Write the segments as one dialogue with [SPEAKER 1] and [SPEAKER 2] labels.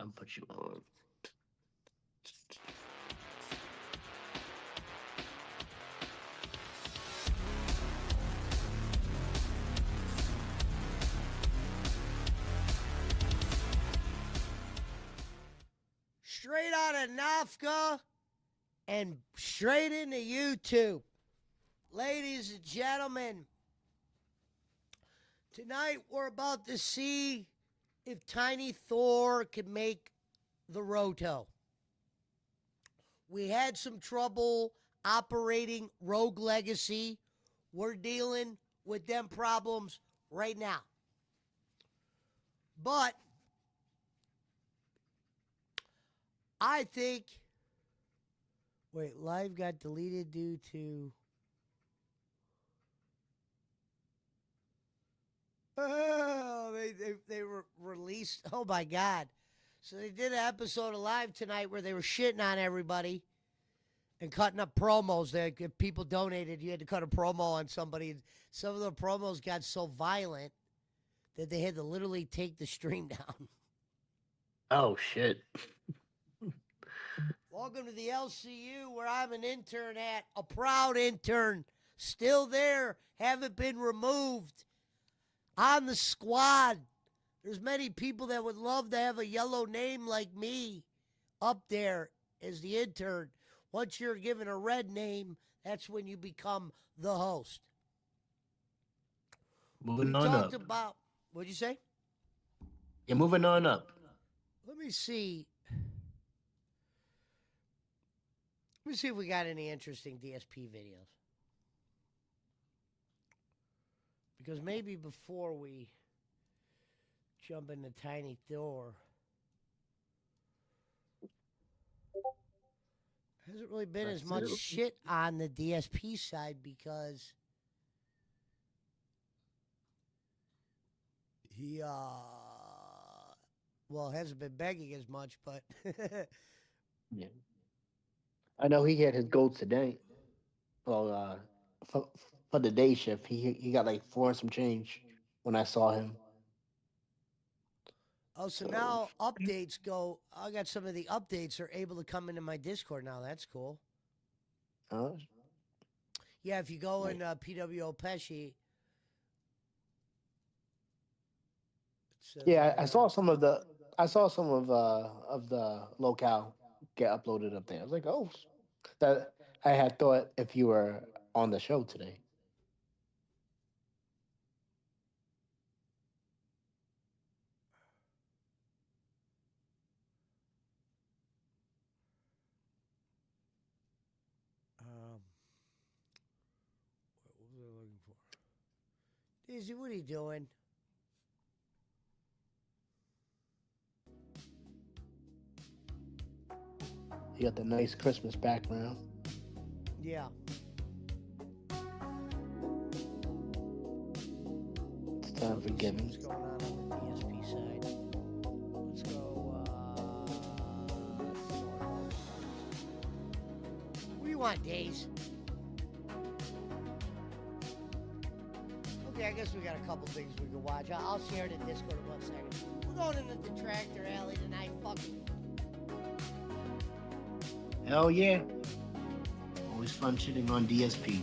[SPEAKER 1] I'll put you on.
[SPEAKER 2] Straight out of Nafka and straight into YouTube. Ladies and gentlemen, tonight we're about to see if Tiny Thor can make the Roto. We had some trouble operating Rogue Legacy. We're dealing with them problems right now. But I think. Wait, live got deleted due to. Oh, they were released. Oh my God. So they did an episode of Live tonight where they were shitting on everybody and cutting up promos. If people donated, you had to cut a promo on somebody. Some of the promos got so violent that they had to literally take the stream down.
[SPEAKER 1] Oh shit.
[SPEAKER 2] Welcome to the LCU where I'm an intern at, a proud intern, still there, haven't been removed, on the squad. There's many people that would love to have a yellow name like me up there as the intern. Once you're given a red name, that's when you become the host.
[SPEAKER 1] Moving
[SPEAKER 2] We
[SPEAKER 1] on
[SPEAKER 2] talked
[SPEAKER 1] up.
[SPEAKER 2] about, what'd you say?
[SPEAKER 1] You're moving on up.
[SPEAKER 2] Let me see. Let me see if we got any interesting DSP videos. Because maybe before we jump into Tiny Thor, hasn't really been as much shit on the DSP side because he hasn't been begging as much, but
[SPEAKER 1] Yeah. I know he had his goals today. Well, for the day shift, he got like four and some change when I saw him.
[SPEAKER 2] oh, so
[SPEAKER 1] So,
[SPEAKER 2] now updates go. I got some of the updates are able to come into my Discord now. That's cool.
[SPEAKER 1] uh,
[SPEAKER 2] Yeah, if you go in
[SPEAKER 1] like,
[SPEAKER 2] PWO Pesci, it says
[SPEAKER 1] yeah, I saw some of the locale get uploaded up there. I was like, oh, that I had thought if you were on the show today.
[SPEAKER 2] um, what was I looking for? Daisy, what are you doing?
[SPEAKER 1] You got the nice Christmas background.
[SPEAKER 2] Yeah.
[SPEAKER 1] It's time for
[SPEAKER 2] Let's see what's
[SPEAKER 1] giving.
[SPEAKER 2] going on the DSP side. Let's go. What do you want, Days? Okay, I guess we got a couple things we can watch. I'll share it in Discord in 1 second. We're going into the tractor alley tonight. Fuck it.
[SPEAKER 1] Hell yeah. Always fun shitting on DSP.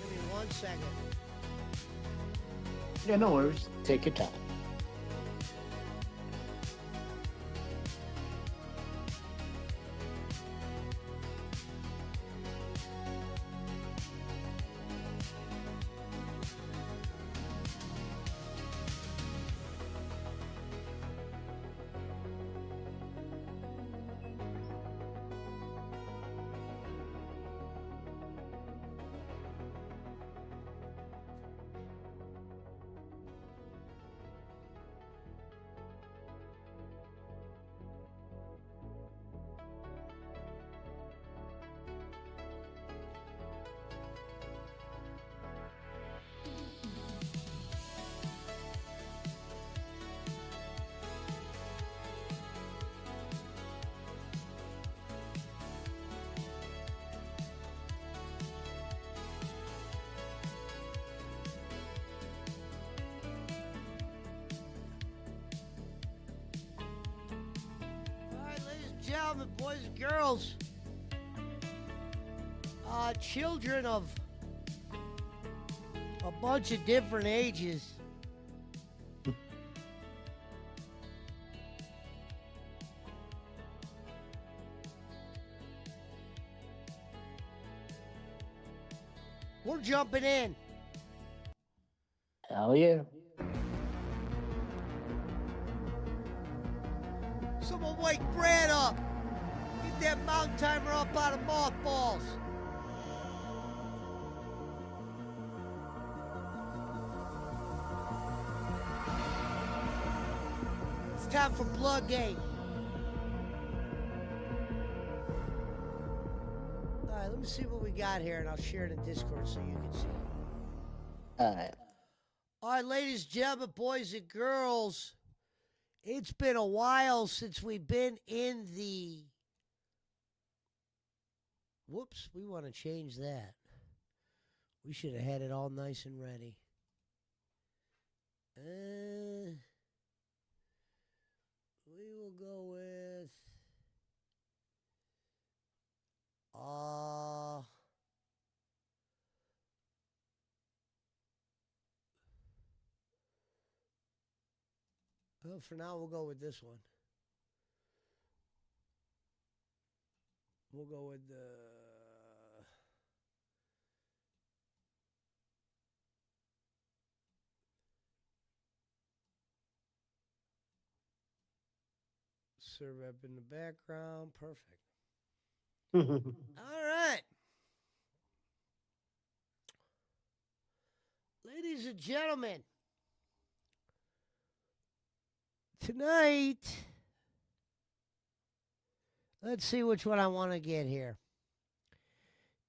[SPEAKER 2] Give me 1 second.
[SPEAKER 1] Yeah, no worries. Take your time.
[SPEAKER 2] gentlemen, boys and girls, children of a bunch of different ages. We're jumping in.
[SPEAKER 1] Hell yeah.
[SPEAKER 2] Someone wake Brad up. Get that mountain timer up out of mothballs. It's time for Blood Game. All right, let me see what we got here, and I'll share it in Discord so you can see it.
[SPEAKER 1] All right.
[SPEAKER 2] All right, ladies and gentlemen, boys and girls, it's been a while since we've been in the. Whoops, we want to change that. We should have had it all nice and ready. We will go with. Well, for now, we'll go with this one. We'll go with the. Serve up in the background. Perfect. All right. Ladies and gentlemen, tonight, let's see which one I want to get here.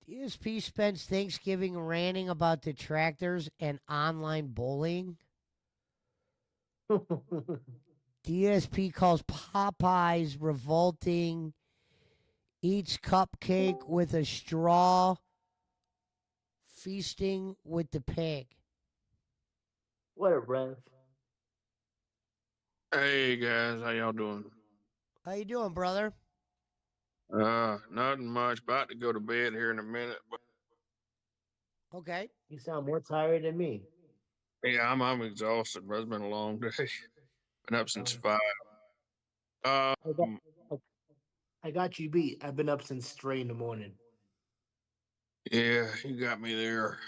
[SPEAKER 2] DSP spends Thanksgiving ranting about detractors and online bullying. DSP calls Popeyes revolting, eats cupcake with a straw, feasting with the pig.
[SPEAKER 1] What a breath.
[SPEAKER 3] Hey guys, how y'all doing?
[SPEAKER 2] How you doing, brother?
[SPEAKER 3] Nothing much. About to go to bed here in a minute, but
[SPEAKER 2] Okay.
[SPEAKER 1] You sound more tired than me.
[SPEAKER 3] yeah, I'm exhausted, bro. It's been a long day. Been up since
[SPEAKER 1] Um,
[SPEAKER 3] 5.
[SPEAKER 1] I got,
[SPEAKER 3] Um,
[SPEAKER 1] I got you beat. I've been up since 3 in the morning.
[SPEAKER 3] yeah, you got me there.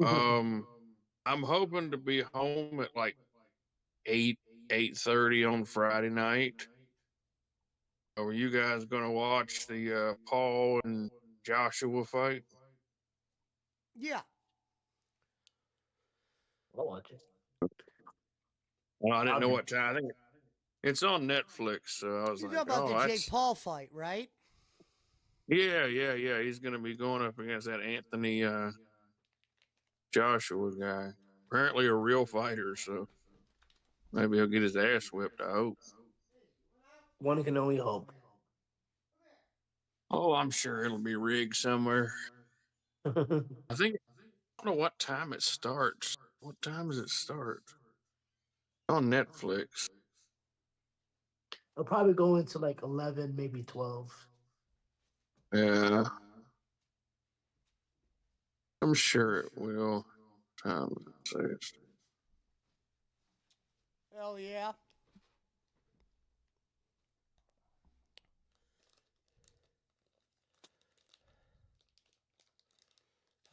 [SPEAKER 3] Um, I'm hoping to be home at like 8:30 on Friday night. Are you guys gonna watch the Paul and Joshua fight?
[SPEAKER 2] Yeah.
[SPEAKER 1] I'll watch it.
[SPEAKER 3] Well, I didn't
[SPEAKER 1] I'll
[SPEAKER 3] know
[SPEAKER 1] do.
[SPEAKER 3] what time. I think it's on Netflix, so I was
[SPEAKER 2] You're talking
[SPEAKER 3] like,
[SPEAKER 2] about the
[SPEAKER 3] oh,
[SPEAKER 2] Jake
[SPEAKER 3] that's
[SPEAKER 2] Paul fight, right?
[SPEAKER 3] yeah. He's gonna be going up against that Anthony Joshua guy. Apparently a real fighter, so maybe he'll get his ass whipped, I hope.
[SPEAKER 1] One can only hope.
[SPEAKER 3] Oh, I'm sure it'll be rigged somewhere. I think I don't know what time it starts. What time does it start? On Netflix.
[SPEAKER 1] I'll probably go into like 11, maybe 12.
[SPEAKER 3] Yeah. I'm sure it will. Time says.
[SPEAKER 2] Hell yeah.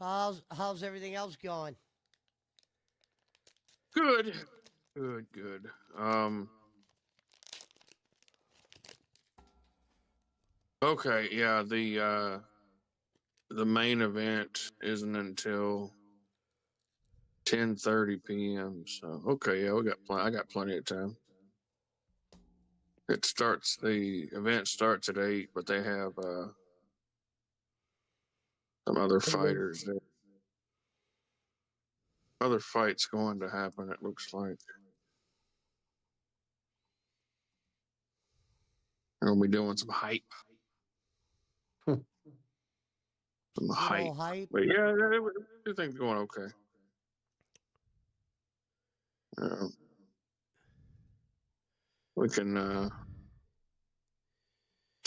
[SPEAKER 2] How's everything else going?
[SPEAKER 3] Good. Good. Okay, yeah, the main event isn't until 10:30 p.m. So okay, yeah, I got plenty of time. The event starts at 8, but they have some other
[SPEAKER 1] And then
[SPEAKER 3] fighters there. Other fights going to happen, it looks like. They're gonna be doing some hype. Some
[SPEAKER 2] Good old
[SPEAKER 3] hype.
[SPEAKER 2] hype.
[SPEAKER 3] But yeah, everything's going okay. We can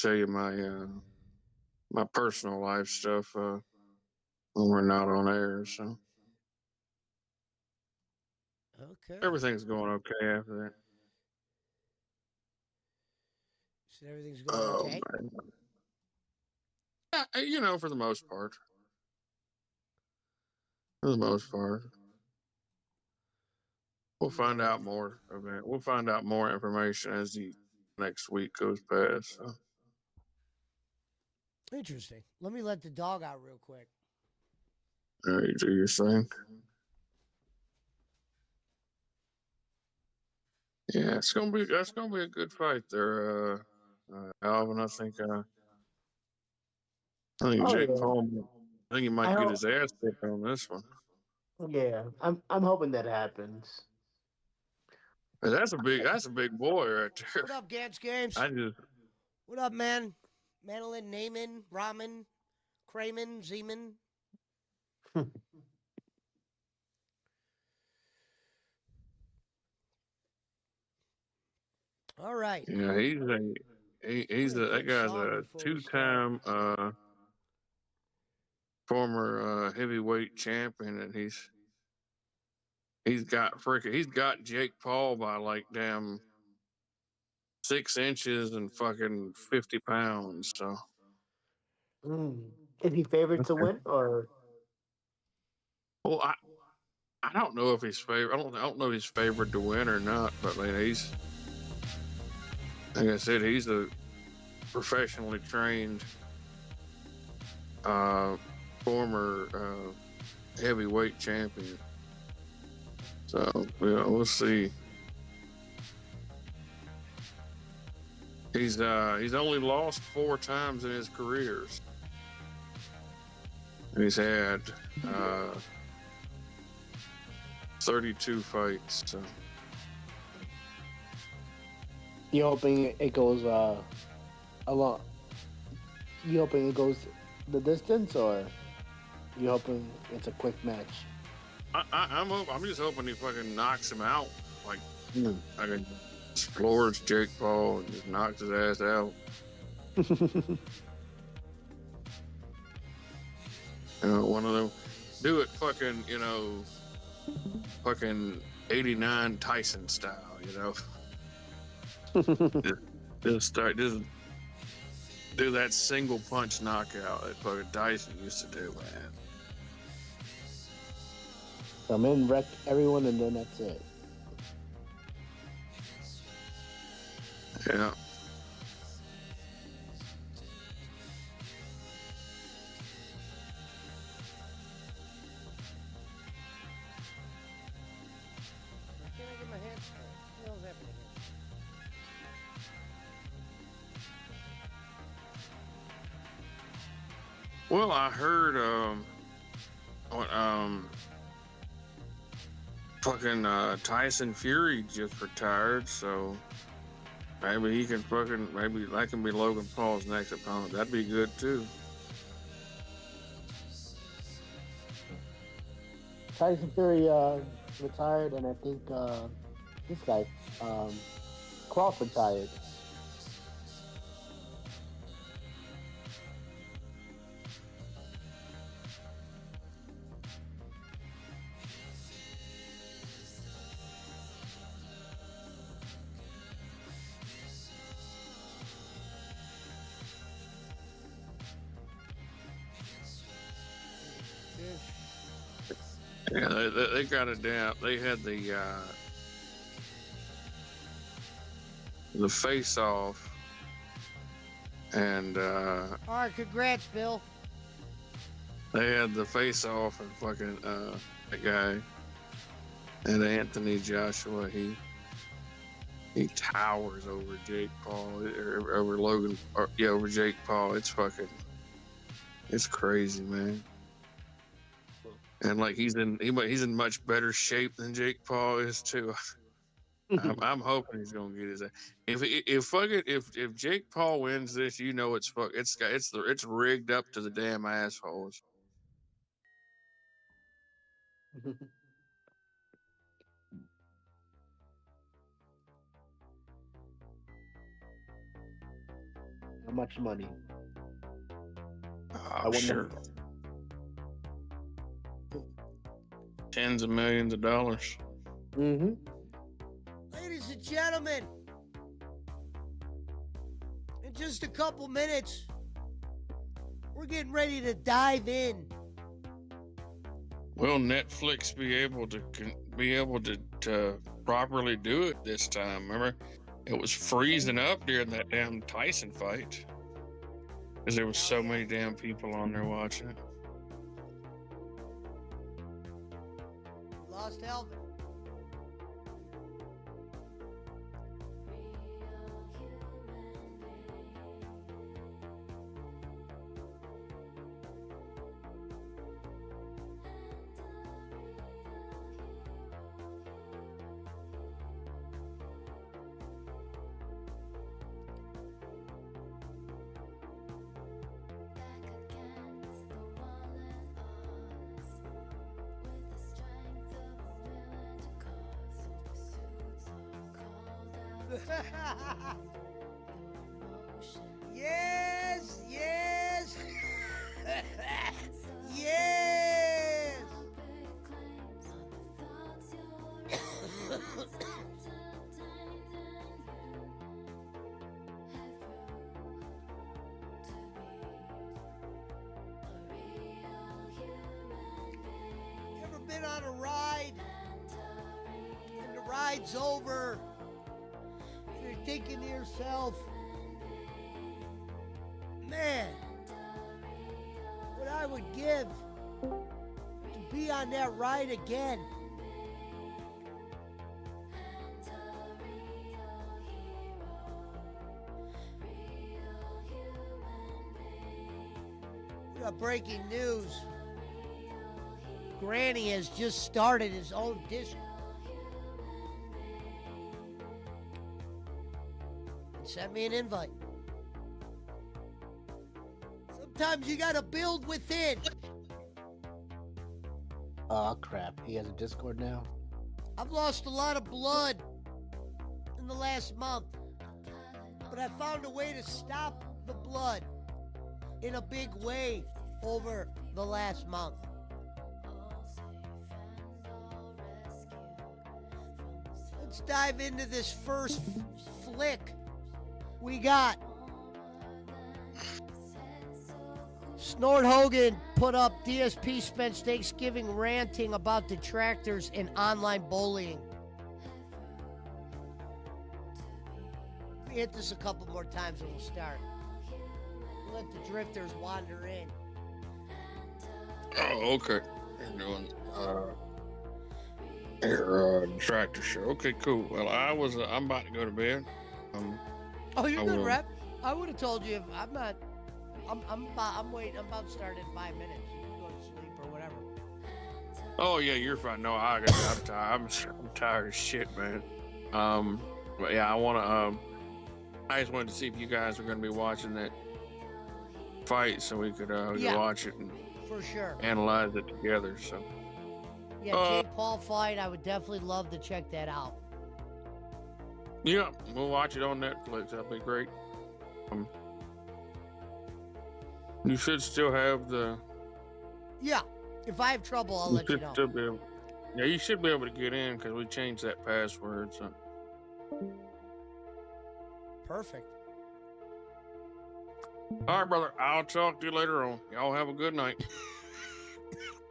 [SPEAKER 3] tell you my personal life stuff when we're not on air. So
[SPEAKER 2] Okay.
[SPEAKER 3] everything's going okay after that.
[SPEAKER 2] So everything's going
[SPEAKER 3] Oh
[SPEAKER 2] okay.
[SPEAKER 3] man, for the most part, for the most part, we'll find
[SPEAKER 2] Yeah.
[SPEAKER 3] out more of it. We'll find out more information as the next week goes past. So.
[SPEAKER 2] Interesting. Let me let the dog out real quick.
[SPEAKER 3] You do your thing. Yeah, that's gonna be a good fight there, Alvin. I think
[SPEAKER 1] Oh
[SPEAKER 3] Jake
[SPEAKER 1] yeah.
[SPEAKER 3] Paul. I think he
[SPEAKER 1] I
[SPEAKER 3] might get
[SPEAKER 1] hope.
[SPEAKER 3] his ass kicked on this one.
[SPEAKER 1] Yeah, I'm hoping that happens.
[SPEAKER 3] But that's a big boy right there.
[SPEAKER 2] What up, Gantz Games?
[SPEAKER 3] I just
[SPEAKER 2] What up, man? Manolin, Naaman, Ramen, Kramen, Zeman. All right.
[SPEAKER 3] he's
[SPEAKER 2] Play a
[SPEAKER 3] that
[SPEAKER 2] quick
[SPEAKER 3] guy's
[SPEAKER 2] song
[SPEAKER 3] a
[SPEAKER 2] before we start.
[SPEAKER 3] two-time former heavyweight champion, and he's got Jake Paul by like damn 6 inches and fucking 50 pounds. So
[SPEAKER 1] Mm. Is he favored to
[SPEAKER 3] okay.
[SPEAKER 1] win or?
[SPEAKER 3] Well, I don't know if he's favored. I don't know if he's favored to win or not. But man, he's like I said, he's a professionally trained uh, former heavyweight champion. So we'll see. He's only lost 4 times in his careers. And he's had uh, 32 fights. So
[SPEAKER 1] You hoping it goes a lot? You hoping it goes the distance, or you hoping it's a quick match?
[SPEAKER 3] I'm just hoping he fucking knocks him out. Like
[SPEAKER 1] Mm.
[SPEAKER 3] I can floors Jake Paul and just knocks his ass out. One of them do it fucking fucking 89 Tyson style. Just, just do that single punch knockout that fucking Tyson used to do, man.
[SPEAKER 1] Come in, wreck everyone, and then that's it.
[SPEAKER 3] Yeah.
[SPEAKER 2] Why can't I get my hands straight? What the hell's happening here?
[SPEAKER 3] Well, I heard fucking Tyson Fury just retired, so maybe he can fucking maybe that can be Logan Paul's next opponent. That'd be good too.
[SPEAKER 1] Tyson Fury retired, and I think this guy Crawford retired.
[SPEAKER 3] Yeah, they got it down. They had the face off, and
[SPEAKER 2] All right, congrats, Bill.
[SPEAKER 3] they had the face off, and fucking the guy and Anthony Joshua. He towers over Jake Paul, over Logan, over Jake Paul. It's crazy, man. And like he's in much better shape than Jake Paul is too. I'm hoping he's gonna get his. If Jake Paul wins this, it's rigged up to the damn assholes.
[SPEAKER 1] much money. I
[SPEAKER 3] Oh,
[SPEAKER 1] wouldn't
[SPEAKER 3] sure. Tens of millions of dollars.
[SPEAKER 1] have. Mm-hmm.
[SPEAKER 2] Ladies and gentlemen, in just a couple minutes, we're getting ready to dive in.
[SPEAKER 3] Will Netflix be able to properly do it this time? Remember, it was freezing up during that damn Tyson fight because there was
[SPEAKER 2] Hell
[SPEAKER 3] so
[SPEAKER 2] yeah.
[SPEAKER 3] many damn people on there watching it.
[SPEAKER 2] Lost Elvin. Yes, yes, yes. You ever been on a ride and the ride's over? You're thinking to yourself, man, what I would give to be on that ride again. We got breaking news. Granny has just started his own disc. Send me an invite. Sometimes you gotta build within.
[SPEAKER 1] Oh crap! He has a Discord now.
[SPEAKER 2] I've lost a lot of blood in the last month, but I found a way to stop the blood in a big way over the last month. Let's dive into this first flick we got. Snort Hogan put up DSP spends Thanksgiving ranting about detractors and online bullying. Let me hit this a couple more times and we'll start. We'll let the drifters wander in.
[SPEAKER 3] Oh, okay. You're doing your tractor show. Okay, cool. Well, I'm about to go to bed.
[SPEAKER 2] Oh, you're
[SPEAKER 3] I
[SPEAKER 2] good,
[SPEAKER 3] will.
[SPEAKER 2] Rep. I would have told you if I'm not. I'm waiting. I'm about to start in 5 minutes. You can go to sleep or whatever.
[SPEAKER 3] Oh yeah, you're fine. No, I'm tired. I'm tired as shit, man. But yeah, I just wanted to see if you guys were gonna be watching that fight, so we could
[SPEAKER 2] Yeah.
[SPEAKER 3] watch it and
[SPEAKER 2] For sure.
[SPEAKER 3] analyze it together. So
[SPEAKER 2] Yeah, Jake Paul fight. I would definitely love to check that out.
[SPEAKER 3] yeah, we'll watch it on Netflix. That'd be great. You should still have the.
[SPEAKER 2] Yeah. If I have trouble, I'll let you know.
[SPEAKER 3] Still be able, yeah, you should be able to get in because we changed that password. So.
[SPEAKER 2] Perfect.
[SPEAKER 3] All right, brother. I'll talk to you later on. Y'all have a good night.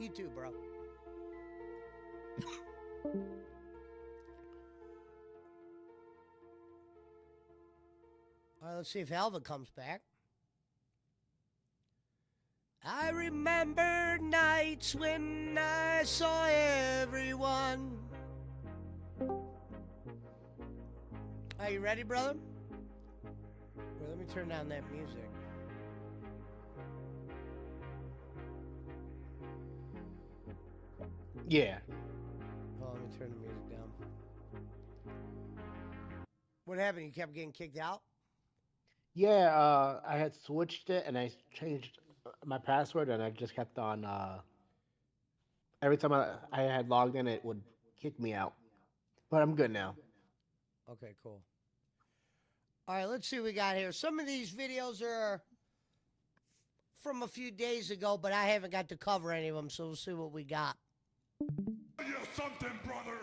[SPEAKER 2] You too, bro. All right, let's see if Alva comes back. I remember nights when I saw everyone. Are you ready, brother? Well, let me turn down that music.
[SPEAKER 1] Yeah.
[SPEAKER 2] Oh, let me turn the music down. What happened? You kept getting kicked out?
[SPEAKER 1] Yeah, I had switched it and I changed my password and I just kept on. Every time I had logged in, it would kick me out. But I'm good now.
[SPEAKER 2] Okay, cool. All right, let's see what we got here. Some of these videos are from a few days ago, but I haven't got to cover any of them, so we'll see what we got.
[SPEAKER 4] You something, brother.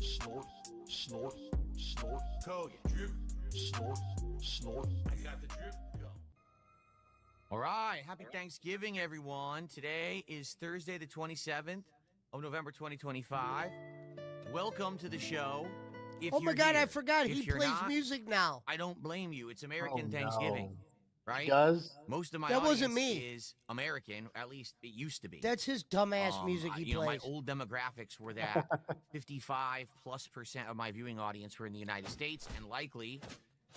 [SPEAKER 5] Snort, snort, snort.
[SPEAKER 4] Code drip.
[SPEAKER 5] Snort, snort.
[SPEAKER 4] I got the drip. Go.
[SPEAKER 6] All right, happy Thanksgiving, everyone. Today is Thursday, the 27th of November, 2025. Welcome to the show. If
[SPEAKER 2] Oh my
[SPEAKER 6] you're
[SPEAKER 2] God,
[SPEAKER 6] here.
[SPEAKER 2] I forgot
[SPEAKER 6] If
[SPEAKER 2] he
[SPEAKER 6] you're
[SPEAKER 2] plays
[SPEAKER 6] not,
[SPEAKER 2] music now.
[SPEAKER 6] I don't blame you. It's American
[SPEAKER 1] Oh,
[SPEAKER 6] Thanksgiving,
[SPEAKER 1] no.
[SPEAKER 6] right?
[SPEAKER 1] He does?
[SPEAKER 6] Most of my
[SPEAKER 2] That
[SPEAKER 6] audience
[SPEAKER 2] wasn't me.
[SPEAKER 6] is American, at least it used to be.
[SPEAKER 2] That's his dumbass music he
[SPEAKER 6] you know, my
[SPEAKER 2] plays.
[SPEAKER 6] old demographics were that 55+% of my viewing audience were in the United States, and likely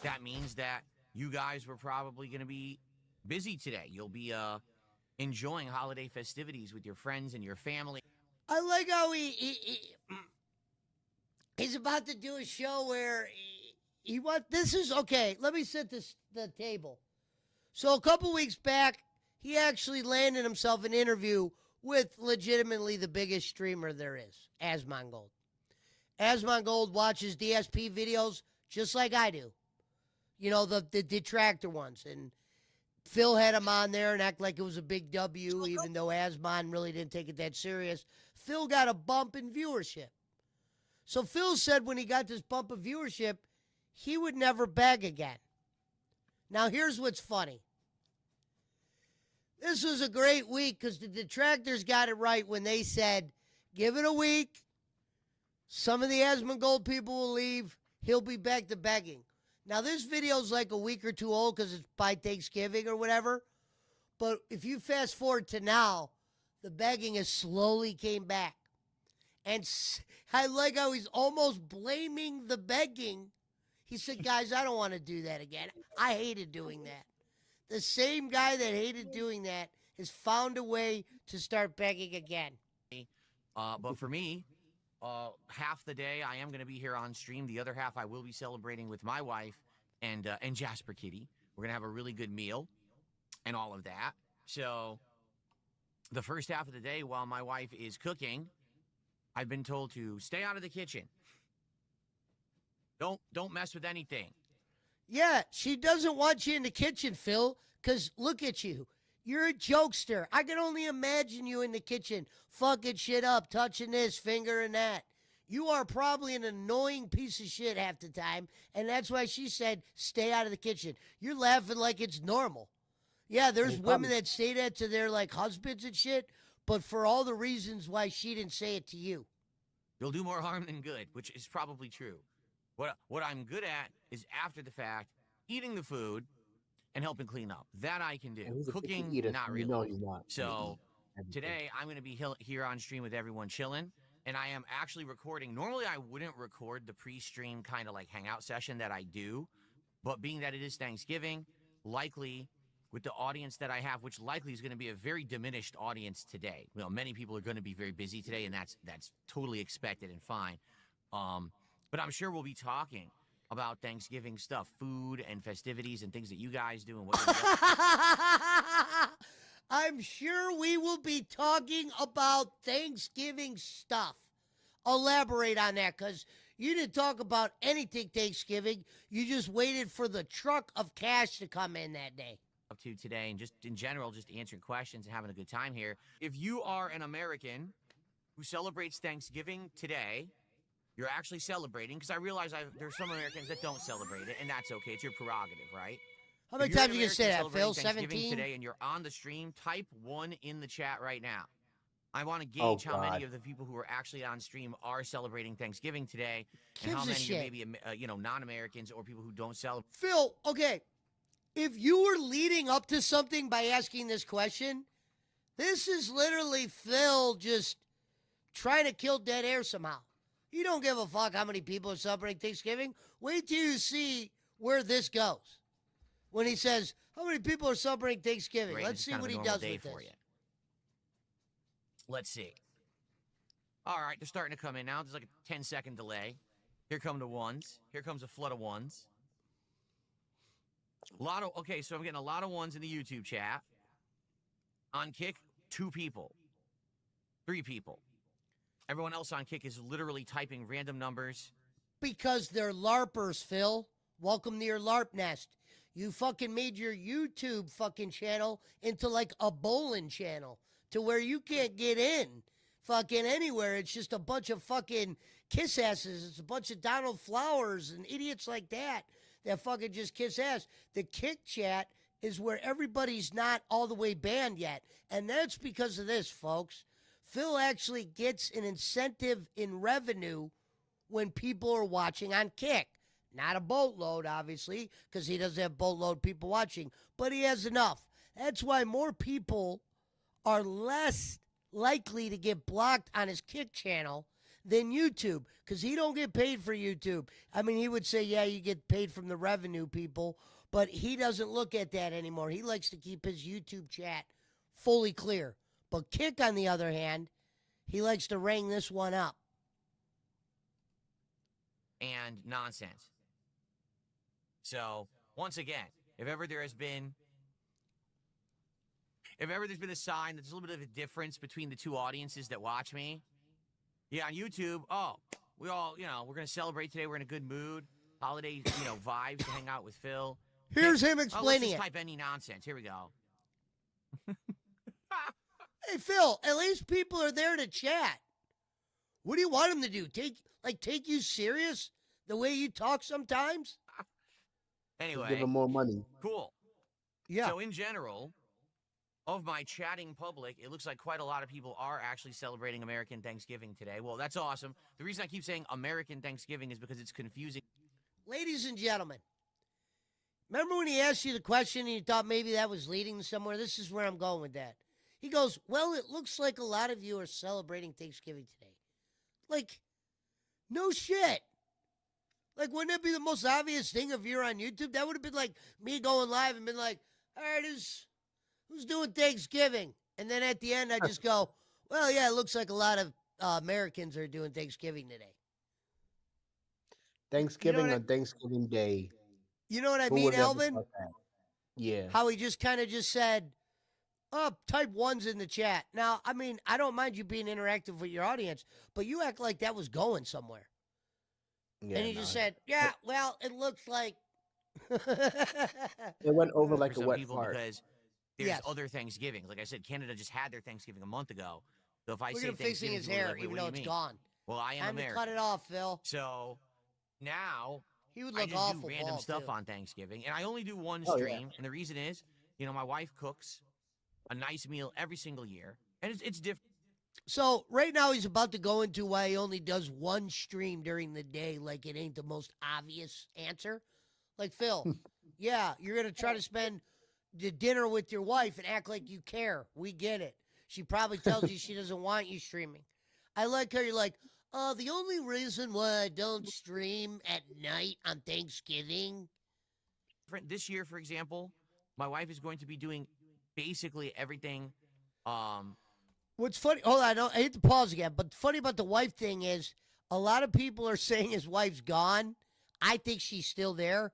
[SPEAKER 6] that means that you guys were probably going to be busy today. You'll be enjoying holiday festivities with your friends and your family.
[SPEAKER 2] I like how he's about to do a show where he wants. This is okay. Let me set the table. So a couple weeks back, he actually landed himself an interview with legitimately the biggest streamer there is, Asmongold. Asmongold watches DSP videos just like I do. You know, the detractor ones. And Phil had him on there and act like it was a big W, even though Asmon really didn't take it that serious. Phil got a bump in viewership. So Phil said when he got this bump of viewership, he would never beg again. Now, here's what's funny. This was a great week because the detractors got it right when they said, give it a week. Some of the Asmongold people will leave. He'll be back to begging. Now, this video's like a week or two old because it's by Thanksgiving or whatever. But if you fast forward to now, the begging has slowly came back. And I like how he's almost blaming the begging. He said, guys, I don't want to do that again. I hated doing that. The same guy that hated doing that has found a way to start begging again.
[SPEAKER 6] But for me, half the day I am going to be here on stream. The other half I will be celebrating with my wife and Jasper Kitty. We're going to have a really good meal and all of that. So the first half of the day while my wife is cooking, I've been told to stay out of the kitchen. Don't mess with anything.
[SPEAKER 2] Yeah, she doesn't want you in the kitchen, Phil, because look at you. You're a jokester. I can only imagine you in the kitchen, fucking shit up, touching this, fingering that. You are probably an annoying piece of shit half the time, and that's why she said, stay out of the kitchen. You're laughing like it's normal. Yeah, there's women that say that to their, like, husbands and shit, but for all the reasons why she didn't say it to you.
[SPEAKER 6] You'll do more harm than good, which is probably true. What I'm good at is after the fact, eating the food and helping clean up. That I can do. Cooking, not really.
[SPEAKER 1] No, he's not.
[SPEAKER 6] So today I'm going to be here on stream with everyone chilling, and I am actually recording. Normally I wouldn't record the pre-stream kind of like hangout session that I do, but being that it is Thanksgiving, likely with the audience that I have, which likely is going to be a very diminished audience today. You know, many people are going to be very busy today, and that's totally expected and fine. But I'm sure we'll be talking about Thanksgiving stuff, food and festivities and things that you guys do and what you're
[SPEAKER 2] I'm sure we will be talking about Thanksgiving stuff. Elaborate on that, because you didn't talk about anything Thanksgiving. You just waited for the truck of cash to come in that day.
[SPEAKER 6] up to today, and just in general, just answering questions and having a good time here. If you are an American who celebrates Thanksgiving today, you're actually celebrating, because I realize there's some Americans that don't celebrate it, and that's okay. It's your prerogative, right?
[SPEAKER 2] How many
[SPEAKER 6] If you're
[SPEAKER 2] times
[SPEAKER 6] an
[SPEAKER 2] you can say
[SPEAKER 6] American
[SPEAKER 2] that, Phil?
[SPEAKER 6] celebrating Thanksgiving
[SPEAKER 2] 17?
[SPEAKER 6] today, and you're on the stream, type 1 in the chat right now. I want to gauge how many of the people who are actually on stream are celebrating Thanksgiving today, and how many are maybe non-Americans or people who don't celebrate.
[SPEAKER 2] Phil, okay, if you were leading up to something by asking this question, this is literally Phil just trying to kill dead air somehow. You don't give a fuck how many people are celebrating Thanksgiving. Wait till you see where this goes. When he says, how many people are celebrating Thanksgiving?
[SPEAKER 6] Right,
[SPEAKER 2] Let's see what he does with this.
[SPEAKER 6] Let's see. All right, they're starting to come in now. There's like a 10-second delay. Here come the ones. Here comes a flood of ones. Okay, so I'm getting a lot of ones in the YouTube chat. On Kick, 2 people. 3 people. Everyone else on Kick is literally typing random numbers.
[SPEAKER 2] Because they're LARPers, Phil. Welcome to your LARP nest. You fucking made your YouTube fucking channel into like a bowling channel to where you can't get in fucking anywhere. It's just a bunch of fucking kiss asses. It's a bunch of Donald Flowers and idiots like that fucking just kiss ass. The kick chat is where everybody's not all the way banned yet. And that's because of this, folks. Phil actually gets an incentive in revenue when people are watching on Kick. Not a boatload, obviously, because he doesn't have boatload people watching, but he has enough. That's why more people are less likely to get blocked on his Kick channel than YouTube, because he don't get paid for YouTube. I mean, he would say, yeah, you get paid from the revenue, people, but he doesn't look at that anymore. He likes to keep his YouTube chat fully clear. But Kick, on the other hand, he likes to ring this one up.
[SPEAKER 6] And nonsense. So, once again, if ever there's been a sign that there's a little bit of a difference between the two audiences that watch me, yeah, on YouTube, we all, we're going to celebrate today. We're in a good mood. Holiday, vibes to hang out with Phil.
[SPEAKER 2] Here's him
[SPEAKER 6] Let's
[SPEAKER 2] explaining
[SPEAKER 6] just
[SPEAKER 2] it.
[SPEAKER 6] type any nonsense. Here we go.
[SPEAKER 2] Hey, Phil, at least people are there to chat. What do you want them to do? Take you serious the way you talk sometimes?
[SPEAKER 6] Anyway,
[SPEAKER 1] Give him more money.
[SPEAKER 6] cool.
[SPEAKER 2] Yeah.
[SPEAKER 6] So in general, of my chatting public, it looks like quite a lot of people are actually celebrating American Thanksgiving today. Well, that's awesome. The reason I keep saying American Thanksgiving is because it's confusing.
[SPEAKER 2] Ladies and gentlemen, remember when he asked you the question and you thought maybe that was leading somewhere? This is where I'm going with that. He goes, well, it looks like a lot of you are celebrating Thanksgiving today. Like, no shit. Like, wouldn't that be the most obvious thing if you're on YouTube? That would have been like me going live and been like, all right, who's doing Thanksgiving? And then at the end, I just go, well, yeah, it looks like a lot of Americans are doing Thanksgiving today.
[SPEAKER 1] Thanksgiving
[SPEAKER 2] what
[SPEAKER 1] on Thanksgiving Day.
[SPEAKER 2] You know what I
[SPEAKER 1] Who
[SPEAKER 2] mean,
[SPEAKER 1] would ever
[SPEAKER 2] Elvin?
[SPEAKER 1] thought that? Yeah.
[SPEAKER 2] How he just kind of just said, type ones in the chat. Now, I mean, I don't mind you being interactive with your audience, but you act like that was going somewhere.
[SPEAKER 1] Yeah,
[SPEAKER 2] And he just said, yeah, well, it looks like.
[SPEAKER 1] it went over like
[SPEAKER 6] for
[SPEAKER 1] a
[SPEAKER 6] some
[SPEAKER 1] wet
[SPEAKER 6] people
[SPEAKER 1] fart.
[SPEAKER 6] because there's
[SPEAKER 2] Yes.
[SPEAKER 6] other Thanksgivings. Like I said, Canada just had their Thanksgiving a month ago. So if I
[SPEAKER 2] Look
[SPEAKER 6] say
[SPEAKER 2] at him fixing
[SPEAKER 6] Thanksgiving,
[SPEAKER 2] his
[SPEAKER 6] people are
[SPEAKER 2] hair,
[SPEAKER 6] like, wait,
[SPEAKER 2] even
[SPEAKER 6] what
[SPEAKER 2] though
[SPEAKER 6] do
[SPEAKER 2] it's
[SPEAKER 6] you mean?
[SPEAKER 2] gone.
[SPEAKER 6] Well, I am
[SPEAKER 2] Time to
[SPEAKER 6] American.
[SPEAKER 2] cut it off, Phil.
[SPEAKER 6] So now
[SPEAKER 2] He would
[SPEAKER 6] I
[SPEAKER 2] look
[SPEAKER 6] just
[SPEAKER 2] awful
[SPEAKER 6] do random
[SPEAKER 2] bald,
[SPEAKER 6] stuff
[SPEAKER 2] too.
[SPEAKER 6] on Thanksgiving, and I only do one
[SPEAKER 1] Oh, yeah.
[SPEAKER 6] stream. And the reason is, my wife cooks a nice meal every single year, and it's different.
[SPEAKER 2] So right now he's about to go into why he only does one stream during the day, like it ain't the most obvious answer. Like, Phil, yeah, you're going to try to spend the dinner with your wife and act like you care. We get it. She probably tells you she doesn't want you streaming. I like how you're like, the only reason why I don't stream at night on Thanksgiving.
[SPEAKER 6] This year, for example, my wife is going to be doing basically everything.
[SPEAKER 2] What's funny, hold on, I hate to pause again, but funny about the wife thing is a lot of people are saying his wife's gone. I think she's still there.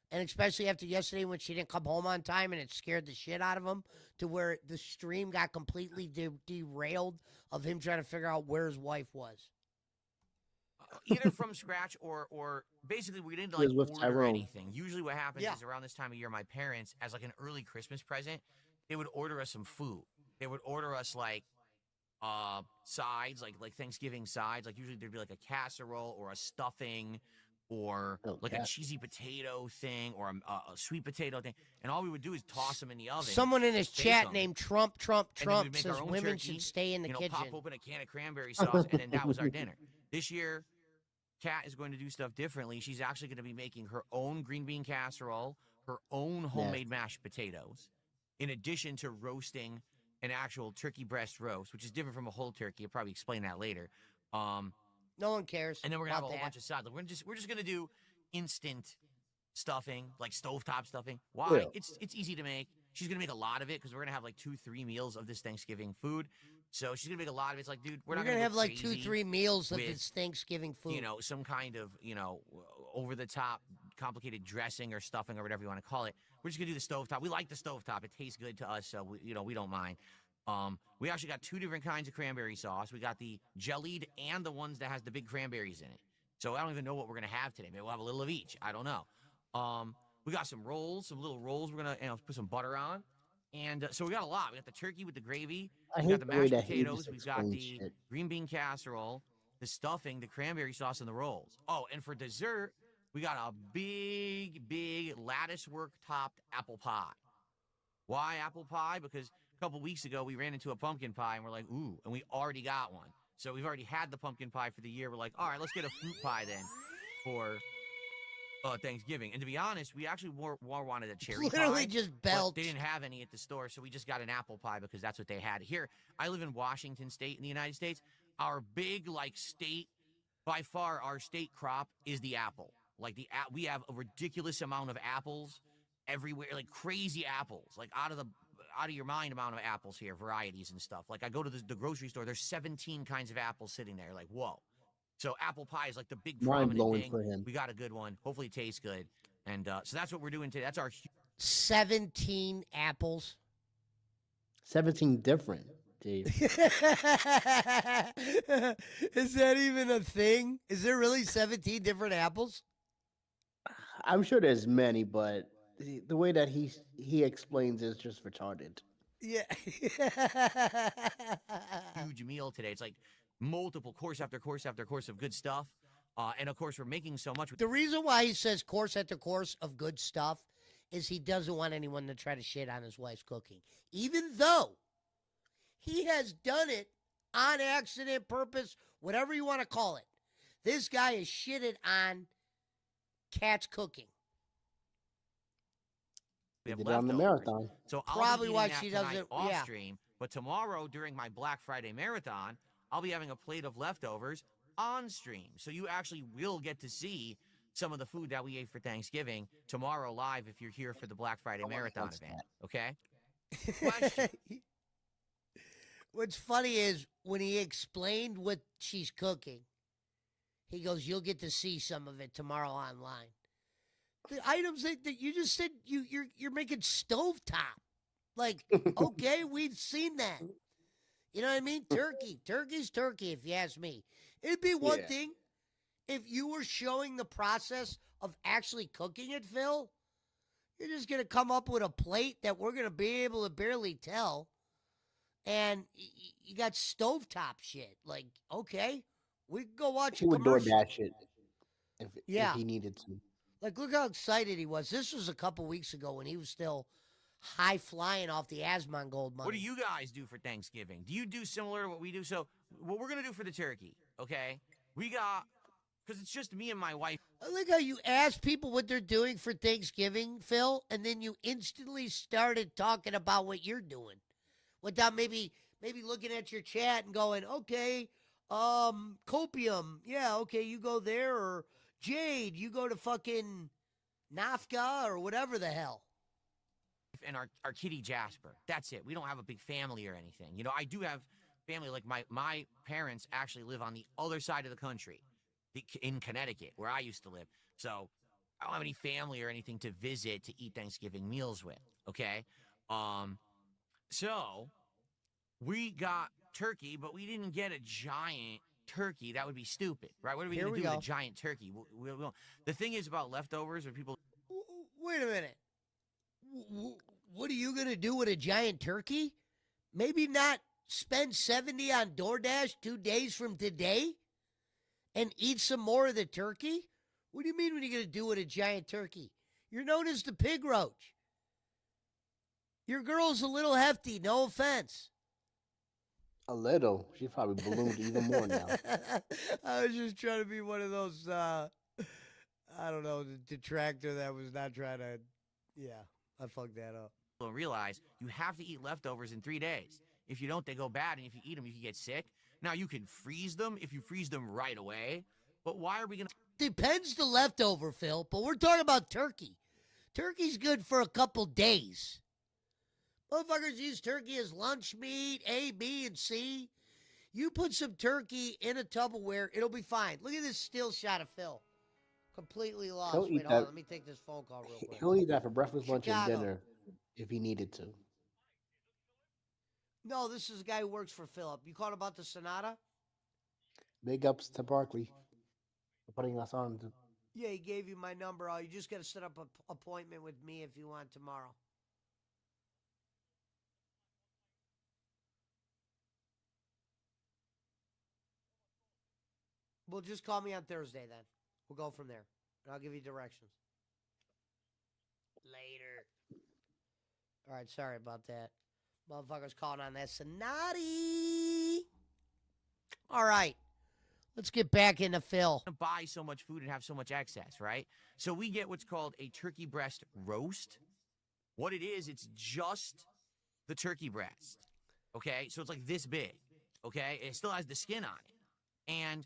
[SPEAKER 2] And especially after yesterday when she didn't come home on time and it scared the shit out of him to where the stream got completely derailed of him trying to figure out where his wife was.
[SPEAKER 6] Either from scratch or basically we didn't
[SPEAKER 1] He was with
[SPEAKER 6] order
[SPEAKER 1] Tyrone.
[SPEAKER 6] anything. Usually what happens
[SPEAKER 2] Yeah.
[SPEAKER 6] is around this time of year, my parents, as like an early Christmas present, they would order us some food. They would order us like sides, like Thanksgiving sides. Like usually there'd be like a casserole or a stuffing or like a cheesy potato thing or a sweet potato thing. And all we would do is toss them in the oven.
[SPEAKER 2] Someone in his
[SPEAKER 6] bake
[SPEAKER 2] chat
[SPEAKER 6] 'em,
[SPEAKER 2] named Trump
[SPEAKER 6] and then we'd make
[SPEAKER 2] says
[SPEAKER 6] our own
[SPEAKER 2] women
[SPEAKER 6] turkey,
[SPEAKER 2] should stay in the kitchen.
[SPEAKER 6] pop open a can of cranberry sauce, and then that was our dinner. This year, Kat is going to do stuff differently. She's actually going to be making her own green bean casserole, her own homemade mashed potatoes, in addition to roasting an actual turkey breast roast, which is different from a whole turkey. I'll probably explain that later.
[SPEAKER 2] No one cares.
[SPEAKER 6] And then we're gonna have a
[SPEAKER 2] about
[SPEAKER 6] whole
[SPEAKER 2] that.
[SPEAKER 6] bunch of sides. Like, we're just gonna do instant stuffing, like stovetop stuffing. Why?
[SPEAKER 1] Yeah.
[SPEAKER 6] It's easy to make. She's gonna make a lot of it because we're gonna have like 2-3 meals of this Thanksgiving food. So she's gonna make a lot of it. It's like, dude, we're not
[SPEAKER 2] gonna
[SPEAKER 6] go
[SPEAKER 2] have like
[SPEAKER 6] crazy
[SPEAKER 2] 2-3 meals of
[SPEAKER 6] with,
[SPEAKER 2] this Thanksgiving food.
[SPEAKER 6] some kind of, over the top complicated dressing or stuffing or whatever you want to call it. We're just gonna do the stovetop. We like the stovetop. It tastes good to us, so we don't mind. We actually got 2 different kinds of cranberry sauce. We got the jellied and the ones that has the big cranberries in it. So I don't even know what we're gonna have today. Maybe we'll have a little of each. I don't know. We got some rolls, some little rolls. We're gonna put some butter on, and so we got a lot. We got the turkey with the gravy.
[SPEAKER 1] I
[SPEAKER 6] We got
[SPEAKER 1] hate
[SPEAKER 6] the
[SPEAKER 1] the way
[SPEAKER 6] mashed
[SPEAKER 1] that he just
[SPEAKER 6] potatoes. We've got
[SPEAKER 1] explains
[SPEAKER 6] the
[SPEAKER 1] shit.
[SPEAKER 6] green bean casserole, the stuffing, the cranberry sauce, and the rolls. Oh, and for dessert, we got a big lattice work topped apple pie. Why apple pie? Because a couple weeks ago we ran into a pumpkin pie and we're like, ooh, and we already got one. So we've already had the pumpkin pie for the year. We're like, all right, let's get a fruit pie then for Thanksgiving. And to be honest, we actually more wanted a cherry
[SPEAKER 2] Literally
[SPEAKER 6] pie,
[SPEAKER 2] just
[SPEAKER 6] but
[SPEAKER 2] belch.
[SPEAKER 6] they didn't have any at the store, so we just got an apple pie because that's what they had here. I live in Washington State in the United States. Our big state, by far, our state crop is the apple. We have a ridiculous amount of apples everywhere, like crazy apples, like out of your mind amount of apples here, varieties and stuff. Like I go to the grocery store, there's 17 kinds of apples sitting there. Like whoa. So apple pie is like the big
[SPEAKER 1] Mind
[SPEAKER 6] prominent
[SPEAKER 1] blowing
[SPEAKER 6] thing.
[SPEAKER 1] for him.
[SPEAKER 6] We got a good one. Hopefully it tastes good. And so that's what we're doing today. That's our
[SPEAKER 2] 17 apples.
[SPEAKER 1] 17 different, Dave.
[SPEAKER 2] Is that even a thing? Is there really 17 different apples?
[SPEAKER 1] I'm sure there's many, but the way that he explains is just retarded.
[SPEAKER 2] Yeah.
[SPEAKER 6] huge meal today. It's like multiple course after course after course of good stuff. And of course, we're making so much.
[SPEAKER 2] The reason why he says course after course of good stuff is he doesn't want anyone to try to shit on his wife's cooking. Even though he has done it on accident, purpose, whatever you want to call it. This guy is shitted on Kat's cooking.
[SPEAKER 6] We have
[SPEAKER 1] Did it on the
[SPEAKER 6] leftovers.
[SPEAKER 1] marathon.
[SPEAKER 6] So I'll
[SPEAKER 2] Probably
[SPEAKER 6] be
[SPEAKER 2] why
[SPEAKER 6] eating that
[SPEAKER 2] she
[SPEAKER 6] tonight
[SPEAKER 2] doesn't-
[SPEAKER 6] off
[SPEAKER 2] yeah.
[SPEAKER 6] stream. But tomorrow during my Black Friday marathon, I'll be having a plate of leftovers on stream. So you actually will get to see some of the food that we ate for Thanksgiving tomorrow live if you're here for the Black Friday marathon
[SPEAKER 1] watch
[SPEAKER 6] event. Okay? Question.
[SPEAKER 2] What's funny is when he explained what she's cooking, he goes, "You'll get to see some of it tomorrow online." The items that you just said you're making stovetop. Like, okay, we've seen that. You know what I mean? Turkey's turkey, if you ask me. It'd be one
[SPEAKER 1] Yeah.
[SPEAKER 2] thing if you were showing the process of actually cooking it, Phil. You're just gonna come up with a plate that we're gonna be able to barely tell, and you got stovetop shit. Like, okay, we can go watch
[SPEAKER 1] He
[SPEAKER 2] a
[SPEAKER 1] would
[SPEAKER 2] commercial.
[SPEAKER 1] DoorDash it
[SPEAKER 2] Yeah.
[SPEAKER 1] if he needed to.
[SPEAKER 2] Like, look how excited he was. This was a couple weeks ago when he was still high flying off the Asmongold money.
[SPEAKER 6] What do you guys do for Thanksgiving? Do you do similar to what we do? So, what we're going to do for the turkey, okay? We got, because it's just me and my wife.
[SPEAKER 2] I like how you ask people what they're doing for Thanksgiving, Phil, and then you instantly started talking about what you're doing without maybe looking at your chat and going, okay, copium, yeah, okay, you go there, or Jade, you go to fucking Nafka or whatever the hell.
[SPEAKER 6] And our kitty Jasper. That's it. We don't have a big family or anything. You know, I do have family. Like my parents actually live on the other side of the country, in Connecticut, where I used to live. So I don't have any family or anything to visit to eat Thanksgiving meals with. Okay, so we got turkey, but we didn't get a giant turkey. That would be stupid, right? What are we
[SPEAKER 2] Here
[SPEAKER 6] going to
[SPEAKER 2] we
[SPEAKER 6] do with
[SPEAKER 2] go.
[SPEAKER 6] a giant turkey? The thing is about leftovers, when people
[SPEAKER 2] Wait a minute. What are you going to do with a giant turkey? Maybe not spend 70 on DoorDash 2 days from today and eat some more of the turkey? What do you mean what are you going to do with a giant turkey? You're known as the pig roach. Your girl's a little hefty, no offense.
[SPEAKER 1] A little. She probably ballooned even more now.
[SPEAKER 2] I was just trying to be one of those, I don't know, the detractor that was not trying to, yeah, I fucked that up.
[SPEAKER 6] don't realize you have to eat leftovers in 3 days. If you don't, they go bad, and if you eat them, you can get sick. Now, you can freeze them if you freeze them right away, but why are we going to...
[SPEAKER 2] Depends the leftover, Phil, but we're talking about turkey. Turkey's good for a couple days. Motherfuckers use turkey as lunch meat, A, B, and C. You put some turkey in a Tupperware, it'll be fine. Look at this still shot of Phil. Completely lost.
[SPEAKER 1] He'll
[SPEAKER 2] Wait,
[SPEAKER 1] eat
[SPEAKER 2] hold on.
[SPEAKER 1] that.
[SPEAKER 2] Let me take this phone call real quick.
[SPEAKER 1] He'll eat that for breakfast, lunch, and
[SPEAKER 2] Chicago.
[SPEAKER 1] dinner if he needed to.
[SPEAKER 2] No, this is a guy who works for Philip. You called about the Sonata?
[SPEAKER 1] Big ups to Barkley for putting us on.
[SPEAKER 2] Yeah, he gave you my number. Oh, you just got to set up an appointment with me if you want tomorrow. Well, just call me on Thursday then. We'll go from there. And I'll give you directions. Later. All right, sorry about that. Motherfuckers calling on that Sonati. All right. Let's get back into Phil.
[SPEAKER 6] Buy so much food and have so much excess, right? So we get what's called a turkey breast roast. What it is, it's just the turkey breast. Okay? So it's like this big. Okay? It still has the skin on it. And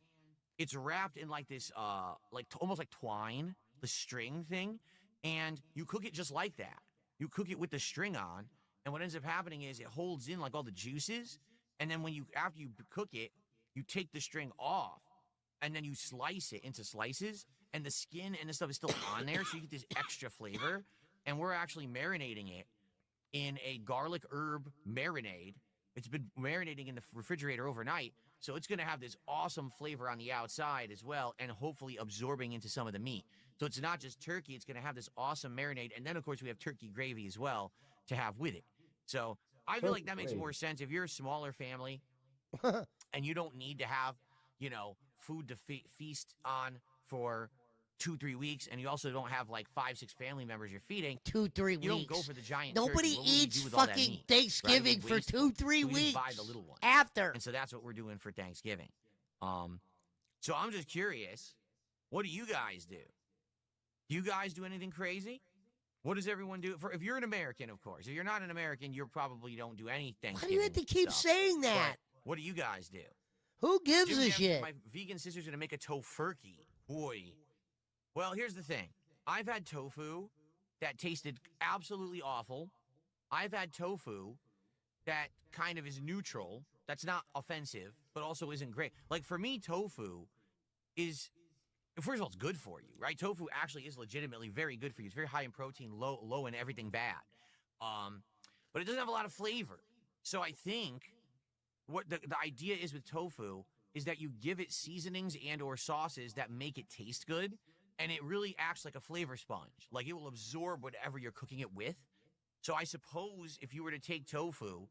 [SPEAKER 6] it's wrapped in like this almost like twine, the string thing, and you cook it just like that. You cook it with the string on, and what ends up happening is it holds in like all the juices, and then after you cook it, you take the string off, and then you slice it into slices, and the skin and the stuff is still on there, so you get this extra flavor. And we're actually marinating it in a garlic herb marinade. It's been marinating in the refrigerator overnight, so it's going to have this awesome flavor on the outside as well, and hopefully absorbing into some of the meat. So it's not just turkey, it's going to have this awesome marinade, and then of course we have turkey gravy as well to have with it. So I feel like that makes more sense if you're a smaller family and you don't need to have, food to feast on for 2-3 weeks, and you also don't have like 5-6 family members you're feeding.
[SPEAKER 2] 2-3 weeks.
[SPEAKER 6] You don't go for the giant
[SPEAKER 2] Nobody
[SPEAKER 6] turkey. What would we
[SPEAKER 2] eats
[SPEAKER 6] do with all that
[SPEAKER 2] fucking
[SPEAKER 6] meat,
[SPEAKER 2] Thanksgiving
[SPEAKER 6] right?
[SPEAKER 2] for
[SPEAKER 6] Wasteful.
[SPEAKER 2] 2-3
[SPEAKER 6] So we
[SPEAKER 2] weeks.
[SPEAKER 6] just buy the little one.
[SPEAKER 2] After.
[SPEAKER 6] And so that's what we're doing for Thanksgiving. So I'm just curious, what do you guys do? Do you guys do anything crazy? What does everyone do? If you're an American, of course. If you're not an American, you probably don't do any
[SPEAKER 2] Why
[SPEAKER 6] Thanksgiving.
[SPEAKER 2] do you have to keep
[SPEAKER 6] stuff.
[SPEAKER 2] saying that?
[SPEAKER 6] But what do you guys do?
[SPEAKER 2] Who gives a
[SPEAKER 6] Jim,
[SPEAKER 2] shit?
[SPEAKER 6] My vegan sister's gonna make a tofurkey. Boy. Well, here's the thing. I've had tofu that tasted absolutely awful. I've had tofu that kind of is neutral. That's not offensive, but also isn't great. Like for me, tofu is, first of all, it's good for you, right? Tofu actually is legitimately very good for you. It's very high in protein, low in everything bad. But it doesn't have a lot of flavor. So I think what the idea is with tofu is that you give it seasonings and or sauces that make it taste good, and it really acts like a flavor sponge. Like it will absorb whatever you're cooking it with. So I suppose if you were to take tofu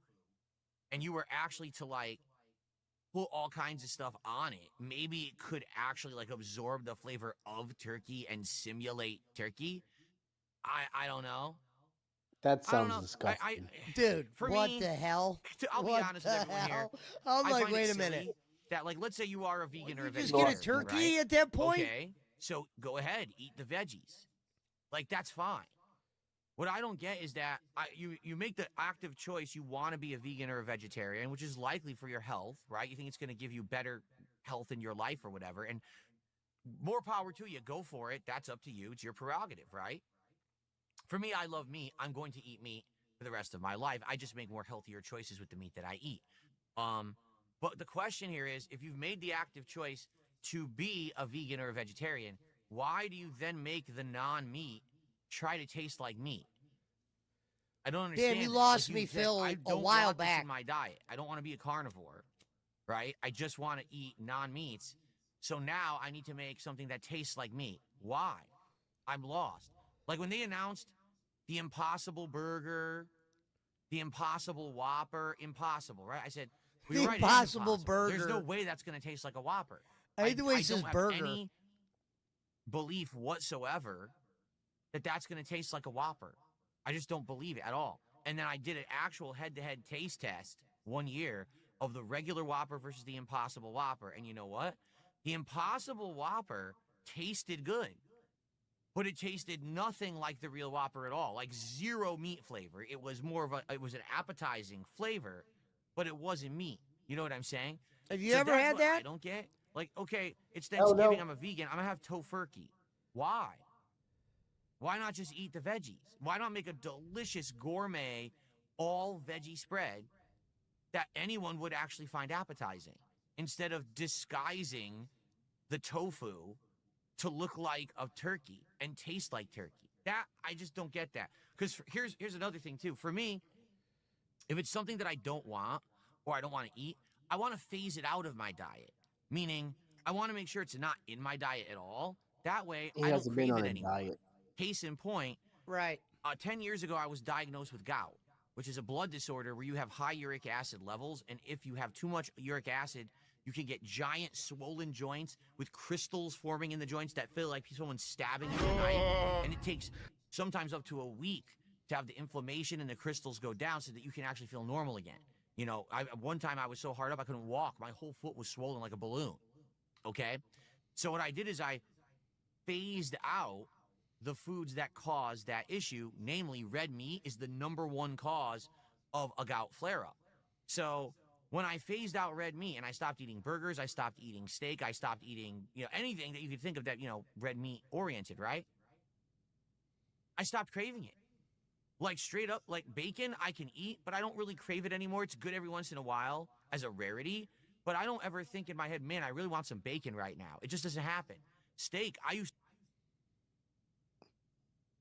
[SPEAKER 6] and you were actually to like put all kinds of stuff on it, maybe it could actually like absorb the flavor of turkey and simulate turkey. I don't know.
[SPEAKER 1] That
[SPEAKER 6] I don't
[SPEAKER 1] sounds
[SPEAKER 6] know.
[SPEAKER 1] disgusting.
[SPEAKER 2] Dude,
[SPEAKER 6] for
[SPEAKER 2] what
[SPEAKER 6] me,
[SPEAKER 2] the hell?
[SPEAKER 6] I'll be
[SPEAKER 2] What
[SPEAKER 6] honest
[SPEAKER 2] the
[SPEAKER 6] with everyone here.
[SPEAKER 2] hell? I'm
[SPEAKER 6] I
[SPEAKER 2] like,
[SPEAKER 6] find it
[SPEAKER 2] wait a
[SPEAKER 6] silly
[SPEAKER 2] minute.
[SPEAKER 6] that, like, let's say you are a vegan or a
[SPEAKER 2] You just
[SPEAKER 6] vegetarian.
[SPEAKER 2] get a turkey
[SPEAKER 6] right?
[SPEAKER 2] at that point?
[SPEAKER 6] Okay, so go ahead, eat the veggies. Like, that's fine. What I don't get is that you make the active choice you want to be a vegan or a vegetarian, which is likely for your health, right? You think it's going to give you better health in your life or whatever, and more power to you. Go for it. That's up to you. It's your prerogative, right? For me, I love meat. I'm going to eat meat for the rest of my life. I just make more healthier choices with the meat that I eat. But the question here is, if you've made the active choice to be a vegan or a vegetarian, why do you then make the non-meat try to taste like meat? I don't understand.
[SPEAKER 2] Damn, you
[SPEAKER 6] it.
[SPEAKER 2] lost
[SPEAKER 6] Like
[SPEAKER 2] me,
[SPEAKER 6] you said,
[SPEAKER 2] Phil,
[SPEAKER 6] I
[SPEAKER 2] a
[SPEAKER 6] don't
[SPEAKER 2] while
[SPEAKER 6] want this
[SPEAKER 2] back.
[SPEAKER 6] in my diet. I don't want to be a carnivore, right? I just want to eat non-meats. So now I need to make something that tastes like meat. Why? I'm lost. Like when they announced the Impossible Burger, the Impossible Whopper, impossible, right? I said, well,
[SPEAKER 2] The
[SPEAKER 6] you're right, it is
[SPEAKER 2] Impossible
[SPEAKER 6] There's no
[SPEAKER 2] Burger.
[SPEAKER 6] way that's going to taste like a Whopper.
[SPEAKER 2] I hate the way
[SPEAKER 6] I
[SPEAKER 2] it says
[SPEAKER 6] don't have
[SPEAKER 2] burger.
[SPEAKER 6] any belief whatsoever that that's going to taste like a Whopper. I just don't believe it at all. And then I did an actual head-to-head taste test one year of the regular Whopper versus the Impossible Whopper. And you know what? The Impossible Whopper tasted good, but it tasted nothing like the real Whopper at all. Like zero meat flavor. It was it was an appetizing flavor, but it wasn't meat. You know what I'm saying?
[SPEAKER 2] Have you
[SPEAKER 6] So
[SPEAKER 2] ever
[SPEAKER 6] that's
[SPEAKER 2] had
[SPEAKER 6] what
[SPEAKER 2] that?
[SPEAKER 6] I don't get. Like, okay, it's
[SPEAKER 1] Oh,
[SPEAKER 6] Thanksgiving.
[SPEAKER 1] no.
[SPEAKER 6] I'm a vegan. I'm gonna have tofurkey. Why? Why not just eat the veggies? Why not make a delicious gourmet, all veggie spread that anyone would actually find appetizing instead of disguising the tofu to look like a turkey and taste like turkey? That I just don't get that. Because here's another thing too. For me, if it's something that I don't want or I don't want to eat, I want to phase it out of my diet. Meaning, I want to make sure it's not in my diet at all. That way,
[SPEAKER 1] He
[SPEAKER 6] I don't
[SPEAKER 1] hasn't been
[SPEAKER 6] crave
[SPEAKER 1] on
[SPEAKER 6] it
[SPEAKER 1] a
[SPEAKER 6] anymore.
[SPEAKER 1] diet.
[SPEAKER 6] Case in point,
[SPEAKER 2] Right.
[SPEAKER 6] 10 years ago, I was diagnosed with gout, which is a blood disorder where you have high uric acid levels. And if you have too much uric acid, you can get giant swollen joints with crystals forming in the joints that feel like someone's stabbing you with a knife. And it takes sometimes up to a week to have the inflammation and the crystals go down so that you can actually feel normal again. You know, one time I was so hard up I couldn't walk. My whole foot was swollen like a balloon. Okay? So what I did is I phased out the foods that cause that issue, namely red meat is the #1 cause of a gout flare-up. So when I phased out red meat and I stopped eating burgers, I stopped eating steak, I stopped eating, anything that you could think of that, red meat oriented, right? I stopped craving it. Like straight up, like bacon, I can eat, but I don't really crave it anymore. It's good every once in a while as a rarity, but I don't ever think in my head, man, I really want some bacon right now. It just doesn't happen. Steak, I used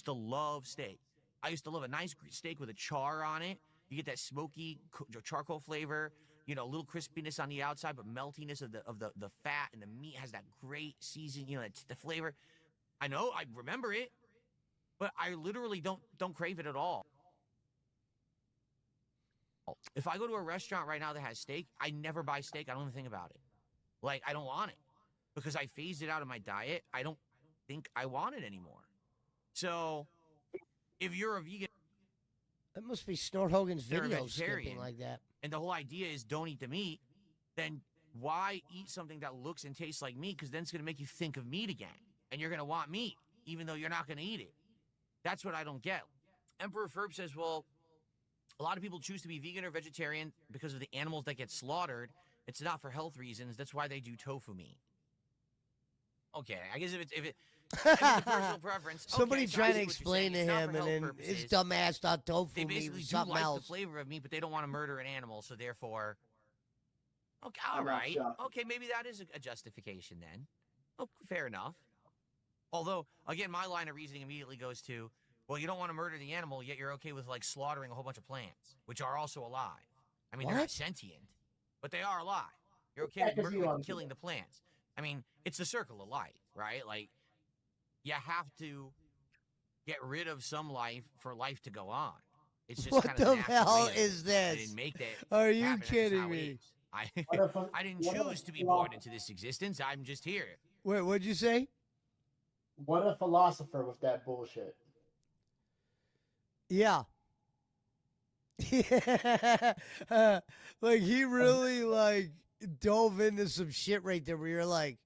[SPEAKER 6] to love steak. I used to love a nice steak with a char on it. You get that smoky charcoal flavor, a little crispiness on the outside, but meltiness of the fat, and the meat has that great season, the flavor. I know, I remember it, but I literally don't crave it at all. If I go to a restaurant right now that has steak, I never buy steak. I don't even think about it. Like, I don't want it because I phased it out of my diet. I don't think I want it anymore. So, if you're a vegan,
[SPEAKER 2] That must be Snort Hogan's
[SPEAKER 6] you're a
[SPEAKER 2] video skipping
[SPEAKER 6] vegetarian,
[SPEAKER 2] like that.
[SPEAKER 6] and the whole idea is don't eat the meat, then why eat something that looks and tastes like meat? Because then it's going to make you think of meat again, and you're going to want meat, even though you're not going to eat it. That's what I don't get. Emperor Ferb says, well, a lot of people choose to be vegan or vegetarian because of the animals that get slaughtered. It's not for health reasons. That's why they do tofu meat. Okay, I guess if it's a personal preference.
[SPEAKER 2] Somebody
[SPEAKER 6] okay, so I
[SPEAKER 2] trying
[SPEAKER 6] see
[SPEAKER 2] to
[SPEAKER 6] what you're saying.
[SPEAKER 2] explain to
[SPEAKER 6] It's not
[SPEAKER 2] him,
[SPEAKER 6] for
[SPEAKER 2] and
[SPEAKER 6] health
[SPEAKER 2] then his
[SPEAKER 6] purposes.
[SPEAKER 2] dumbass thought tofu
[SPEAKER 6] They
[SPEAKER 2] meat
[SPEAKER 6] basically
[SPEAKER 2] was
[SPEAKER 6] do
[SPEAKER 2] something
[SPEAKER 6] like the
[SPEAKER 2] else.
[SPEAKER 6] flavor of meat, but they don't want to murder an animal, so therefore. Okay, all
[SPEAKER 1] I'm not
[SPEAKER 6] right.
[SPEAKER 1] shocked.
[SPEAKER 6] Okay, maybe that is a justification then. Oh, fair enough. Although, again, my line of reasoning immediately goes to, well, you don't want to murder the animal, yet you're okay with like slaughtering a whole bunch of plants, which are also alive. I mean, they're not
[SPEAKER 2] What?
[SPEAKER 6] sentient, but they are alive. You're okay
[SPEAKER 1] Yeah,
[SPEAKER 6] with
[SPEAKER 1] 'cause you want to.
[SPEAKER 6] killing the plants. I mean, it's the circle of life, right? Like, you have to get rid of some life for life to go on. It's just
[SPEAKER 2] What
[SPEAKER 6] kind of
[SPEAKER 2] the
[SPEAKER 6] natural
[SPEAKER 2] hell
[SPEAKER 6] way of it.
[SPEAKER 2] is
[SPEAKER 6] I
[SPEAKER 2] this?
[SPEAKER 6] didn't make that.
[SPEAKER 2] Are you
[SPEAKER 6] happen. That's just
[SPEAKER 2] kidding
[SPEAKER 6] how it
[SPEAKER 2] me?
[SPEAKER 6] is. I
[SPEAKER 1] What if a-
[SPEAKER 6] I didn't
[SPEAKER 1] what if a
[SPEAKER 6] choose to be born
[SPEAKER 1] philosopher-
[SPEAKER 6] into this existence. I'm just here.
[SPEAKER 2] Wait, what'd you say?
[SPEAKER 1] What a philosopher with that bullshit.
[SPEAKER 2] Yeah. Yeah. Like he really like dove into some shit right there where you're like,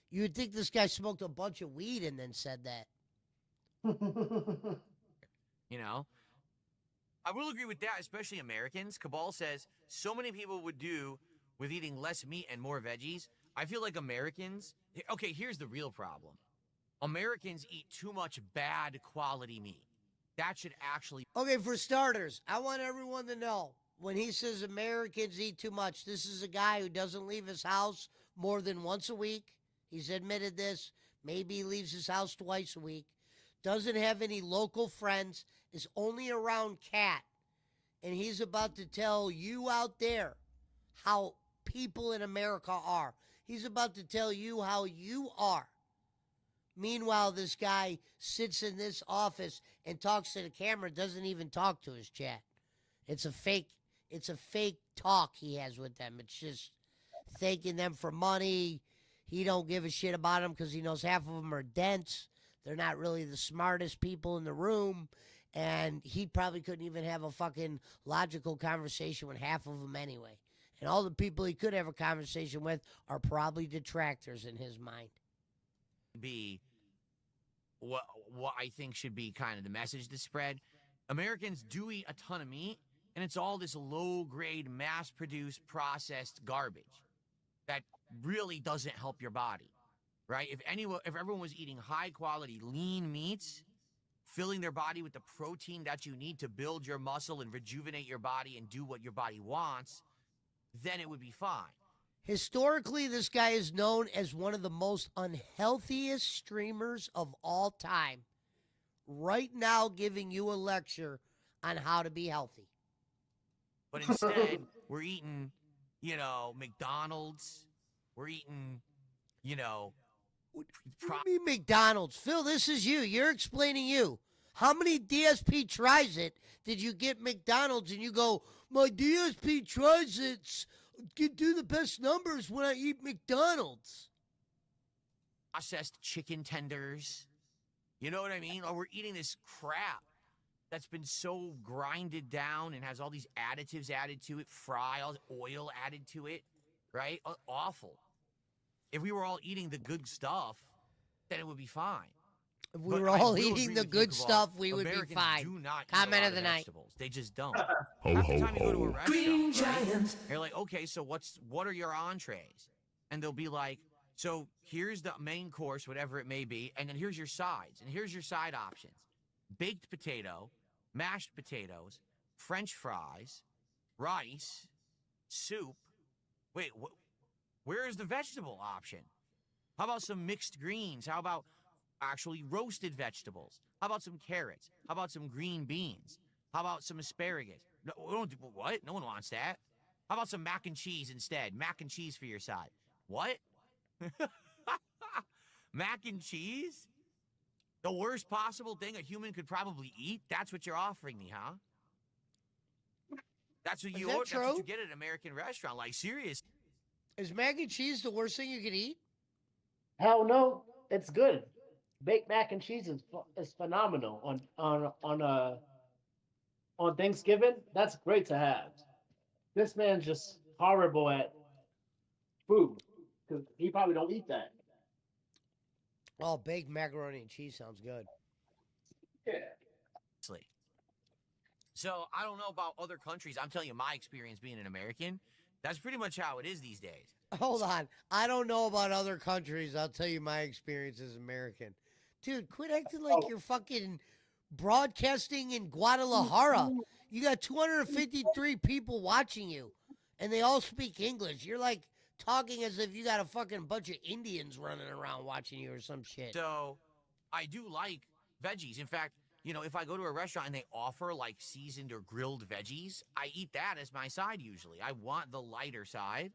[SPEAKER 2] you would think this guy smoked a bunch of weed and then said that.
[SPEAKER 6] You know, I will agree with that, especially Americans. Cabal says so many people would do with eating less meat and more veggies. I feel like Americans. Okay, here's the real problem. Americans eat too much bad quality meat. That should actually.
[SPEAKER 2] Okay, for starters, I want everyone to know when he says Americans eat too much, this is a guy who doesn't leave his house more than once a week. He's admitted this. Maybe he leaves his house twice a week. Doesn't have any local friends, is only around Cat. And he's about to tell you out there how people in America are. He's about to tell you how you are. Meanwhile, this guy sits in this office and talks to the camera, doesn't even talk to his chat. It's a fake talk he has with them. It's just thanking them for money. He don't give a shit about them because he knows half of them are dense. They're not really the smartest people in the room. And he probably couldn't even have a fucking logical conversation with half of them anyway. And all the people he could have a conversation with are probably detractors in his mind.
[SPEAKER 6] Be what I think should be kind of the message to spread. Americans do eat a ton of meat, and it's all this low-grade, mass-produced, processed garbage that really doesn't help your body, right? If everyone was eating high-quality, lean meats, filling their body with the protein that you need to build your muscle and rejuvenate your body and do what your body wants, then it would be fine.
[SPEAKER 2] Historically, this guy is known as one of the most unhealthiest streamers of all time. Right now, giving you a lecture on how to be healthy.
[SPEAKER 6] But instead, we're eating, McDonald's. We're eating,
[SPEAKER 2] What do you mean McDonald's? Phil, this is you. You're explaining you. How many DSP tries it did you get McDonald's and you go, my DSP tries it, can do the best numbers when I eat McDonald's?
[SPEAKER 6] Processed chicken tenders. You know what I mean? Or we're eating this crap that's been so grinded down and has all these additives added to it, all oil added to it, right? Awful. If we were all eating the good stuff, then it would be fine.
[SPEAKER 2] If we
[SPEAKER 6] But
[SPEAKER 2] were
[SPEAKER 6] I
[SPEAKER 2] all
[SPEAKER 6] will
[SPEAKER 2] eating
[SPEAKER 6] agree
[SPEAKER 2] the
[SPEAKER 6] with you,
[SPEAKER 2] good
[SPEAKER 6] Cabal.
[SPEAKER 2] stuff, we would be
[SPEAKER 6] Americans
[SPEAKER 2] fine.
[SPEAKER 6] do not eat
[SPEAKER 2] Comment
[SPEAKER 6] a lot
[SPEAKER 2] of the night.
[SPEAKER 6] vegetables. They just don't. Half the time you go to a restaurant,
[SPEAKER 7] Green
[SPEAKER 6] right?
[SPEAKER 7] Giant.
[SPEAKER 6] You're like, okay, so what are your entrees? And they'll be like, so here's the main course, whatever it may be, and then here's your sides, and here's your side options: baked potato, mashed potatoes, French fries, rice, soup. Wait, where is the vegetable option? How about some mixed greens? How about actually roasted vegetables? How about some carrots? How about some green beans? How about some asparagus? No, we don't do, what? No one wants that. How about some mac and cheese instead? Mac and cheese for your side. What? Mac and cheese? The worst possible thing a human could probably eat? That's what you're offering me, huh? That's what
[SPEAKER 2] Is
[SPEAKER 6] you
[SPEAKER 2] that
[SPEAKER 6] order. That's what
[SPEAKER 2] true?
[SPEAKER 6] you get at an American restaurant. Like, serious.
[SPEAKER 2] Is mac and cheese the worst thing you could eat?
[SPEAKER 1] Hell no, it's good. Baked mac and cheese is phenomenal on Thanksgiving. That's great to have. This man's just horrible at food because he probably don't eat that.
[SPEAKER 2] Oh, baked macaroni and cheese sounds good.
[SPEAKER 1] Yeah.
[SPEAKER 6] So I don't know about other countries. I'm telling you my experience being an American. That's pretty much how it is these days.
[SPEAKER 2] Hold on. I don't know about other countries. I'll tell you my experience as American. Dude, quit acting like you're fucking broadcasting in Guadalajara. You got 253 people watching you, and they all speak English. You're like talking as if you got a fucking bunch of Indians running around watching you or some shit.
[SPEAKER 6] So I do like veggies. In fact, you know, if I go to a restaurant and they offer like seasoned or grilled veggies, I eat that as my side usually. I want the lighter side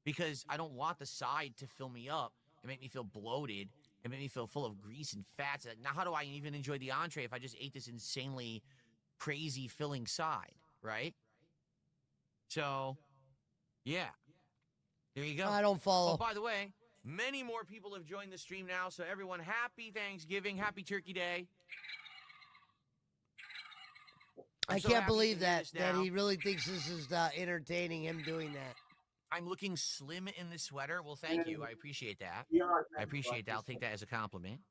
[SPEAKER 6] because I don't want the side to fill me up and make me feel bloated and make me feel full of grease and fats. Now, how do I even enjoy the entree if I just ate this insanely crazy filling side, right? So, yeah. There you go.
[SPEAKER 2] I don't follow.
[SPEAKER 6] Oh, by the way, many more people have joined the stream now. So, everyone, happy Thanksgiving. Happy Turkey Day.
[SPEAKER 2] I
[SPEAKER 6] I'm so
[SPEAKER 2] can't
[SPEAKER 6] happy
[SPEAKER 2] believe
[SPEAKER 6] to hear
[SPEAKER 2] that
[SPEAKER 6] this
[SPEAKER 2] that
[SPEAKER 6] now.
[SPEAKER 2] he really thinks this is entertaining him doing that.
[SPEAKER 6] I'm looking slim in this sweater. Well, thank you. I appreciate that. I appreciate that. I'll take that as a compliment.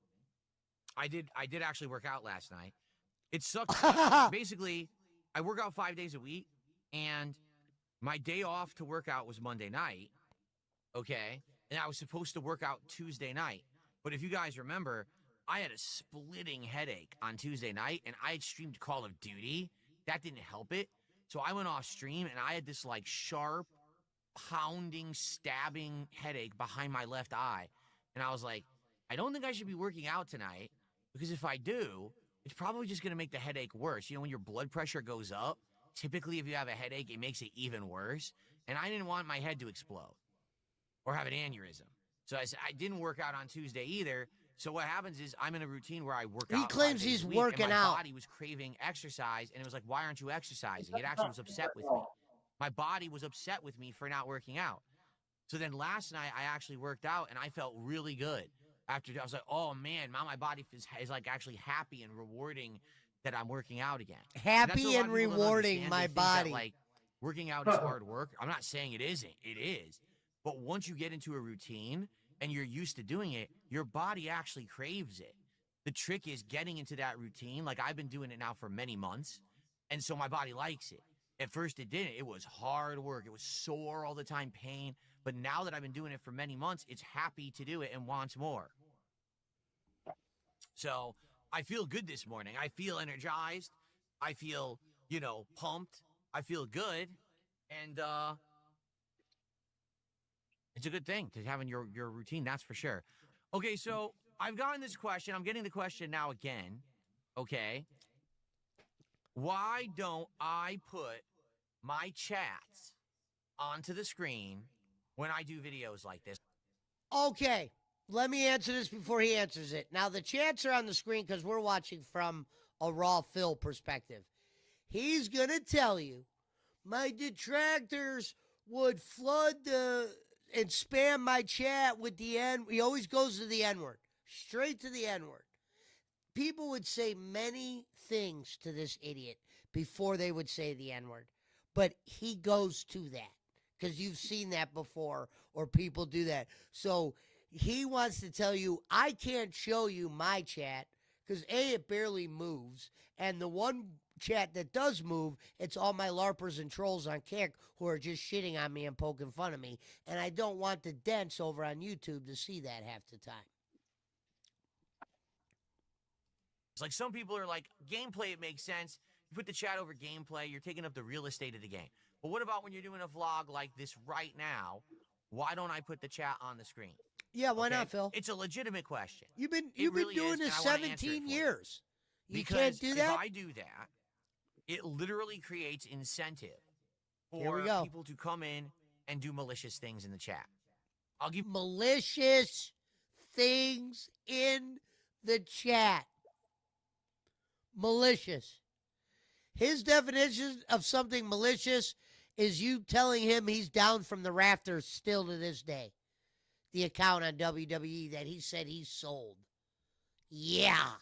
[SPEAKER 6] I did actually work out last night. It sucks. Basically, I work out 5 days a week, and my day off to work out was Monday night. Okay. And I was supposed to work out Tuesday night. But if you guys remember, I had a splitting headache on Tuesday night, and I had streamed Call of Duty. That didn't help it. So I went off stream, and I had this like sharp, pounding, stabbing headache behind my left eye. And I was like, I don't think I should be working out tonight because if I do, it's probably just going to make the headache worse. You know, when your blood pressure goes up, typically if you have a headache, it makes it even worse. And I didn't want my head to explode or have an aneurysm. So I said, I didn't work out on Tuesday either. So what happens is I'm in a routine where I work out.
[SPEAKER 2] He claims
[SPEAKER 6] 5 days
[SPEAKER 2] he's
[SPEAKER 6] a week,
[SPEAKER 2] working
[SPEAKER 6] and my
[SPEAKER 2] out.
[SPEAKER 6] body was craving exercise, and it was like, why aren't you exercising? It actually was upset with me. My body was upset with me for not working out. So then last night I actually worked out, and I felt really good. After I was like, oh man, now my body is like actually happy and rewarding that I'm working out again.
[SPEAKER 2] Happy
[SPEAKER 6] that's what a lot
[SPEAKER 2] and
[SPEAKER 6] of people don't
[SPEAKER 2] rewarding
[SPEAKER 6] understand.
[SPEAKER 2] my
[SPEAKER 6] They think that,
[SPEAKER 2] body.
[SPEAKER 6] like working out is hard work. I'm not saying it isn't. It is. But once you get into a routine and you're used to doing it, your body actually craves it. The trick is getting into that routine. Like I've been doing it now for many months. And so my body likes it. At first it didn't. It was hard work. It was sore all the time, pain. But now that I've been doing it for many months, it's happy to do it and wants more. So I feel good this morning. I feel energized. I feel, pumped. I feel good. And it's a good thing to having your routine, that's for sure. Okay, so I've gotten this question. I'm getting the question now again. Okay. Why don't I put my chats onto the screen when I do videos like this?
[SPEAKER 2] Okay, let me answer this before he answers it. Now, the chats are on the screen because we're watching from a raw Phil perspective. He's going to tell you, my detractors would flood and spam my chat with the N. He always goes to the N word, straight to the N word. People would say many things to this idiot before they would say the N word, but he goes to that because you've seen that before, or people do that. So he wants to tell you, I can't show you my chat because A, it barely moves, and the one chat that does move, it's all my LARPers and trolls on Kick who are just shitting on me and poking fun of me, and I don't want the dents over on YouTube to see that half the time.
[SPEAKER 6] It's like some people are like, gameplay, it makes sense. You put the chat over gameplay, you're taking up the real estate of the game. But what about when you're doing a vlog like this right now? Why don't I put the chat on the screen?
[SPEAKER 2] Yeah, why
[SPEAKER 6] Okay?
[SPEAKER 2] not, Phil?
[SPEAKER 6] It's a legitimate question.
[SPEAKER 2] You've been
[SPEAKER 6] really
[SPEAKER 2] doing
[SPEAKER 6] is,
[SPEAKER 2] this
[SPEAKER 6] and I wanna answer it
[SPEAKER 2] 17
[SPEAKER 6] for you.
[SPEAKER 2] years. You
[SPEAKER 6] Because
[SPEAKER 2] can't do that?
[SPEAKER 6] if I do that, it literally creates incentive
[SPEAKER 2] Here we
[SPEAKER 6] for
[SPEAKER 2] go.
[SPEAKER 6] people to come in and do malicious things in the chat. I'll give
[SPEAKER 2] Malicious things in the chat. Malicious. His definition of something malicious is you telling him he's down from the rafters still to this day. The account on WWE that he said he sold. Yeah.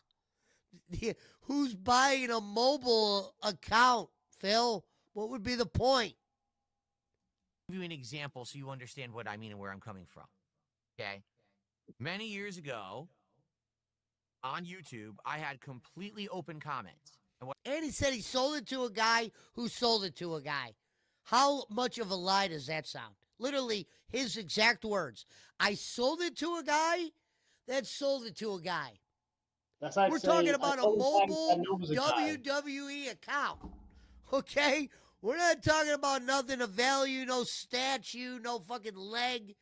[SPEAKER 2] Who's buying a mobile account, Phil? What would be the point?
[SPEAKER 6] you an example so you understand what I mean and where I'm coming from. Okay? Many years ago, on YouTube, I had completely open comments.
[SPEAKER 2] And he said he sold it to a guy who sold it to a guy. How much of a lie does that sound? Literally, his exact words. I sold it to a guy that sold it to a guy.
[SPEAKER 1] That's like
[SPEAKER 2] We're
[SPEAKER 1] saying,
[SPEAKER 2] talking about a
[SPEAKER 1] "I know
[SPEAKER 2] mobile
[SPEAKER 1] it was a guy."
[SPEAKER 2] WWE account. Okay? We're not talking about nothing of value, no statue, no fucking leg.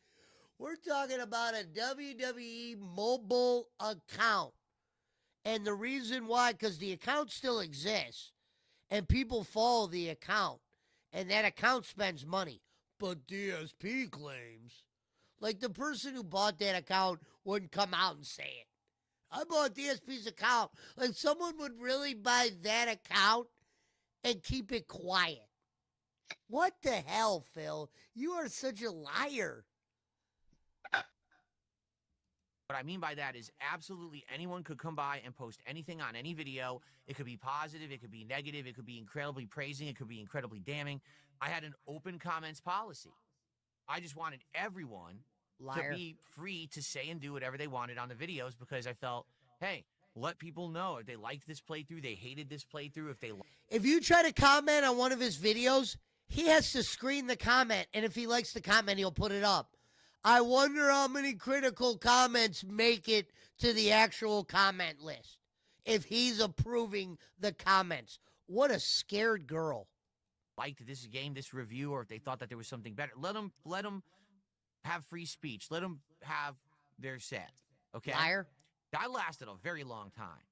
[SPEAKER 2] We're talking about a WWE mobile account. And the reason why, because the account still exists and people follow the account and that account spends money. But DSP claims, like the person who bought that account wouldn't come out and say it. I bought DSP's account. Like someone would really buy that account and keep it quiet. What the hell, Phil? You are such a liar.
[SPEAKER 6] What I mean by that is absolutely anyone could come by and post anything on any video. It could be positive, it could be negative, it could be incredibly praising, it could be incredibly damning. I had an open comments policy. I just wanted everyone
[SPEAKER 2] Liar.
[SPEAKER 6] to be free to say and do whatever they wanted on the videos because I felt, hey, let people know if they liked this playthrough, they hated this playthrough,
[SPEAKER 2] If you try to comment on one of his videos, he has to screen the comment, and if he likes the comment, he'll put it up. I wonder how many critical comments make it to the actual comment list if he's approving the comments. What a scared girl.
[SPEAKER 6] liked this game, this review, or if they thought that there was something better. Let them have free speech. Let them have their say. Okay?
[SPEAKER 2] Liar.
[SPEAKER 6] That lasted a very long time.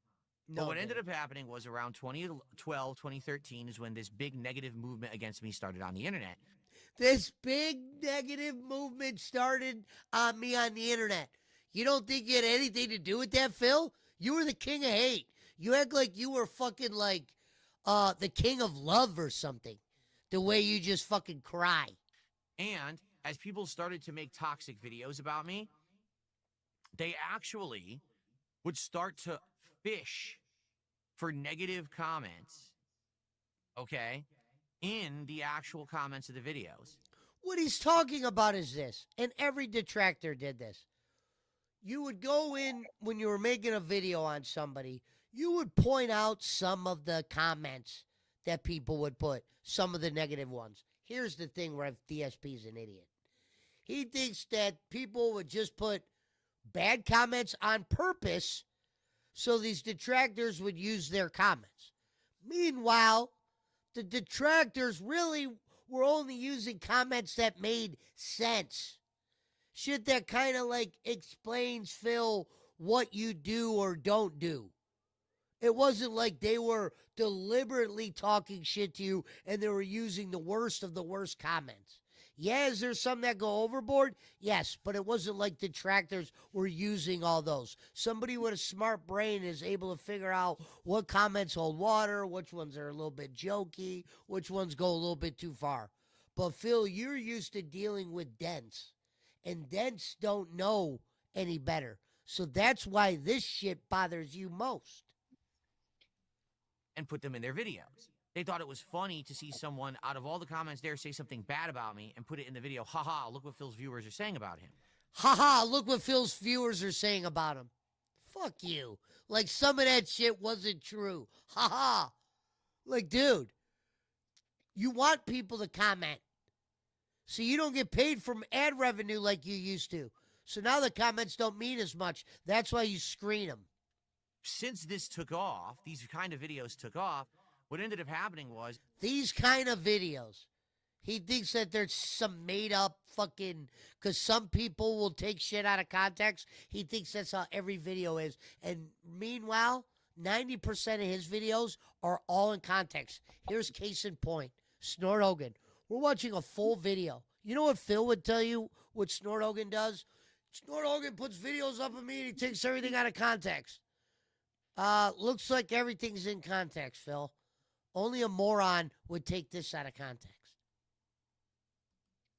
[SPEAKER 2] No,
[SPEAKER 6] But what
[SPEAKER 2] it
[SPEAKER 6] ended
[SPEAKER 2] didn't.
[SPEAKER 6] up happening was around 2012, 2013 is when this big negative movement against me started on the internet.
[SPEAKER 2] This big negative movement started on me on the internet. You don't think you had anything to do with that, Phil? You were the king of hate. You act like you were fucking like the king of love or something. The way you just fucking cry.
[SPEAKER 6] And as people started to make toxic videos about me, they actually would start to fish for negative comments, okay, in the actual comments of the videos.
[SPEAKER 2] What he's talking about is this, and every detractor did this. You would go in when you were making a video on somebody, you would point out some of the comments that people would put, some of the negative ones. Here's the thing where DSP's an idiot. He thinks that people would just put bad comments on purpose so these detractors would use their comments. Meanwhile, the detractors really were only using comments that made sense. Shit that kind of like explains, Phil, what you do or don't do. It wasn't like they were deliberately talking shit to you and they were using the worst of the worst comments. Yeah, is there some that go overboard? Yes, but it wasn't like detractors were using all those. Somebody with a smart brain is able to figure out what comments hold water, which ones are a little bit jokey, which ones go a little bit too far. But Phil, you're used to dealing with dents, and dents don't know any better. So that's why this shit bothers you most.
[SPEAKER 6] and put them in their videos. They thought it was funny to see someone out of all the comments there say something bad about me and put it in the video. Haha, look what Phil's viewers are saying about him.
[SPEAKER 2] Haha, look what Phil's viewers are saying about him. Fuck you. Like some of that shit wasn't true. Haha. Like, dude, you want people to comment. So you don't get paid from ad revenue like you used to. So now the comments don't mean as much. That's why you screen them.
[SPEAKER 6] Since this took off, these kind of videos took off, what ended up happening was
[SPEAKER 2] These kind of videos. He thinks that there's some made up fucking, because some people will take shit out of context. He thinks that's how every video is. And meanwhile, 90% of his videos are all in context. Here's case in point Snort Hogan. We're watching a full video. You know what Phil would tell you what Snort Hogan does? Snort Hogan puts videos up of me and he takes everything out of context. Looks like everything's in context, Phil. Only a moron would take this out of context.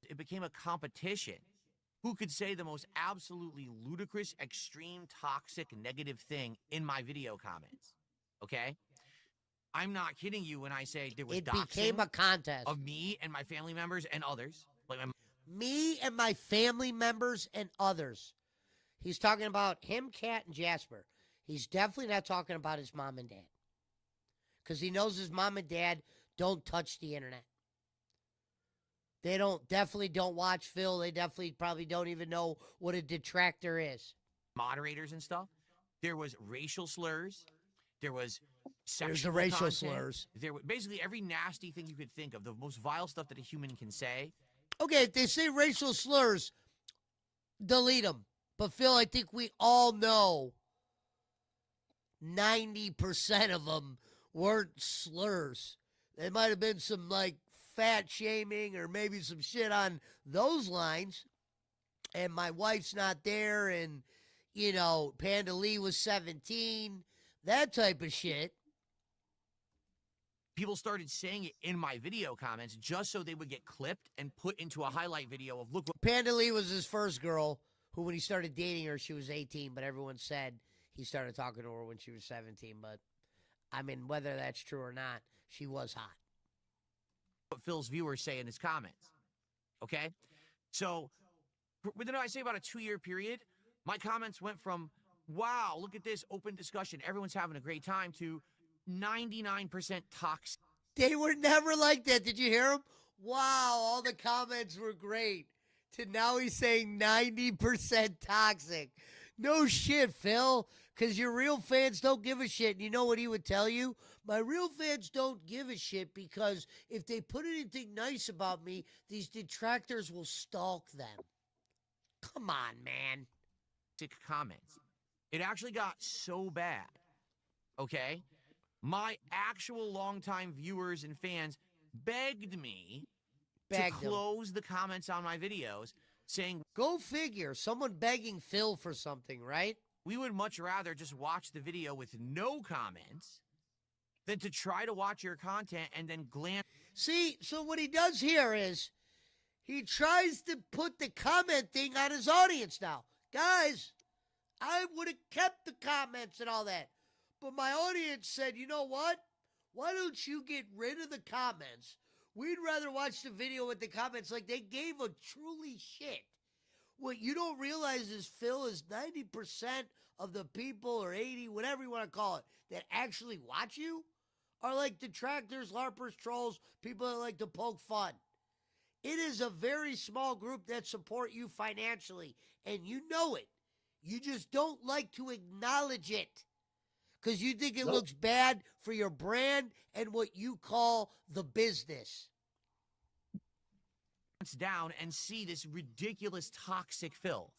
[SPEAKER 6] it became a competition. Who could say the most absolutely ludicrous, extreme, toxic, negative thing in my video comments? Okay? I'm not kidding you when I say there was
[SPEAKER 2] It became
[SPEAKER 6] doxing
[SPEAKER 2] a contest.
[SPEAKER 6] of me and my family members and others. Like my
[SPEAKER 2] Me and my family members and others. He's talking about him, Kat, and Jasper. He's definitely not talking about his mom and dad. Because he knows his mom and dad don't touch the internet. They definitely don't watch Phil. They definitely probably don't even know what a detractor is.
[SPEAKER 6] moderators and stuff. There was racial slurs. There was sexual
[SPEAKER 2] There's the racial
[SPEAKER 6] content.
[SPEAKER 2] slurs.
[SPEAKER 6] There was basically every nasty thing you could think of, the most vile stuff that a human can say.
[SPEAKER 2] Okay, if they say racial slurs, delete them. But Phil, I think we all know 90% of them weren't slurs. They might have been some like fat shaming or maybe some shit on those lines. And my wife's not there, and you know, Panda Lee was 17, that type of shit.
[SPEAKER 6] People started saying it in my video comments just so they would get clipped and put into a highlight video of look what
[SPEAKER 2] Panda Lee was his first girl, who when he started dating her, she was 18, but everyone said he started talking to her when she was 17. But I mean, whether that's true or not, she was hot.
[SPEAKER 6] Phil's viewers say in his comments. Okay? So within, I say, about a 2-year period, my comments went from, wow, look at this open discussion, everyone's having a great time, to 99% toxic.
[SPEAKER 2] They were never like that. Did you hear him? Wow, all the comments were great. To now he's saying 90% toxic. No shit, Phil, because your real fans don't give a shit. And you know what he would tell you? My real fans don't give a shit because if they put anything nice about me, these detractors will stalk them. Come on, man.
[SPEAKER 6] Comments. It actually got so bad, okay? My actual longtime viewers and fans begged me to close the comments on my videos, saying,
[SPEAKER 2] go figure, someone begging Phil for something, right?
[SPEAKER 6] We would much rather just watch the video with no comments than to try to watch your content and then glance.
[SPEAKER 2] See, so what he does here is he tries to put the comment thing on his audience now. Guys, I would have kept the comments and all that. But my audience said, you know what? Why don't you get rid of the comments? We'd rather watch the video with the comments. Like, they gave a truly shit. What you don't realize is, Phil, is 90% of the people, or 80, whatever you want to call it, that actually watch you are like detractors, LARPers, trolls, people that like to poke fun. It is a very small group that support you financially, and you know it. You just don't like to acknowledge it because you think it looks bad for your brand and what you call the business.
[SPEAKER 6] Down and see this ridiculous toxic filth.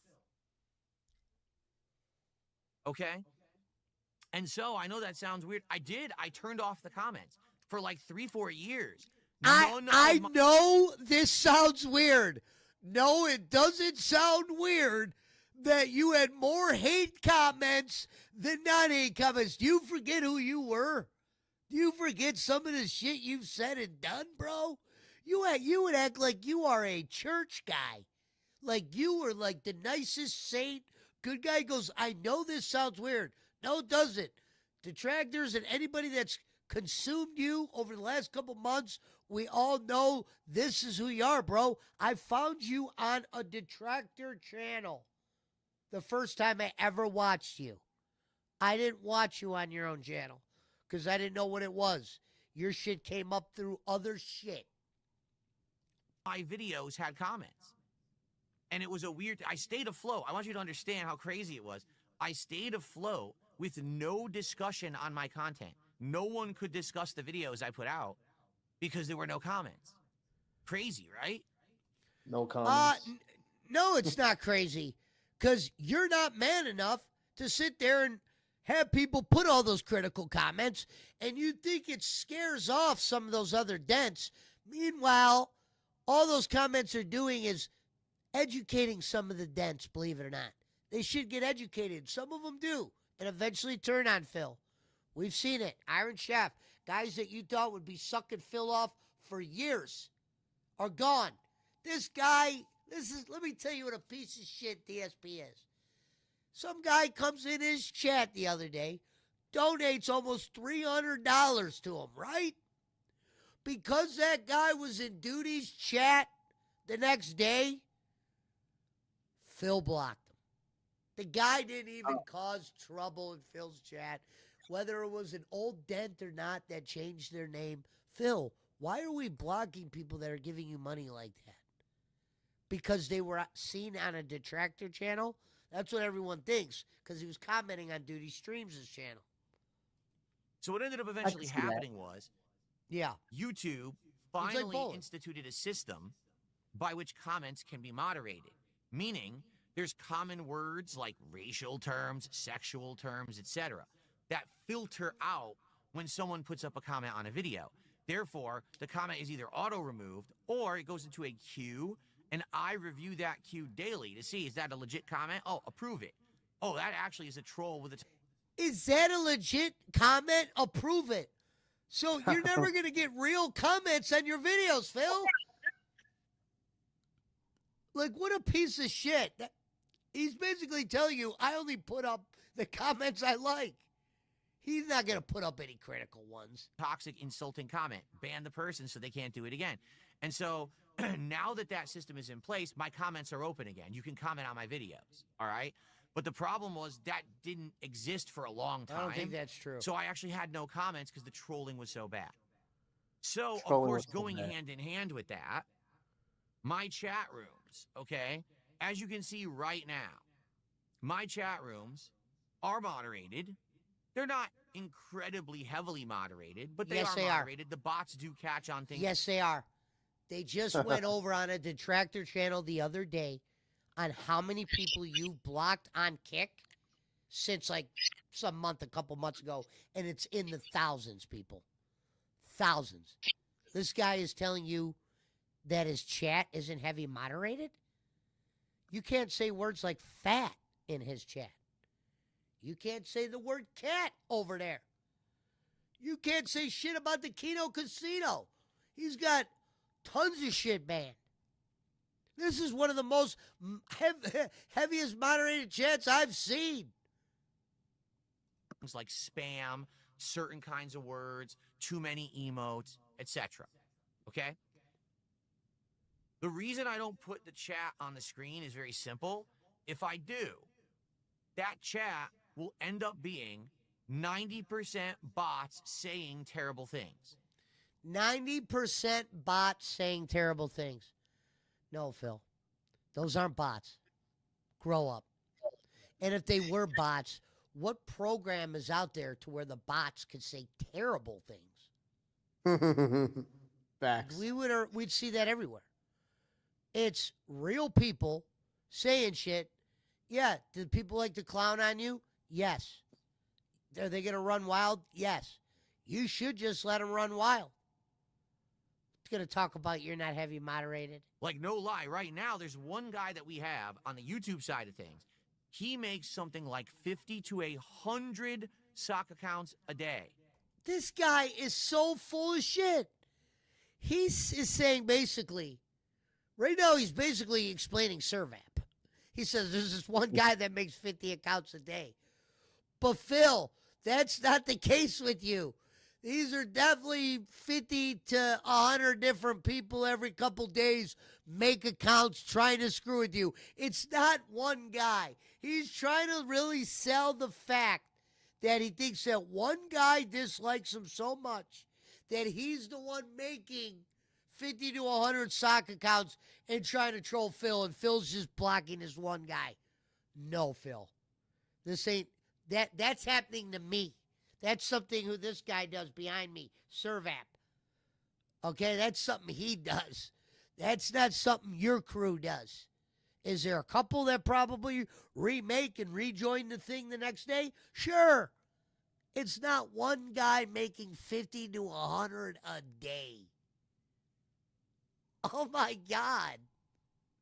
[SPEAKER 6] Okay? And so I know that sounds weird. I turned off the comments for like 3-4 years
[SPEAKER 2] I know this sounds weird. No, it doesn't sound weird that you had more hate comments than non-hate comments. Do you forget who you were? Do you forget some of the shit you've said and done, bro? You would act like you are a church guy. Like you were like the nicest saint. Good guy goes, I know this sounds weird. No, it doesn't. Detractors and anybody that's consumed you over the last couple months, we all know this is who you are, bro. I found you on a detractor channel the first time I ever watched you. I didn't watch you on your own channel because I didn't know what it was. Your shit came up through other shit.
[SPEAKER 6] My videos had comments. And it was a weird, I stayed afloat. I want you to understand how crazy it was. I stayed afloat with no discussion on my content. No one could discuss the videos I put out because there were no comments. Crazy, right?
[SPEAKER 1] No comments.
[SPEAKER 2] No, it's not crazy because you're not man enough to sit there and have people put all those critical comments, and you think it scares off some of those other dents. Meanwhile, all those comments are doing is educating some of the dents, believe it or not. They should get educated. Some of them do, and eventually turn on Phil. We've seen it. Iron Chef, guys that you thought would be sucking Phil off for years are gone. This guy, let me tell you what a piece of shit DSP is. Some guy comes in his chat the other day, donates almost $300 to him, right? Because that guy was in Duty's chat the next day, Phil blocked him. The guy didn't even cause trouble in Phil's chat, whether it was an old dent or not that changed their name. Phil, why are we blocking people that are giving you money like that? Because they were seen on a detractor channel? That's what everyone thinks, because he was commenting on Duty Streams' channel.
[SPEAKER 6] So what ended up eventually happening was YouTube finally instituted a system by which comments can be moderated, meaning there's common words like racial terms, sexual terms, etc. that filter out when someone puts up a comment on a video. Therefore, the comment is either auto-removed or it goes into a queue, and I review that queue daily to see, is that a legit comment? Oh, approve it. Oh, that actually is a troll with a...
[SPEAKER 2] Is that a legit comment? Approve it. So you're never going to get real comments on your videos, Phil. Like, what a piece of shit. He's basically telling you, I only put up the comments I like. He's not going to put up any critical ones.
[SPEAKER 6] Toxic, insulting comment. Ban the person so they can't do it again. And so now that that system is in place, my comments are open again. You can comment on my videos, all right? But the problem was that didn't exist for a long time.
[SPEAKER 2] I don't think that's true.
[SPEAKER 6] So I actually had no comments because the trolling was so bad. So, of course, going hand in hand with that, my chat rooms, okay? As you can see right now, my chat rooms are moderated. They're not incredibly heavily moderated, but they are moderated. The bots do catch on things.
[SPEAKER 2] Yes, they are. They just went over on a detractor channel the other day on how many people you've blocked on Kick since like a couple months ago, and it's in the thousands, people. Thousands. This guy is telling you that his chat isn't heavy moderated? You can't say words like fat in his chat. You can't say the word cat over there. You can't say shit about the Kino Casino. He's got tons of shit banned. This is one of the most heaviest moderated chats I've seen.
[SPEAKER 6] Things like spam, certain kinds of words, too many emotes, etc. Okay? The reason I don't put the chat on the screen is very simple. If I do, that chat will end up being 90% bots saying terrible things.
[SPEAKER 2] 90% bots saying terrible things. No, Phil. Those aren't bots. Grow up. And if they were bots, what program is out there to where the bots could say terrible things?
[SPEAKER 1] Facts.
[SPEAKER 2] We'd see that everywhere. It's real people saying shit. Yeah, do people like to clown on you? Yes. Are they going to run wild? Yes. You should just let them run wild. going to talk about you're not heavy moderated?
[SPEAKER 6] Like, no lie, right now, there's one guy that we have on the YouTube side of things. He makes something like 50 to 100 sock accounts a day.
[SPEAKER 2] This guy is so full of shit. Is saying basically, right now he's basically explaining Servap. He says there's this one guy that makes 50 accounts a day. But Phil, that's not the case with you. These are definitely 50 to 100 different people every couple days make accounts trying to screw with you. It's not one guy. He's trying to really sell the fact that he thinks that one guy dislikes him so much that he's the one making 50 to 100 sock accounts and trying to troll Phil, and Phil's just blocking this one guy. No, Phil. This ain't that's happening to me. That's something who this guy does behind me, Servap. Okay, that's something he does. That's not something your crew does. Is there a couple that probably remake and rejoin the thing the next day? Sure. It's not one guy making 50 to 100 a day. Oh my God.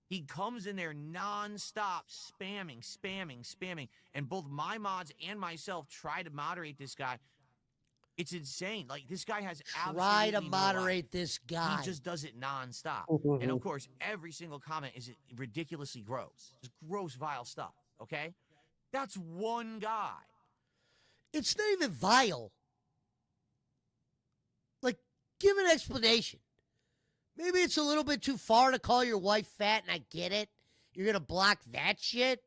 [SPEAKER 6] He comes in there nonstop, spamming. And both my mods and myself try to moderate this guy. It's insane. Like, this guy has absolutely
[SPEAKER 2] Try to
[SPEAKER 6] no
[SPEAKER 2] moderate
[SPEAKER 6] life.
[SPEAKER 2] this guy.
[SPEAKER 6] He just does it nonstop.
[SPEAKER 1] Mhm.
[SPEAKER 6] And of course, every single comment is ridiculously gross. Just gross, vile stuff, okay? That's one guy.
[SPEAKER 2] It's not even vile. Like, give an explanation. Maybe it's a little bit too far to call your wife fat, and I get it. You're going to block that shit.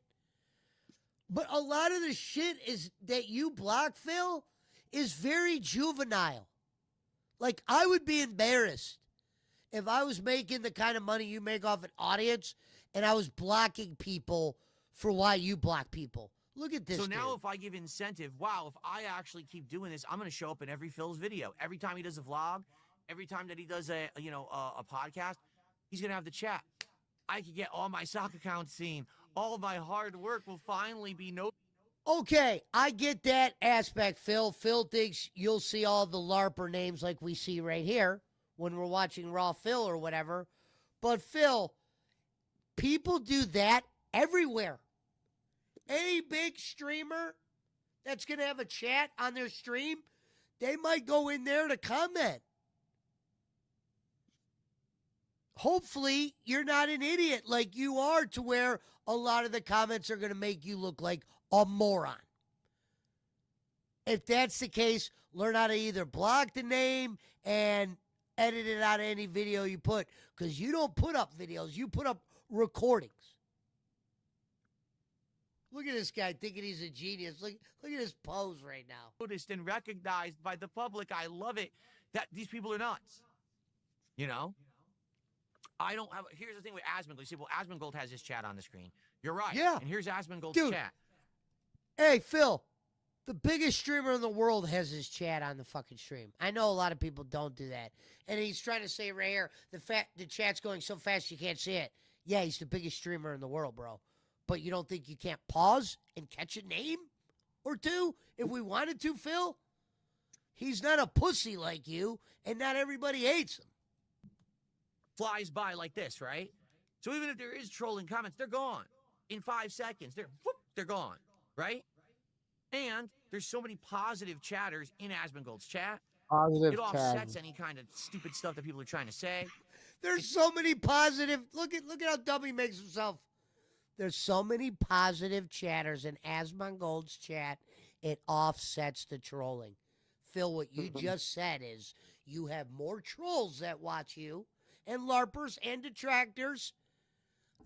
[SPEAKER 2] But a lot of the shit is that you block, Phil, is very juvenile. Like, I would be embarrassed if I was making the kind of money you make off an audience and I was blocking people for why you block people. Look at this.
[SPEAKER 6] So now
[SPEAKER 2] dude.
[SPEAKER 6] if I give incentive, wow, if I actually keep doing this, I'm going to show up in every Phil's video. Every time he does a vlog, every time that he does a podcast, he's going to have the chat. I could get all my sock accounts seen. All of my hard work will finally be noticed.
[SPEAKER 2] Okay, I get that aspect, Phil. Phil thinks you'll see all the LARPer names like we see right here when we're watching Raw Phil or whatever. But Phil, people do that everywhere. Any big streamer that's going to have a chat on their stream, they might go in there to comment. Hopefully, you're not an idiot like you are to where a lot of the comments are going to make you look like a moron. If that's the case, learn how to either block the name and edit it out of any video you put, because you don't put up videos, you put up recordings. Look at this guy thinking he's a genius. Look at his pose right now.
[SPEAKER 6] Noticed and recognized by the public. I love it that these people are nuts. You know? I don't have. Here's the thing with Asmongold. You see, well, Asmongold has his chat on the screen. You're right.
[SPEAKER 2] Yeah.
[SPEAKER 6] And here's Asmongold's
[SPEAKER 2] Dude.
[SPEAKER 6] chat.
[SPEAKER 2] Hey, Phil, the biggest streamer in the world has his chat on the fucking stream. I know a lot of people don't do that. And he's trying to say right here, the chat's going so fast you can't see it. Yeah, he's the biggest streamer in the world, bro. But you don't think you can't pause and catch a name or two if we wanted to, Phil? He's not a pussy like you, and not everybody hates him.
[SPEAKER 6] Flies by like this, right? So even if there is trolling comments, they're gone in 5 seconds. They're gone, right? And there's so many positive chatters in Asmongold's chat.
[SPEAKER 1] Positive
[SPEAKER 6] It offsets
[SPEAKER 1] chat.
[SPEAKER 6] any kind of stupid stuff that people are trying to say.
[SPEAKER 2] There's so many positive. Look at how dumb he makes himself. There's so many positive chatters in Asmongold's chat. It offsets the trolling. Phil, what you just said is you have more trolls that watch you and LARPers and detractors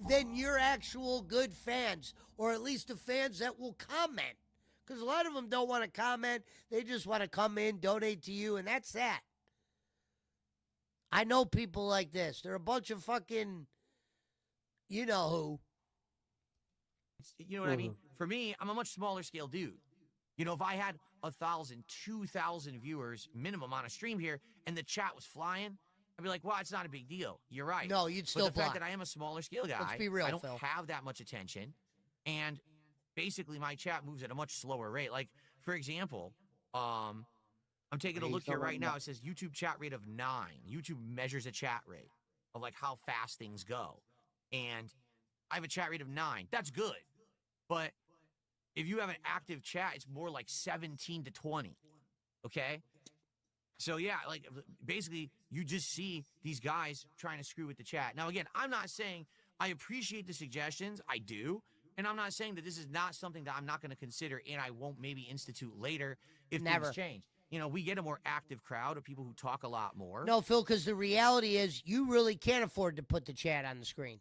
[SPEAKER 2] than your actual good fans, or at least the fans that will comment. Because a lot of them don't want to comment. They just want to come in, donate to you, and that's that. I know people like this. They're a bunch of fucking, you know who.
[SPEAKER 6] You know what I mean? For me, I'm a much smaller scale dude. You know, if I had 1,000, 2,000 viewers minimum on a stream here and the chat was flying, I'd be like, well, it's not a big deal. You're right.
[SPEAKER 2] No, you'd still
[SPEAKER 6] But the
[SPEAKER 2] block.
[SPEAKER 6] fact that I am a smaller scale guy,
[SPEAKER 2] Let's be real,
[SPEAKER 6] I don't
[SPEAKER 2] Phil.
[SPEAKER 6] have that much attention. And basically my chat moves at a much slower rate. Like, for example, I'm taking a
[SPEAKER 1] He's
[SPEAKER 6] look here
[SPEAKER 1] not
[SPEAKER 6] right
[SPEAKER 1] letting
[SPEAKER 6] now.
[SPEAKER 1] that-
[SPEAKER 6] It says YouTube chat rate of 9. YouTube measures a chat rate of like how fast things go. And I have a chat rate of 9. That's good. But if you have an active chat, it's more like 17 to 20. Okay? So yeah, like basically you just see these guys trying to screw with the chat. Now again, I'm not saying I appreciate the suggestions. I do. And I'm not saying that this is not something that I'm not going to consider and I won't maybe institute later if
[SPEAKER 2] Never.
[SPEAKER 6] things change. You know, we get a more active crowd of people who talk a lot more.
[SPEAKER 2] No, Phil, because the reality is you really can't afford to put the chat on the screen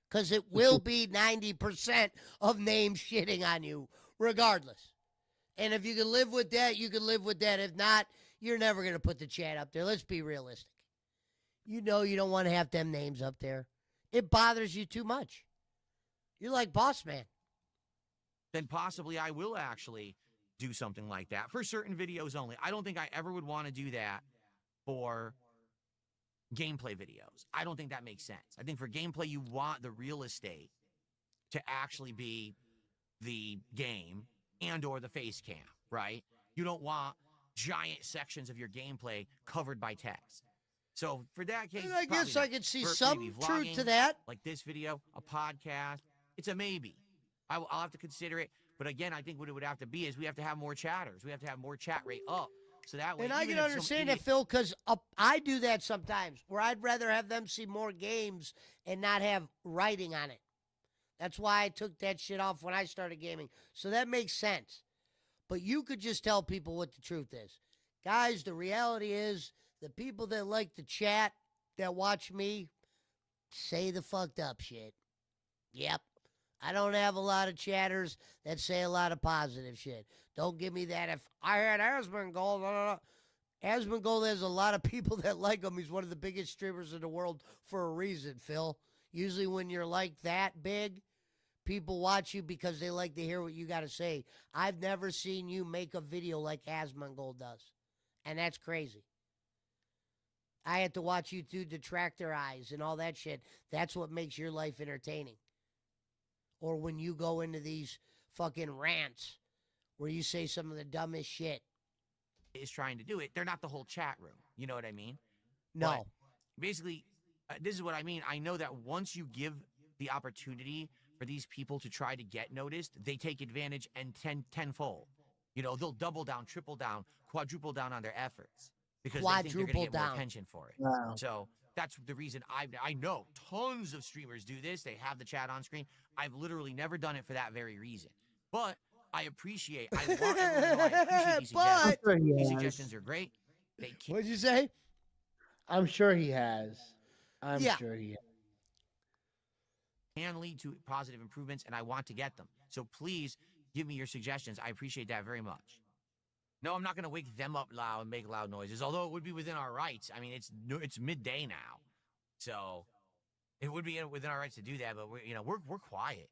[SPEAKER 2] because it will be 90% of names shitting on you regardless. And if you can live with that, you can live with that. If not, you're never going to put the chat up there. Let's be realistic. You know you don't want to have them names up there. It bothers you too much. You're like boss man.
[SPEAKER 6] Then possibly I will actually do something like that for certain videos only. I don't think I ever would want to do that for gameplay videos. I don't think that makes sense. I think for gameplay, you want the real estate to actually be the game and or the face cam, right? You don't want giant sections of your gameplay covered by text. So for that case,
[SPEAKER 2] And I
[SPEAKER 6] probably
[SPEAKER 2] guess I
[SPEAKER 6] not.
[SPEAKER 2] could see
[SPEAKER 6] For
[SPEAKER 2] some
[SPEAKER 6] maybe
[SPEAKER 2] truth to
[SPEAKER 6] vlogging,
[SPEAKER 2] that.
[SPEAKER 6] like this video, a podcast, it's a maybe. I'll have to consider it. But again, I think what it would have to be is we have to have more chatters. We have to have more chat rate up. So that way,
[SPEAKER 2] And I
[SPEAKER 6] even
[SPEAKER 2] can
[SPEAKER 6] if some
[SPEAKER 2] understand
[SPEAKER 6] idiot-
[SPEAKER 2] that, Phil, because I do that sometimes where I'd rather have them see more games and not have writing on it. That's why I took that shit off when I started gaming. So that makes sense. But you could just tell people what the truth is. Guys, the reality is the people that like to chat, that watch me, say the fucked up shit. Yep. I don't have a lot of chatters that say a lot of positive shit. Don't give me that. If I had Asmongold, Asmongold has a lot of people that like him. He's one of the biggest streamers in the world for a reason, Phil. Usually when you're like that big, people watch you because they like to hear what you got to say. I've never seen you make a video like Asmongold does. And that's crazy. I had to watch you do detractor eyes and all that shit. That's what makes your life entertaining. Or when you go into these fucking rants where you say some of the dumbest shit.
[SPEAKER 6] is trying to do it, they're not the whole chat room. You know what I mean?
[SPEAKER 2] No.
[SPEAKER 6] But basically, this is what I mean. I know that once you give the opportunity for these people to try to get noticed, they take advantage and tenfold. You know, they'll double down, triple down, quadruple down on their efforts because they think they're going to
[SPEAKER 2] Quadruple
[SPEAKER 6] get more
[SPEAKER 2] down.
[SPEAKER 6] attention for it.
[SPEAKER 1] Wow.
[SPEAKER 6] So that's the reason I know tons of streamers do this. They have the chat on screen. I've literally never done it for that very reason. But I appreciate. I want everyone to know I appreciate these suggestions.
[SPEAKER 2] But-
[SPEAKER 1] I'm sure he
[SPEAKER 6] These
[SPEAKER 1] has.
[SPEAKER 6] suggestions are great. They can't.
[SPEAKER 2] What'd you say?
[SPEAKER 1] I'm sure he has. I'm
[SPEAKER 2] Yeah.
[SPEAKER 1] sure he has.
[SPEAKER 6] Can lead to positive improvements, and I want to get them. So please give me your suggestions. I appreciate that very much. No, I'm not going to wake them up loud and make loud noises, although it would be within our rights. I mean, it's midday now, so it would be within our rights to do that. But we're quiet.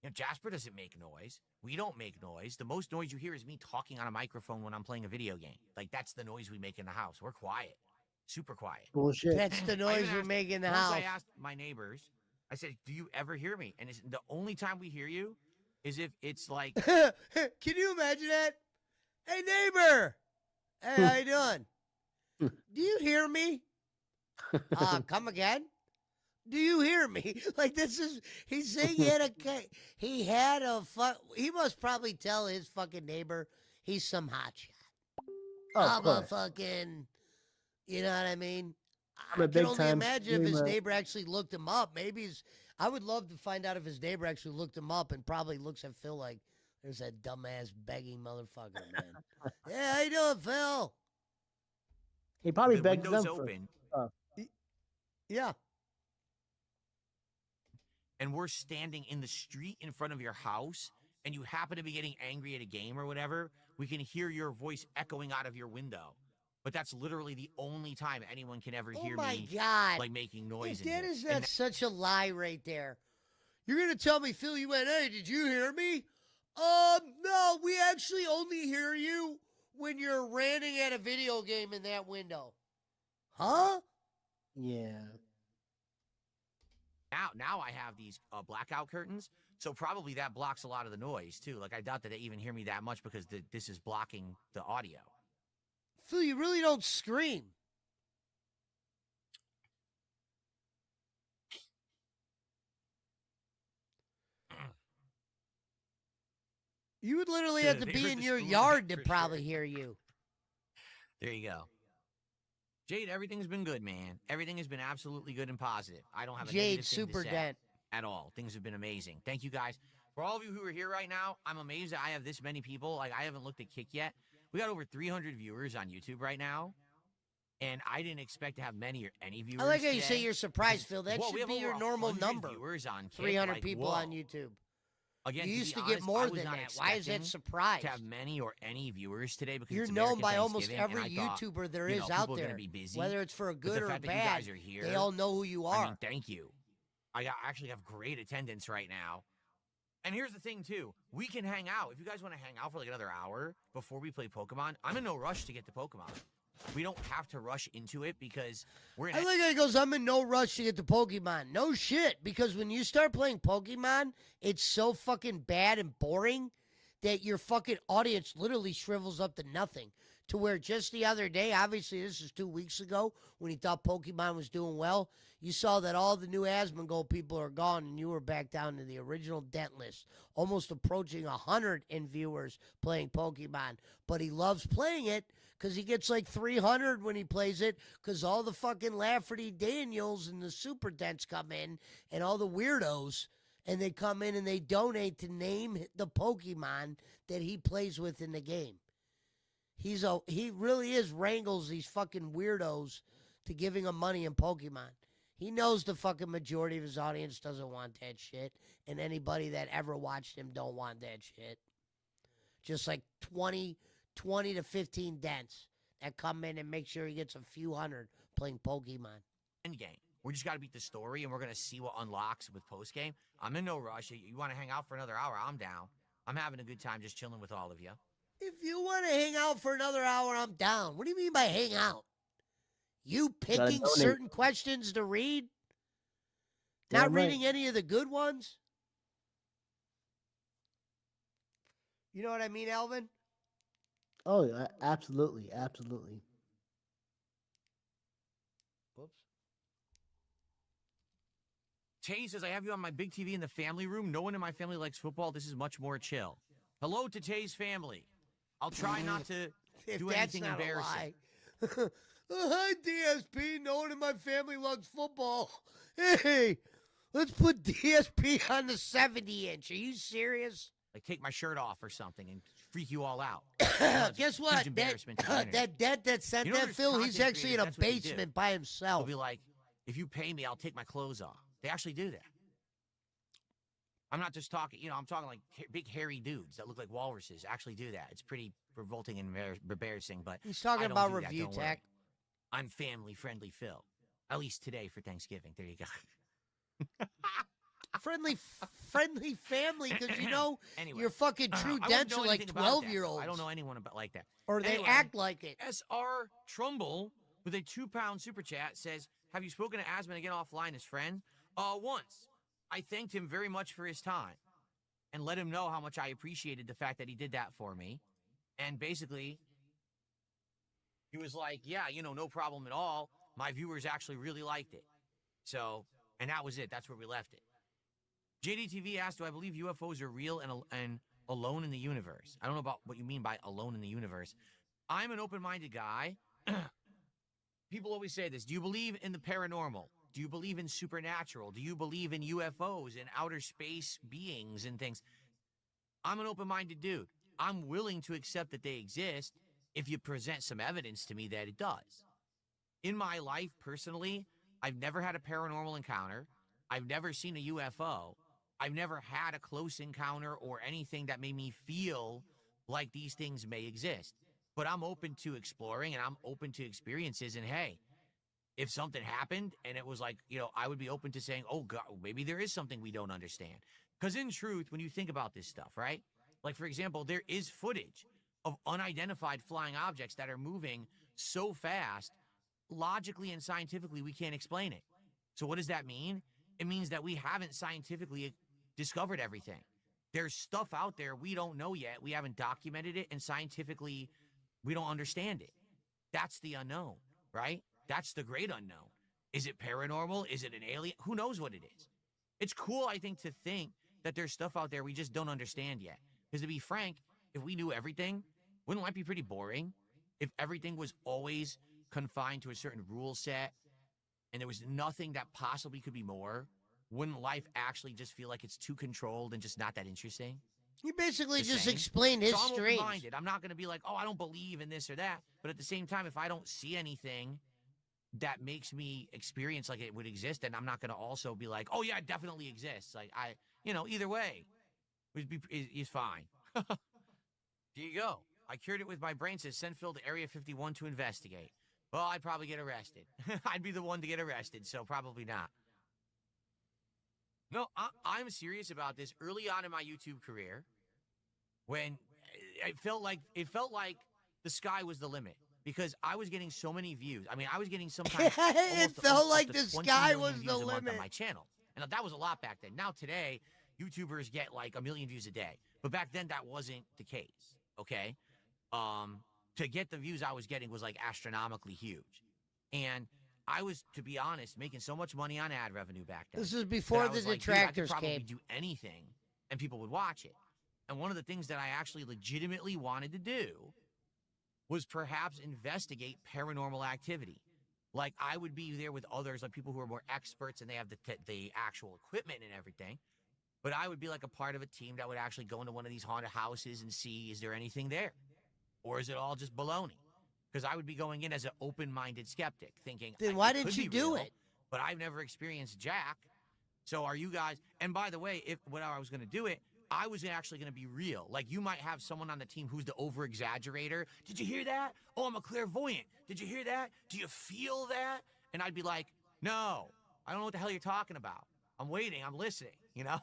[SPEAKER 6] You know, Jasper doesn't make noise. We don't make noise. The most noise you hear is me talking on a microphone when I'm playing a video game. Like that's the noise we make in the house. We're quiet, super quiet.
[SPEAKER 1] Bullshit.
[SPEAKER 2] That's the
[SPEAKER 6] I
[SPEAKER 2] noise
[SPEAKER 6] even
[SPEAKER 2] we're
[SPEAKER 6] asked-
[SPEAKER 2] making in the
[SPEAKER 6] once
[SPEAKER 2] house.
[SPEAKER 6] I asked my neighbors, I said, "Do you ever hear me?" And the only time we hear you is if it's like,
[SPEAKER 2] Can you imagine that? Hey, neighbor. Hey, how you doing? Do you hear me? Come again? Do you hear me? Like this is he's saying he had a he must probably tell his fucking neighbor he's some hotshot.
[SPEAKER 1] Oh, of
[SPEAKER 2] I'm a
[SPEAKER 1] course.
[SPEAKER 2] fucking, you know what I mean?
[SPEAKER 1] I'm a
[SPEAKER 2] I can
[SPEAKER 1] big
[SPEAKER 2] only
[SPEAKER 1] time
[SPEAKER 2] imagine if his
[SPEAKER 1] streamer.
[SPEAKER 2] neighbor actually looked him up. Maybe I would love to find out if his neighbor actually looked him up and probably looks at Phil like, there's that dumbass begging motherfucker, man. Yeah, how you doing, Phil?
[SPEAKER 1] He probably
[SPEAKER 6] the
[SPEAKER 1] begs
[SPEAKER 6] window's
[SPEAKER 1] them for
[SPEAKER 6] open
[SPEAKER 1] stuff.
[SPEAKER 2] Yeah.
[SPEAKER 6] and we're standing in the street in front of your house, and you happen to be getting angry at a game or whatever, we can hear your voice echoing out of your window. But that's literally the only time anyone can ever
[SPEAKER 2] Oh
[SPEAKER 6] hear
[SPEAKER 2] my
[SPEAKER 6] me
[SPEAKER 2] God.
[SPEAKER 6] like making noise in
[SPEAKER 2] That
[SPEAKER 6] here.
[SPEAKER 2] is
[SPEAKER 6] And
[SPEAKER 2] not such a lie right there. You're going to tell me, Phil, you went, hey, did you hear me? No, we actually only hear you when you're ranting at a video game in that window. Huh?
[SPEAKER 1] Yeah.
[SPEAKER 6] Now I have these blackout curtains, so probably that blocks a lot of the noise too. Like I doubt that they even hear me that much because this is blocking the audio.
[SPEAKER 2] Phil, you really don't scream. You would literally have to
[SPEAKER 6] They
[SPEAKER 2] be
[SPEAKER 6] heard
[SPEAKER 2] in
[SPEAKER 6] the
[SPEAKER 2] your
[SPEAKER 6] spoon
[SPEAKER 2] yard
[SPEAKER 6] for
[SPEAKER 2] to
[SPEAKER 6] sure.
[SPEAKER 2] probably hear you.
[SPEAKER 6] There you go. Jade, everything's been good, man. Everything has been absolutely good and positive. I don't have a
[SPEAKER 2] Jade,
[SPEAKER 6] negative thing
[SPEAKER 2] super
[SPEAKER 6] to say
[SPEAKER 2] dent.
[SPEAKER 6] at all. Things have been amazing. Thank you guys. For all of you who are here right now, I'm amazed that I have this many people. Like, I haven't looked at Kick yet. We got over 300 viewers on YouTube right now. And I didn't expect to have many or any viewers.
[SPEAKER 2] I like how you
[SPEAKER 6] today
[SPEAKER 2] say you're surprised,
[SPEAKER 6] because,
[SPEAKER 2] Phil. That
[SPEAKER 6] whoa, we
[SPEAKER 2] should
[SPEAKER 6] have
[SPEAKER 2] be
[SPEAKER 6] over
[SPEAKER 2] your normal
[SPEAKER 6] 100
[SPEAKER 2] number.
[SPEAKER 6] Viewers on Kick.
[SPEAKER 2] 300
[SPEAKER 6] like,
[SPEAKER 2] people
[SPEAKER 6] whoa.
[SPEAKER 2] on YouTube.
[SPEAKER 6] Again,
[SPEAKER 2] You
[SPEAKER 6] to
[SPEAKER 2] used
[SPEAKER 6] be
[SPEAKER 2] to get
[SPEAKER 6] honest,
[SPEAKER 2] more
[SPEAKER 6] I was
[SPEAKER 2] than
[SPEAKER 6] not
[SPEAKER 2] that. Why is that
[SPEAKER 6] expecting
[SPEAKER 2] surprised?
[SPEAKER 6] to have many or any viewers today because
[SPEAKER 2] You're
[SPEAKER 6] it's
[SPEAKER 2] known
[SPEAKER 6] American
[SPEAKER 2] by almost
[SPEAKER 6] Thanksgiving,
[SPEAKER 2] every
[SPEAKER 6] and I thought,
[SPEAKER 2] YouTuber there
[SPEAKER 6] you
[SPEAKER 2] is
[SPEAKER 6] know,
[SPEAKER 2] out
[SPEAKER 6] people are
[SPEAKER 2] there.
[SPEAKER 6] gonna be busy.
[SPEAKER 2] Whether it's for a
[SPEAKER 6] But
[SPEAKER 2] good
[SPEAKER 6] the
[SPEAKER 2] or
[SPEAKER 6] fact that you
[SPEAKER 2] bad,
[SPEAKER 6] guys are here,
[SPEAKER 2] they all know who you are.
[SPEAKER 6] I mean, thank you. Actually have great attendance right now. And here's the thing, too. We can hang out. If you guys want to hang out for like another hour before we play Pokemon, I'm in no rush to get to Pokemon. We don't have to rush into it because we're in
[SPEAKER 2] I like how he goes, I'm in no rush to get to Pokemon. No shit, because when you start playing Pokemon, it's so fucking bad and boring that your fucking audience literally shrivels up to nothing. To where just the other day, obviously this is 2 weeks ago, when he thought Pokemon was doing well, you saw that all the new Asmongold people are gone and you were back down to the original dent list, almost approaching 100 in viewers playing Pokemon. But he loves playing it because he gets like 300 when he plays it because all the fucking Lafferty Daniels and the super dents come in and all the weirdos, and they come in and they donate to name the Pokemon that he plays with in the game. He really is wrangles these fucking weirdos to giving them money in Pokemon. He knows the fucking majority of his audience doesn't want that shit, and anybody that ever watched him don't want that shit. Just like 20 to 15 dents that come in and make sure he gets a few hundred playing Pokemon.
[SPEAKER 6] Endgame. We just got to beat the story, and we're going to see what unlocks with postgame. I'm in no rush. You want to hang out for another hour, I'm down. I'm having a good time just chilling with all of you.
[SPEAKER 2] If you want to hang out for another hour, I'm down. What do you mean by hang out? You picking
[SPEAKER 1] donate.
[SPEAKER 2] certain questions to read? Not
[SPEAKER 1] Damn right.
[SPEAKER 2] reading any of the good ones? You know what I mean, Alvin?
[SPEAKER 1] Oh, yeah, absolutely, absolutely.
[SPEAKER 2] Whoops.
[SPEAKER 6] Tay says, I have you on my big TV in the family room. No one in my family likes football. This is much more chill. Hello to Tay's family. I'll try not to
[SPEAKER 2] If
[SPEAKER 6] do
[SPEAKER 2] that's
[SPEAKER 6] anything
[SPEAKER 2] not a
[SPEAKER 6] embarrassing.
[SPEAKER 2] lie. Hi, DSP. No one in my family loves football. Hey, let's put DSP on the 70-inch. Are you serious?
[SPEAKER 6] Like, take my shirt off or something and freak you all out.
[SPEAKER 2] Guess what?
[SPEAKER 6] Huge embarrassment to the internet.
[SPEAKER 2] That dad that sent
[SPEAKER 6] You know
[SPEAKER 2] that,
[SPEAKER 6] there's
[SPEAKER 2] Phil, he's
[SPEAKER 6] content
[SPEAKER 2] actually in a
[SPEAKER 6] creators, that's what they do.
[SPEAKER 2] basement by
[SPEAKER 6] They'll
[SPEAKER 2] himself.
[SPEAKER 6] be like, if you pay me, I'll take my clothes off. They actually do that. I'm not just talking, I'm talking like big hairy dudes that look like walruses actually do that. It's pretty revolting and embarrassing, but
[SPEAKER 2] He's talking
[SPEAKER 6] I don't
[SPEAKER 2] about
[SPEAKER 6] do that,
[SPEAKER 2] review
[SPEAKER 6] don't worry.
[SPEAKER 2] tech.
[SPEAKER 6] I'm family friendly, Phil. At least today for Thanksgiving. There you go.
[SPEAKER 2] Friendly family, because
[SPEAKER 6] Anyway,
[SPEAKER 2] your fucking true
[SPEAKER 6] I wouldn't
[SPEAKER 2] dents
[SPEAKER 6] know
[SPEAKER 2] are like
[SPEAKER 6] anything about that,
[SPEAKER 2] 12-year-olds.
[SPEAKER 6] I don't know anyone about like that.
[SPEAKER 2] Or they
[SPEAKER 6] Anyway,
[SPEAKER 2] act like it.
[SPEAKER 6] SR Trumbull with a £2 super chat says, have you spoken to Asman again offline as friend? Once. I thanked him very much for his time and let him know how much I appreciated the fact that he did that for me. And basically, he was like, yeah, no problem at all. My viewers actually really liked it. So, and that was it. That's where we left it. JDTV asked, do I believe UFOs are real and alone in the universe? I don't know about what you mean by alone in the universe. I'm an open-minded guy. People always say this. Do you believe in the paranormal? Do you believe in supernatural? Do you believe in UFOs and outer space beings and things? I'm an open-minded dude. I'm willing to accept that they exist if you present some evidence to me that it does. In my life, personally, I've never had a paranormal encounter. I've never seen a UFO. I've never had a close encounter or anything that made me feel like these things may exist. But I'm open to exploring and I'm open to experiences. And hey, if something happened and it was like, I would be open to saying, oh, God, maybe there is something we don't understand. Because in truth, when you think about this stuff, right? Like, for example, there is footage of unidentified flying objects that are moving so fast, logically and scientifically, we can't explain it. So what does that mean? It means that we haven't scientifically discovered everything. There's stuff out there we don't know yet. We haven't documented it, and scientifically, we don't understand it. That's the unknown, right? That's the great unknown. Is it paranormal? Is it an alien? Who knows what it is? It's cool, I think, to think that there's stuff out there we just don't understand yet. Because to be frank, if we knew everything, wouldn't life be pretty boring? If everything was always confined to a certain rule set and there was nothing that possibly could be more, wouldn't life actually just feel like it's too controlled and just not that interesting?
[SPEAKER 2] You basically just
[SPEAKER 6] Saying.
[SPEAKER 2] explained his
[SPEAKER 6] So I'm
[SPEAKER 2] streams.
[SPEAKER 6] open-minded. I'm not going to be like, oh, I don't believe in this or that. But at the same time, if I don't see anything that makes me experience like it would exist, then I'm not going to also be like, oh, yeah, it definitely exists. Like, either way is fine. There you go. I cured it with my brain. Says send Phil to Area 51 to investigate. Well, I'd probably get arrested. I'd be the one to get arrested, so probably not. No, I'm serious about this. Early on in my YouTube career, when it felt like the sky was the limit because I was getting so many views. I mean, I was getting sometimes
[SPEAKER 2] It felt like the
[SPEAKER 6] 20
[SPEAKER 2] sky
[SPEAKER 6] million
[SPEAKER 2] was
[SPEAKER 6] views
[SPEAKER 2] the
[SPEAKER 6] a month
[SPEAKER 2] limit
[SPEAKER 6] on my channel, and that was a lot back then. Now today, YouTubers get like 1 million views a day, but back then that wasn't the case. Okay, to get the views I was getting was like astronomically huge, and I was, to be honest, making so much money on ad revenue back then.
[SPEAKER 2] This is before the detractors
[SPEAKER 6] I could probably
[SPEAKER 2] came.
[SPEAKER 6] do anything, and people would watch it. And one of the things that I actually legitimately wanted to do was perhaps investigate paranormal activity. Like I would be there with others, like people who are more experts and they have the actual equipment and everything. But I would be like a part of a team that would actually go into one of these haunted houses and see, is there anything there? Or is it all just baloney? Because I would be going in as an open-minded skeptic, thinking,
[SPEAKER 2] Then why
[SPEAKER 6] it
[SPEAKER 2] didn't
[SPEAKER 6] could
[SPEAKER 2] you
[SPEAKER 6] be
[SPEAKER 2] do
[SPEAKER 6] real,
[SPEAKER 2] it?
[SPEAKER 6] But I've never experienced Jack. So are you guys? And by the way, when I was going to do it, I was actually going to be real. Like you might have someone on the team who's the over-exaggerator. Did you hear that? Oh, I'm a clairvoyant. Did you hear that? Do you feel that? And I'd be like, no, I don't know what the hell you're talking about. I'm waiting. I'm listening, you know?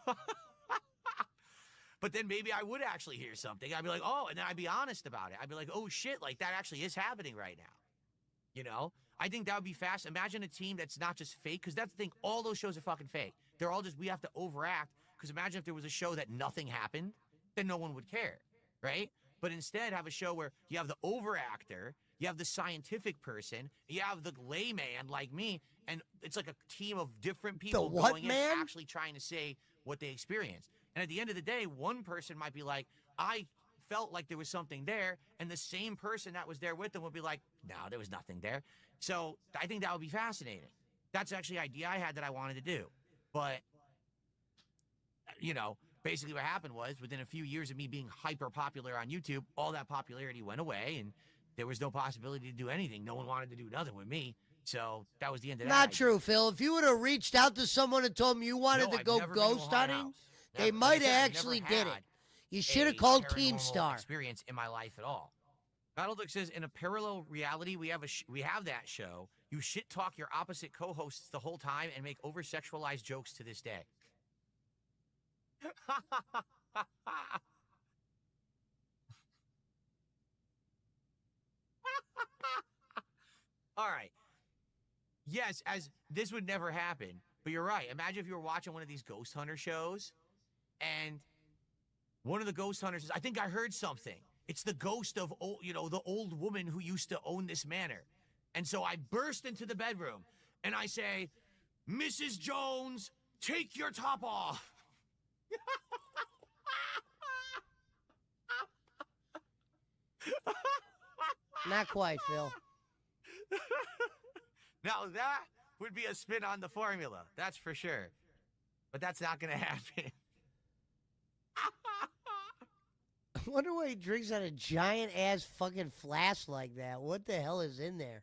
[SPEAKER 6] But then maybe I would actually hear something. I'd be like, oh, and then I'd be honest about it. I'd be like, oh, shit, like that actually is happening right now. You know? I think that would be fast. Imagine a team that's not just fake, because that's the thing. All those shows are fucking fake. They're all just, we have to overact, because imagine if there was a show that nothing happened, then no one would care, right? But instead, have a show where you have the overactor, you have the scientific person, you have the layman like me, and it's like a team of different people
[SPEAKER 2] what,
[SPEAKER 6] going
[SPEAKER 2] man?
[SPEAKER 6] in actually trying to say what they experienced. And at the end of the day, one person might be like, I felt like there was something there, and the same person that was there with them would be like, no, there was nothing there. So I think that would be fascinating. That's actually an idea I had that I wanted to do. But, you know, basically what happened was within a few years of me being hyper popular on YouTube, all that popularity went away, and there was no possibility to do anything. No one wanted to do nothing with me. So that was the end of that.
[SPEAKER 2] Not true, Phil. If you would have reached out to someone and told them you wanted to go ghost hunting, they might have actually did it. You should have called Keemstar.
[SPEAKER 6] Experience in my life at all. Battleduck says, in a parallel reality, we have that show. You shit talk your opposite co-hosts the whole time and make over-sexualized jokes to this day. All right. Yes, as this would never happen, but you're right. Imagine if you were watching one of these ghost hunter shows, and one of the ghost hunters says, I think I heard something. It's the ghost of, the old woman who used to own this manor. And so I burst into the bedroom, and I say, Mrs. Jones, take your top off.
[SPEAKER 2] Not quite, Phil.
[SPEAKER 6] Now that would be a spin on the formula, that's for sure. But that's not going to happen.
[SPEAKER 2] I wonder why he drinks out a giant-ass fucking flask like that. What the hell is in there?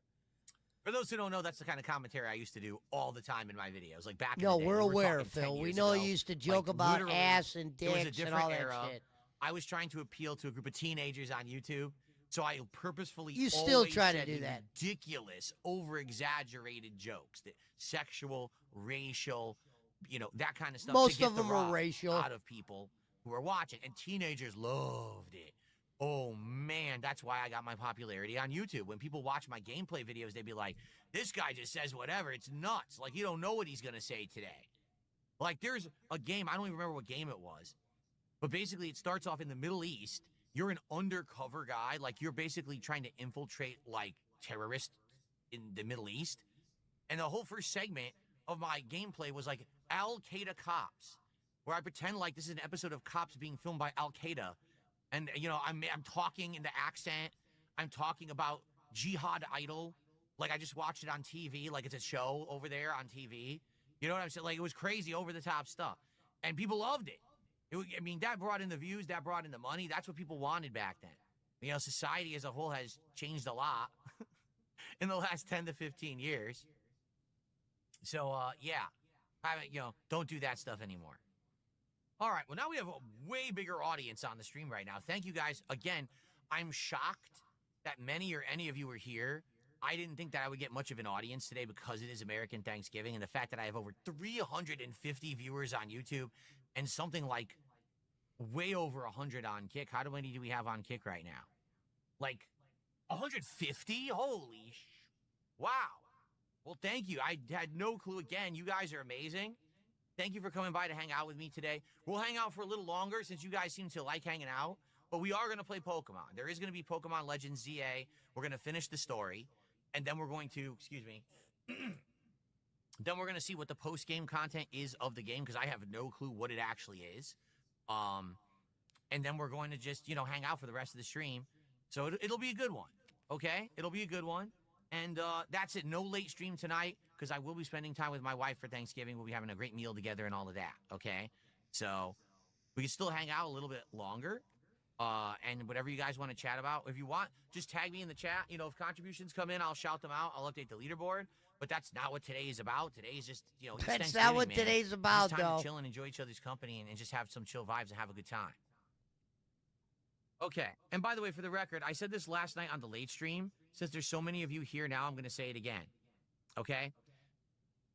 [SPEAKER 6] For those who don't know, that's the kind of commentary I used to do all the time in my videos. Like back in
[SPEAKER 2] No,
[SPEAKER 6] the day.
[SPEAKER 2] we're aware,
[SPEAKER 6] talking 10
[SPEAKER 2] Phil. We
[SPEAKER 6] years
[SPEAKER 2] know
[SPEAKER 6] ago.
[SPEAKER 2] you used to joke
[SPEAKER 6] Like,
[SPEAKER 2] about
[SPEAKER 6] literally,
[SPEAKER 2] ass and
[SPEAKER 6] it was a
[SPEAKER 2] dicks and
[SPEAKER 6] different
[SPEAKER 2] all that
[SPEAKER 6] era.
[SPEAKER 2] shit.
[SPEAKER 6] I was trying to appeal to a group of teenagers on YouTube, so I purposefully
[SPEAKER 2] You still
[SPEAKER 6] always
[SPEAKER 2] try to
[SPEAKER 6] said
[SPEAKER 2] do
[SPEAKER 6] the
[SPEAKER 2] that.
[SPEAKER 6] ridiculous, over-exaggerated jokes, the sexual, racial, that kind of stuff.
[SPEAKER 2] Most
[SPEAKER 6] to get
[SPEAKER 2] of
[SPEAKER 6] the
[SPEAKER 2] them were
[SPEAKER 6] rise
[SPEAKER 2] racial.
[SPEAKER 6] out of people who were watching, and teenagers loved it. Oh man, that's why I got my popularity on YouTube. When people watch my gameplay videos, they'd be like, this guy just says whatever. It's nuts. Like, you don't know what he's going to say today. Like, there's a game, I don't even remember what game it was, but basically it starts off in the Middle East. You're an undercover guy. Like, you're basically trying to infiltrate, like, terrorists in the Middle East. And the whole first segment of my gameplay was like Al Qaeda cops, where I pretend like this is an episode of Cops being filmed by Al Qaeda. And, you know, I'm talking in the accent. I'm talking about Jihad Idol. Like I just watched it on TV, like it's a show over there on TV. You know what I'm saying? Like it was crazy, over the top stuff. And people loved it. I mean, that brought in the views, that brought in the money. That's what people wanted back then. You know, society as a whole has changed a lot in the last 10 to 15 years. So, yeah, don't do that stuff anymore. All right, well, now we have a way bigger audience on the stream right now. Thank you guys. Again, I'm shocked that many or any of you are here. I didn't think that I would get much of an audience today because it is American Thanksgiving, and the fact that I have over 350 viewers on YouTube and something like way over 100 on Kick. How many do we have on Kick right now? Like 150? Holy wow. Well, thank you. I had no clue. Again, you guys are amazing. Thank you for coming by to hang out with me today. We'll hang out for a little longer since you guys seem to like hanging out, but we are going to play Pokemon. There is going to be Pokemon Legends ZA. We're going to finish the story, and then we're going to, then we're going to see what the post-game content is of the game, because I have no clue what it actually is. And then we're going to just, hang out for the rest of the stream. So it'll be a good one, okay? It'll be a good one. And that's it. No late stream tonight, because I will be spending time with my wife for Thanksgiving. We'll be having a great meal together and all of that, okay? So we can still hang out a little bit longer. And whatever you guys want to chat about. If you want, just tag me in the chat. If contributions come in, I'll shout them out. I'll update the leaderboard. But that's not what today is about. Today is just,
[SPEAKER 2] That's not what today's about,
[SPEAKER 6] just time
[SPEAKER 2] though.
[SPEAKER 6] to chill and enjoy each other's company and just have some chill vibes and have a good time. Okay. And by the way, for the record, I said this last night on the late stream. Since there's so many of you here now, I'm going to say it again. Okay?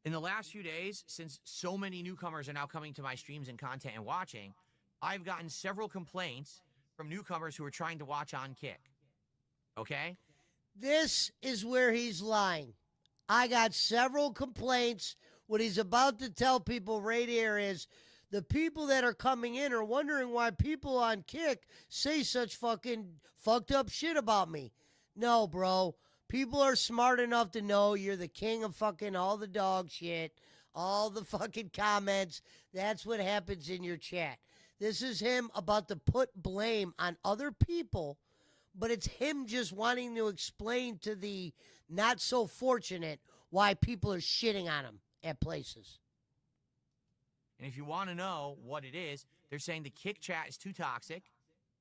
[SPEAKER 6] In the last few days, since so many newcomers are now coming to my streams and content and watching, I've gotten several complaints from newcomers who are trying to watch on Kick. Okay?
[SPEAKER 2] This is where he's lying. I got several complaints. What he's about to tell people right here is the people that are coming in are wondering why people on Kick say such fucking fucked up shit about me. No, bro. People are smart enough to know you're the king of fucking all the dog shit, all the fucking comments. That's what happens in your chat. This is him about to put blame on other people, but it's him just wanting to explain to the not so fortunate why people are shitting on him at places.
[SPEAKER 6] And if you want to know what it is, they're saying the Kick chat is too toxic.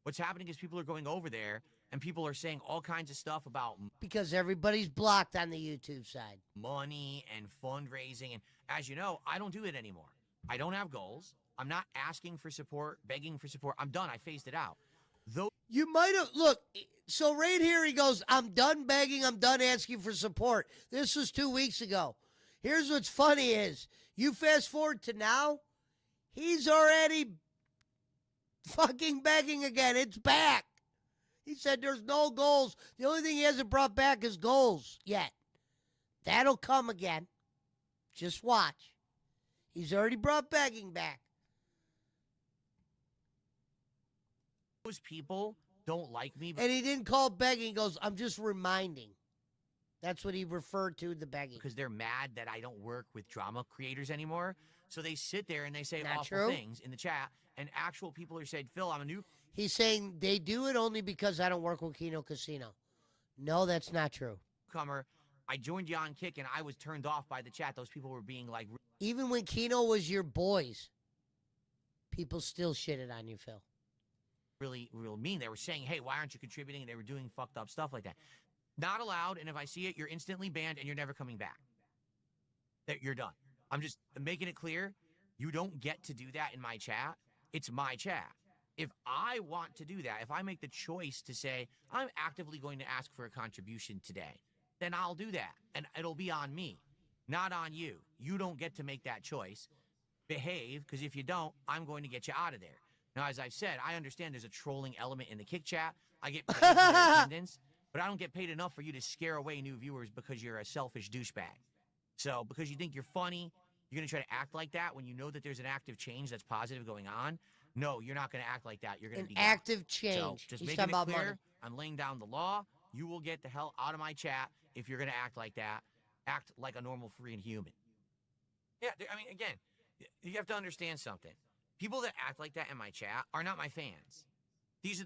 [SPEAKER 6] What's happening is people are going over there and people are saying all kinds of stuff about
[SPEAKER 2] Because everybody's blocked on the YouTube side.
[SPEAKER 6] money and fundraising. And as you know, I don't do it anymore. I don't have goals. I'm not asking for support, begging for support. I'm done. I phased it out. Though
[SPEAKER 2] You might have, look, so right here he goes, I'm done begging, I'm done asking for support. This was 2 weeks ago. Here's what's funny is, you fast forward to now, he's already fucking begging again. It's back. He said there's no goals. The only thing he hasn't brought back is goals yet. That'll come again. Just watch. He's already brought begging back.
[SPEAKER 6] those people don't like me
[SPEAKER 2] And he didn't call begging. He goes, I'm just reminding. That's what he referred to, the begging.
[SPEAKER 6] because they're mad that I don't work with drama creators anymore. So they sit there and they say
[SPEAKER 2] Not
[SPEAKER 6] awful
[SPEAKER 2] true.
[SPEAKER 6] things in the chat. And actual people are saying, Phil, I'm a
[SPEAKER 2] He's saying they do it only because I don't work with Kino Casino. No, that's not true.
[SPEAKER 6] newcomer. I joined you on Kick and I was turned off by the chat. Those people were being like
[SPEAKER 2] Even when Kino was your boys, people still shitted on you, Phil.
[SPEAKER 6] really, real mean. They were saying, hey, why aren't you contributing? And they were doing fucked up stuff like that. Not allowed. And if I see it, you're instantly banned and you're never coming back. That you're done. I'm just making it clear. You don't get to do that in my chat. It's my chat. If I want to do that, if I make the choice to say, I'm actively going to ask for a contribution today, then I'll do that. And it'll be on me, not on you. You don't get to make that choice. Behave, because if you don't, I'm going to get you out of there. Now, as I've said, I understand there's a trolling element in the Kick chat. I get paid for their attendance, but I don't get paid enough for you to scare away new viewers because you're a selfish douchebag. So, because you think you're funny, you're going to try to act like that when you know that there's an active change that's positive going on. No, you're not going to act like that. You're going
[SPEAKER 2] An
[SPEAKER 6] to be
[SPEAKER 2] active change.
[SPEAKER 6] So, just
[SPEAKER 2] He's
[SPEAKER 6] making
[SPEAKER 2] talking
[SPEAKER 6] it
[SPEAKER 2] about
[SPEAKER 6] clear,
[SPEAKER 2] money.
[SPEAKER 6] I'm laying down the law. you will get the hell out of my chat if you're going to act like that. Act like a normal freaking human. Yeah, I mean, again, you have to understand something. People that act like that in my chat are not my fans. These are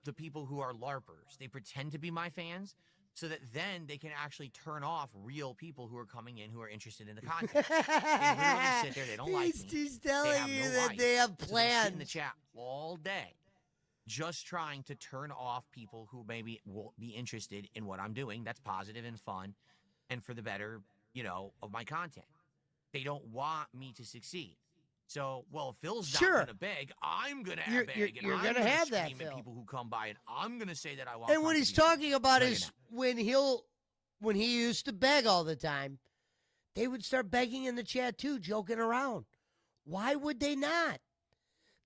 [SPEAKER 6] the people who are LARPers. They pretend to be my fans so that then they can actually turn off real people who are coming in who are interested in the content. They literally sit there. They don't like me.
[SPEAKER 2] He's
[SPEAKER 6] They
[SPEAKER 2] telling
[SPEAKER 6] have
[SPEAKER 2] you
[SPEAKER 6] no
[SPEAKER 2] that
[SPEAKER 6] life.
[SPEAKER 2] they have
[SPEAKER 6] So they sit in the
[SPEAKER 2] plans.
[SPEAKER 6] chat all day just trying to turn off people who maybe won't be interested in what I'm doing that's positive and fun and for the better, of my content. They don't want me to succeed. So, well, if Phil's not
[SPEAKER 2] Sure.
[SPEAKER 6] going to beg, I'm going to
[SPEAKER 2] You're-
[SPEAKER 6] beg,
[SPEAKER 2] you're-
[SPEAKER 6] and
[SPEAKER 2] you're
[SPEAKER 6] I'm
[SPEAKER 2] gonna
[SPEAKER 6] going to
[SPEAKER 2] have that,
[SPEAKER 6] scream at
[SPEAKER 2] Phil.
[SPEAKER 6] people who come by, and I'm going to say that I want.
[SPEAKER 2] And what he's
[SPEAKER 6] contributions.
[SPEAKER 2] talking about
[SPEAKER 6] No, you're
[SPEAKER 2] is
[SPEAKER 6] not.
[SPEAKER 2] when he used to beg all the time, they would start begging in the chat too, joking around. Why would they not?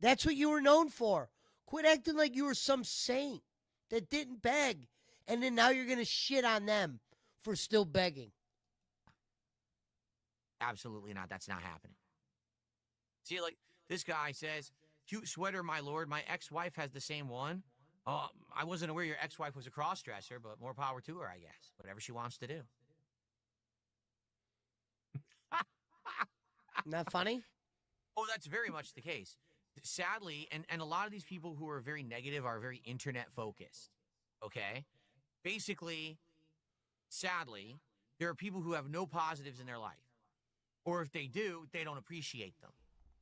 [SPEAKER 2] That's what you were known for. Quit acting like you were some saint that didn't beg, and then now you're going to shit on them for still begging.
[SPEAKER 6] Absolutely not. That's not happening. See, like this guy says, cute sweater, my lord. My ex-wife has the same one. I wasn't aware your ex-wife was a cross-dresser, but more power to her, I guess. Whatever she wants to do.
[SPEAKER 2] Not funny?
[SPEAKER 6] Oh, that's very much the case. Sadly, and a lot of these people who are very negative are very internet focused. Okay? Basically, sadly, there are people who have no positives in their life. Or if they do, they don't appreciate them.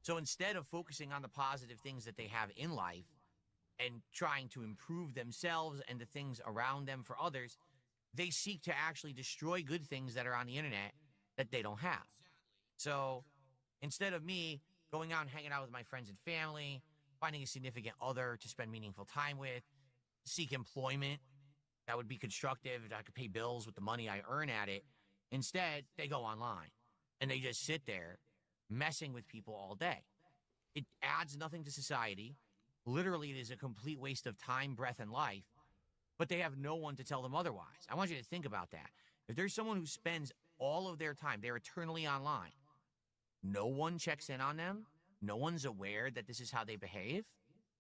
[SPEAKER 6] So instead of focusing on the positive things that they have in life and trying to improve themselves and the things around them for others, they seek to actually destroy good things that are on the internet that they don't have. So instead of me going out and hanging out with my friends and family, finding a significant other to spend meaningful time with, seek employment that would be constructive, that I could pay bills with the money I earn at it, instead, they go online and they just sit there messing with people all day. It adds nothing to society. Literally, it is a complete waste of time, breath, and life, but they have no one to tell them otherwise. I want you to think about that. If there's someone who spends all of their time, they're eternally online, no one checks in on them, no one's aware that this is how they behave,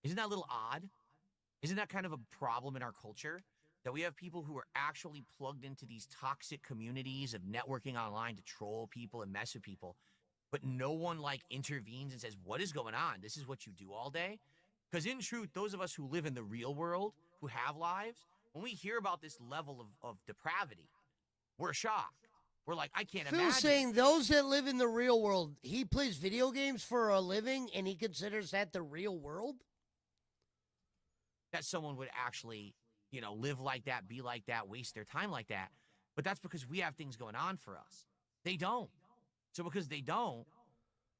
[SPEAKER 6] isn't that a little odd? Isn't that kind of a problem in our culture? That we have people who are actually plugged into these toxic communities of networking online to troll people and mess with people, but no one intervenes and says, what is going on? This is what you do all day? Because in truth, those of us who live in the real world, who have lives, when we hear about this level of depravity, we're shocked. We're like, I can't imagine.
[SPEAKER 2] Phil's saying those that live in the real world, he plays video games for a living and he considers that the real world?
[SPEAKER 6] That someone would actually, live like that, be like that, waste their time like that. But that's because we have things going on for us. They don't. So because they don't,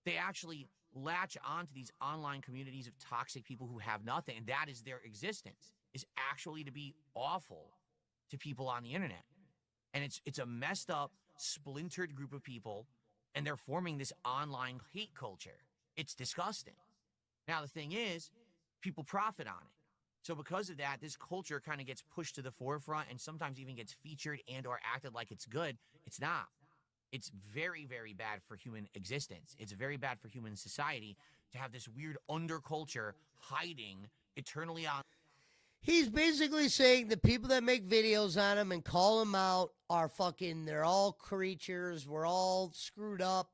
[SPEAKER 6] they actually latch onto these online communities of toxic people who have nothing. And that is their existence, is actually to be awful to people on the internet. And it's a messed up, splintered group of people, and they're forming this online hate culture. It's disgusting. Now, the thing is, people profit on it. So because of that, this culture kind of gets pushed to the forefront and sometimes even gets featured and or acted like it's good. It's not. It's very, very bad for human existence. It's very bad for human society to have this weird underculture hiding eternally on.
[SPEAKER 2] He's basically saying the people that make videos on him and call him out are they're all creatures. We're all screwed up.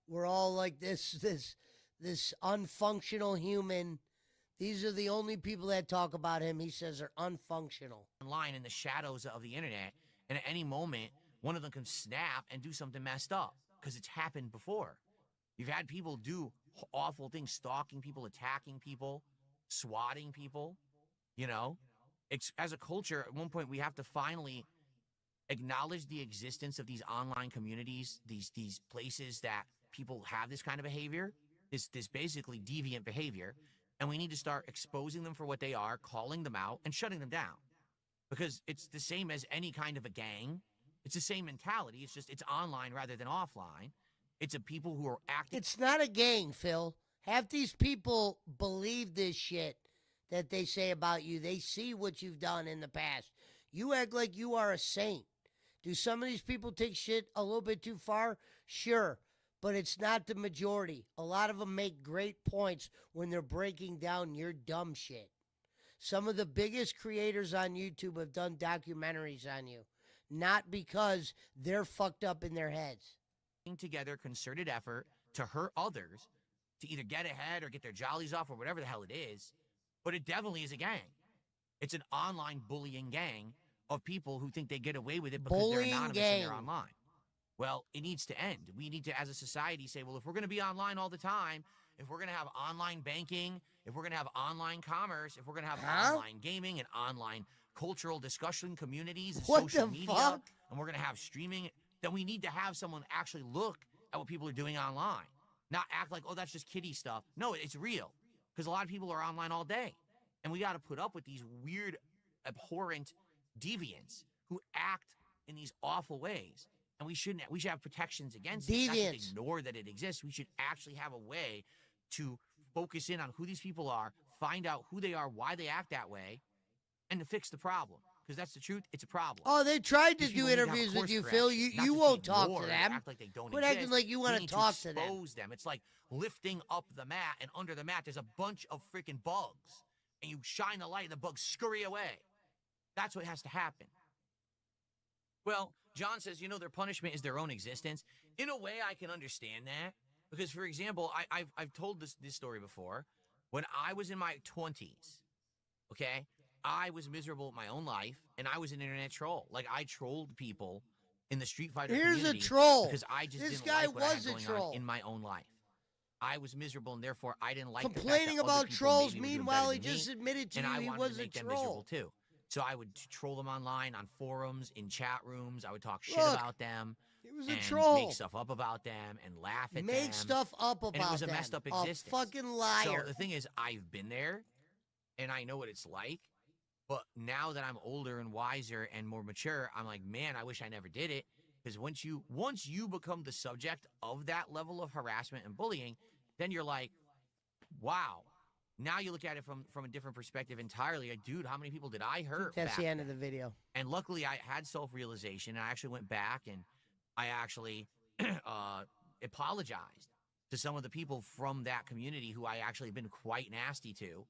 [SPEAKER 2] We're all like this unfunctional human. These are the only people that talk about him, he says, are unfunctional.
[SPEAKER 6] Online in the shadows of the internet, and at any moment, one of them can snap and do something messed up because it's happened before. You've had people do awful things, stalking people, attacking people, swatting people. It's as a culture, at one point, we have to finally acknowledge the existence of these online communities, these places that people have this kind of behavior, this basically deviant behavior. And we need to start exposing them for what they are, calling them out, and shutting them down. Because it's the same as any kind of a gang. It's the same mentality. It's just it's online rather than offline. It's a people who are acting.
[SPEAKER 2] It's not a gang, Phil. Half these people believe this shit that they say about you. They see what you've done in the past. You act like you are a saint. Do some of these people take shit a little bit too far? Sure. But it's not the majority. A lot of them make great points when they're breaking down your dumb shit. Some of the biggest creators on YouTube have done documentaries on you, not because they're fucked up in their heads.
[SPEAKER 6] Together concerted effort to hurt others to either get ahead or get their jollies off or whatever the hell it is. But it definitely is a gang. It's an online bullying gang of people who think they get away with it because they're
[SPEAKER 2] Bullying
[SPEAKER 6] anonymous
[SPEAKER 2] gang.
[SPEAKER 6] and they're online. Well, it needs to end. We need to, as a society, say, well, if we're going to be online all the time, if we're going to have online banking, if we're going to have online commerce, if we're going to have online gaming and online cultural discussion communities and
[SPEAKER 2] What
[SPEAKER 6] social
[SPEAKER 2] the
[SPEAKER 6] media,
[SPEAKER 2] fuck?
[SPEAKER 6] and we're going to have streaming, then we need to have someone actually look at what people are doing online. Not act like, oh, that's just kiddie stuff. No, it's real. Because a lot of people are online all day. And we got to put up with these weird, abhorrent deviants who act in these awful ways. And we should have protections against it. Not
[SPEAKER 2] Deviants.
[SPEAKER 6] just ignore that it exists. We should actually have a way to focus in on who these people are, find out who they are, why they act that way, and to fix the problem. Because that's the truth. It's a problem.
[SPEAKER 2] Oh, they tried to
[SPEAKER 6] These
[SPEAKER 2] do
[SPEAKER 6] people need to have a
[SPEAKER 2] interviews with
[SPEAKER 6] course
[SPEAKER 2] you,
[SPEAKER 6] correction,
[SPEAKER 2] Phil.
[SPEAKER 6] not
[SPEAKER 2] You
[SPEAKER 6] just
[SPEAKER 2] won't
[SPEAKER 6] to
[SPEAKER 2] talk
[SPEAKER 6] ignore
[SPEAKER 2] to
[SPEAKER 6] and
[SPEAKER 2] them.
[SPEAKER 6] act like they don't
[SPEAKER 2] Quit
[SPEAKER 6] exist.
[SPEAKER 2] acting like you
[SPEAKER 6] We
[SPEAKER 2] want to
[SPEAKER 6] need
[SPEAKER 2] talk to them.
[SPEAKER 6] expose them. It's like lifting up the mat, and under the mat there's a bunch of freaking bugs, and you shine the light, and the bugs scurry away. That's what has to happen. Well, John says, their punishment is their own existence. In a way, I can understand that. Because, for example, I've told this story before. When I was in my 20s, okay, I was miserable in my own life, and I was an internet troll. Like, I trolled people in the Street Fighter
[SPEAKER 2] Here's a
[SPEAKER 6] community
[SPEAKER 2] troll.
[SPEAKER 6] because I just
[SPEAKER 2] This
[SPEAKER 6] didn't
[SPEAKER 2] guy
[SPEAKER 6] like what I had
[SPEAKER 2] was a
[SPEAKER 6] going
[SPEAKER 2] troll.
[SPEAKER 6] on in my own life. I was miserable, and therefore I didn't like
[SPEAKER 2] Complaining
[SPEAKER 6] the fact that other
[SPEAKER 2] about
[SPEAKER 6] people
[SPEAKER 2] trolls,
[SPEAKER 6] maybe were doing
[SPEAKER 2] meanwhile,
[SPEAKER 6] better
[SPEAKER 2] he
[SPEAKER 6] than
[SPEAKER 2] just
[SPEAKER 6] me,
[SPEAKER 2] admitted to
[SPEAKER 6] and
[SPEAKER 2] you
[SPEAKER 6] I
[SPEAKER 2] he
[SPEAKER 6] wanted
[SPEAKER 2] was
[SPEAKER 6] to
[SPEAKER 2] a
[SPEAKER 6] make them miserable
[SPEAKER 2] troll.
[SPEAKER 6] too. So I would troll them online, on forums, in chat rooms. I would talk shit
[SPEAKER 2] Look,
[SPEAKER 6] about them.
[SPEAKER 2] He was a
[SPEAKER 6] And
[SPEAKER 2] troll.
[SPEAKER 6] make stuff up about them and laugh at them.
[SPEAKER 2] Make stuff up about
[SPEAKER 6] and it was a
[SPEAKER 2] them.
[SPEAKER 6] messed up
[SPEAKER 2] A
[SPEAKER 6] existence.
[SPEAKER 2] fucking liar.
[SPEAKER 6] So the thing is, I've been there, and I know what it's like. But now that I'm older and wiser and more mature, I'm like, man, I wish I never did it. Because once you become the subject of that level of harassment and bullying, then you're like, wow. Now you look at it from a different perspective entirely. Like, dude, how many people did I hurt?
[SPEAKER 2] That's
[SPEAKER 6] back
[SPEAKER 2] the end
[SPEAKER 6] then?
[SPEAKER 2] of the video.
[SPEAKER 6] And luckily, I had self-realization, and I actually went back and I actually apologized to some of the people from that community who I actually have been quite nasty to,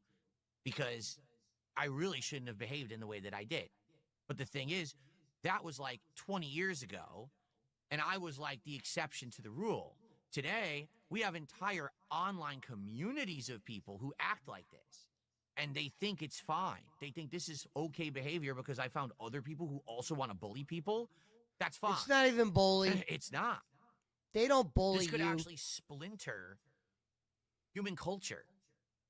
[SPEAKER 6] because I really shouldn't have behaved in the way that I did. But the thing is, that was like 20 years ago, and I was like the exception to the rule. Today, we have entire online communities of people who act like this, and they think it's fine. They think this is okay behavior because I found other people who also want to bully people. That's fine.
[SPEAKER 2] It's not even bully.
[SPEAKER 6] It's not.
[SPEAKER 2] They don't bully
[SPEAKER 6] This could
[SPEAKER 2] you.
[SPEAKER 6] actually splinter human culture.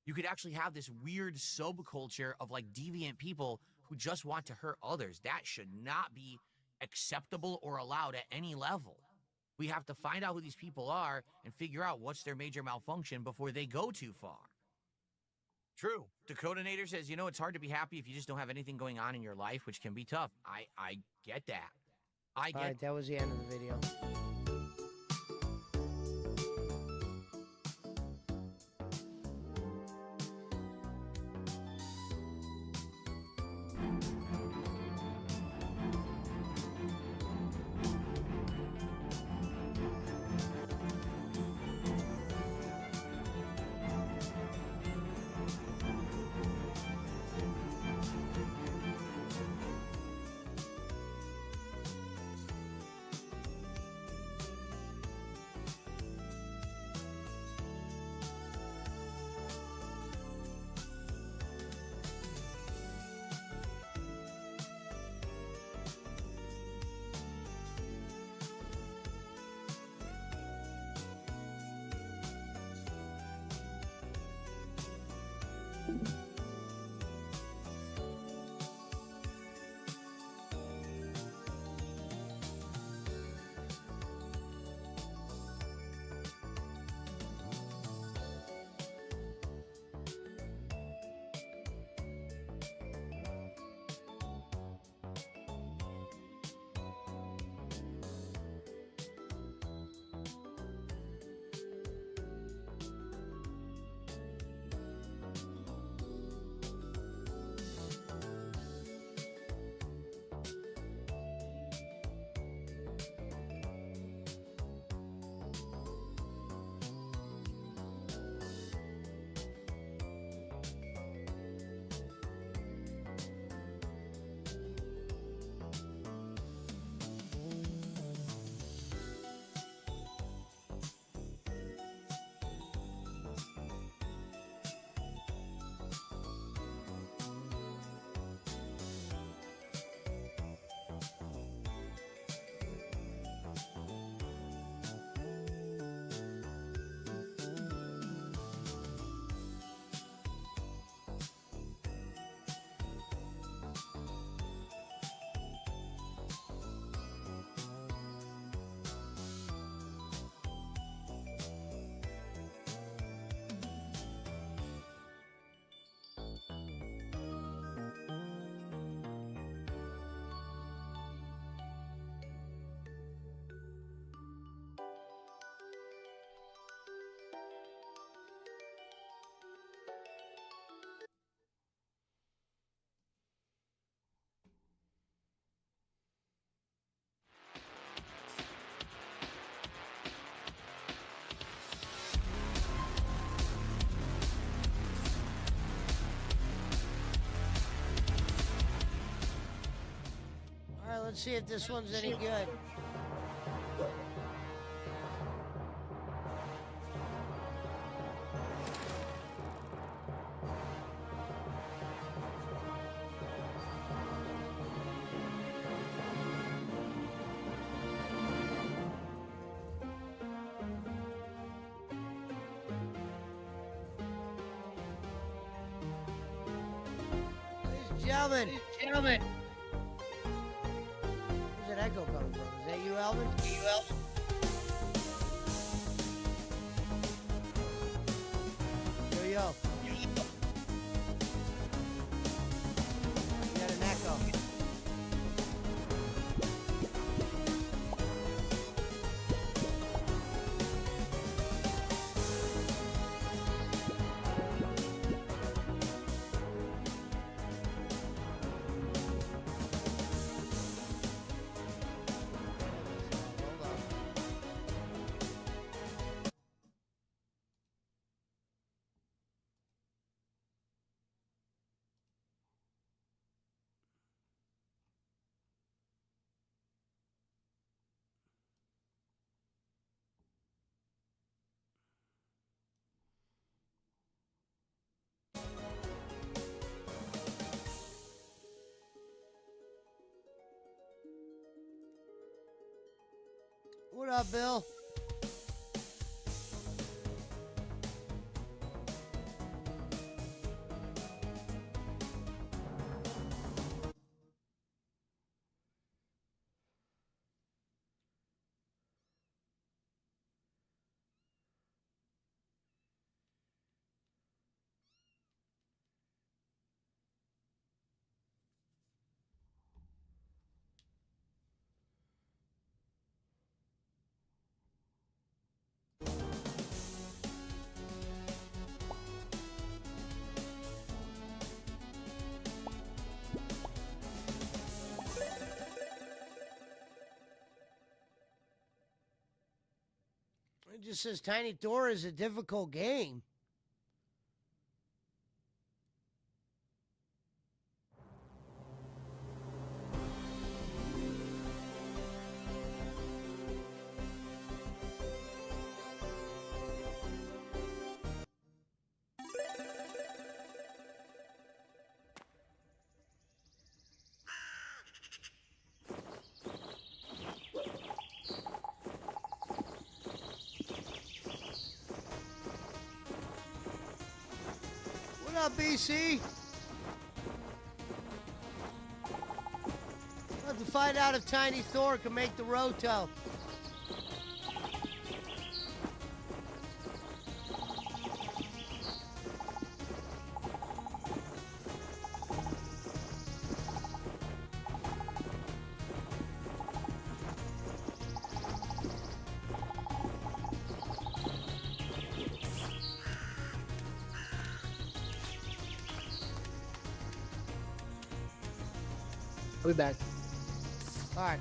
[SPEAKER 6] You could actually have this weird subculture of like deviant people who just want to hurt others. That should not be acceptable or allowed at any level. We have to find out who these people are and figure out what's their major malfunction before they go too far. True. Dakota Nader says, it's hard to be happy if you just don't have anything going on in your life, which can be tough. I get that. I get
[SPEAKER 2] All right, that was the end of the video. Let's see if this one's any good. Ladies and gentlemen. Where's that echo coming from? Is that you, Alvin? Yo, yo. You got an echo. Hold on. What up, Bill? It just says Tiny Thor is a difficult game. What up, BC? We'll have to find out if Tiny Thor can make the roto.
[SPEAKER 1] I'll be back.
[SPEAKER 2] All right.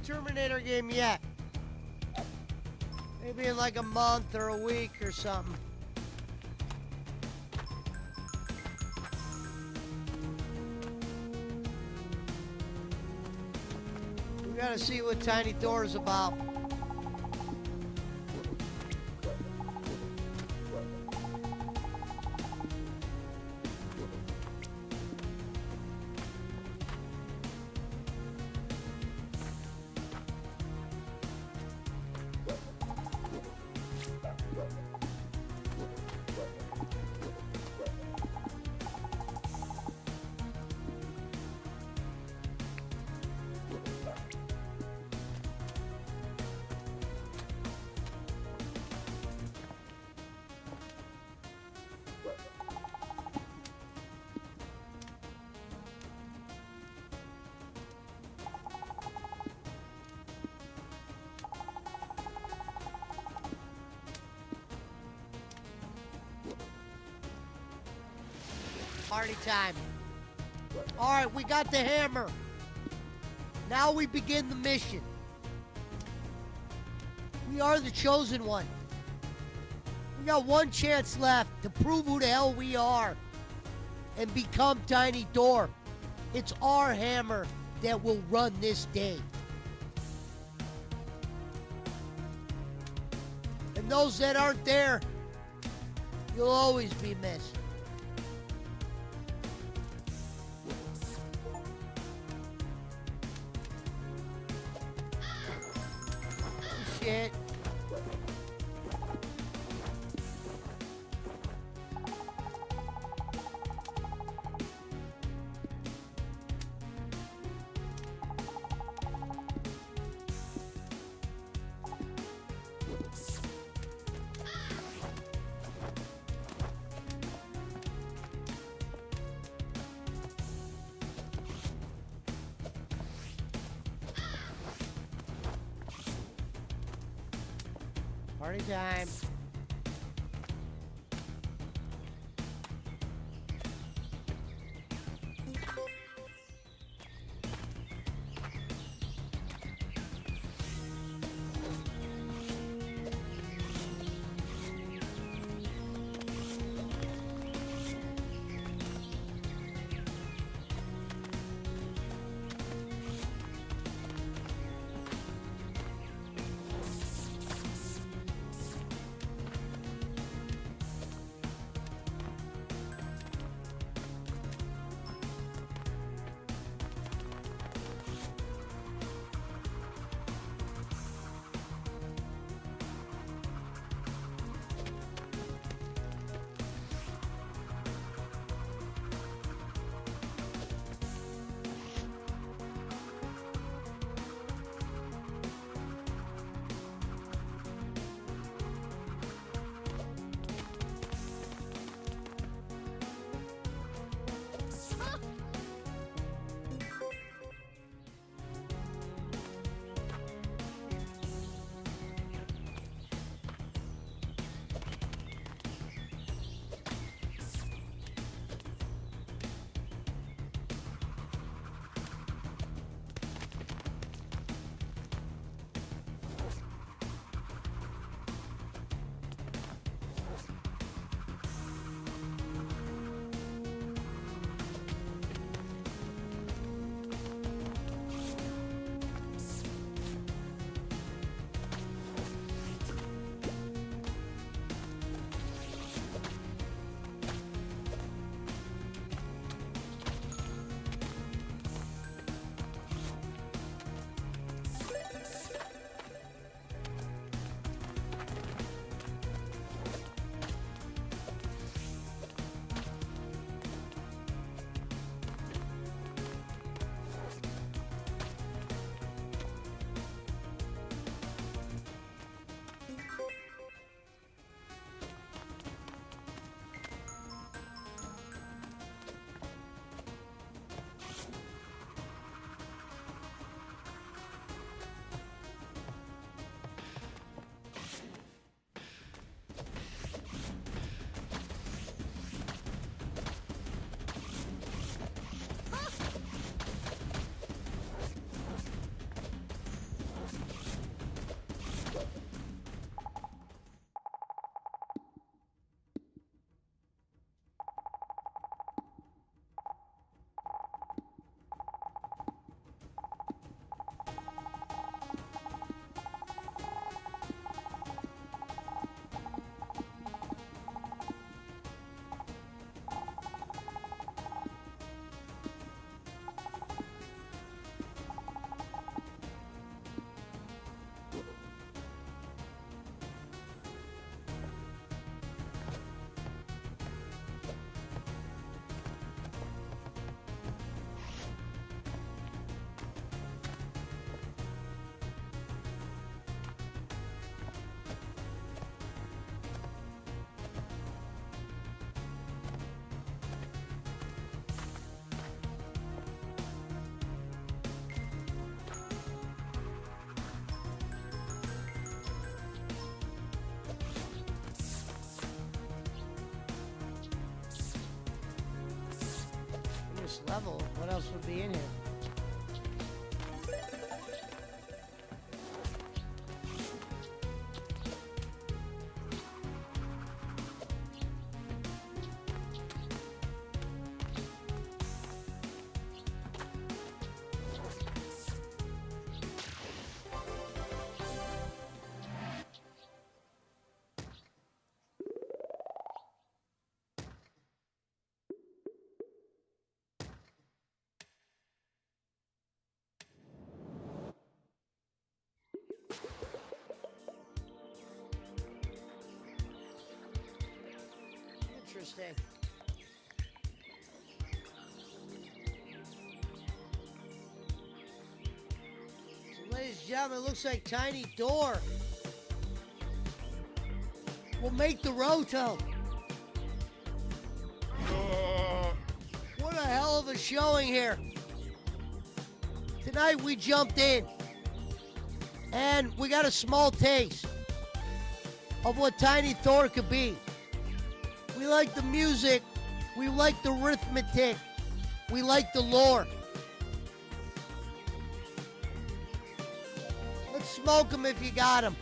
[SPEAKER 2] Terminator game yet. Maybe in like a month or a week or something. We gotta see what Tiny Thor's about. Party time. All right, we got the hammer. Now we begin the mission. We are the chosen one. We got one chance left to prove who the hell we are and become Tiny Thor. It's our hammer that will run this day. And those that aren't there, you'll always be missed. Shit. Party time. this level. What else would be in here? Interesting. So, ladies and gentlemen, it looks like Tiny Thor will make the Roto. What a hell of a showing here. Tonight we jumped in and we got a small taste of what Tiny Thor could be. We like the music, we like the arithmetic, we like the lore. Let's smoke them if you got them.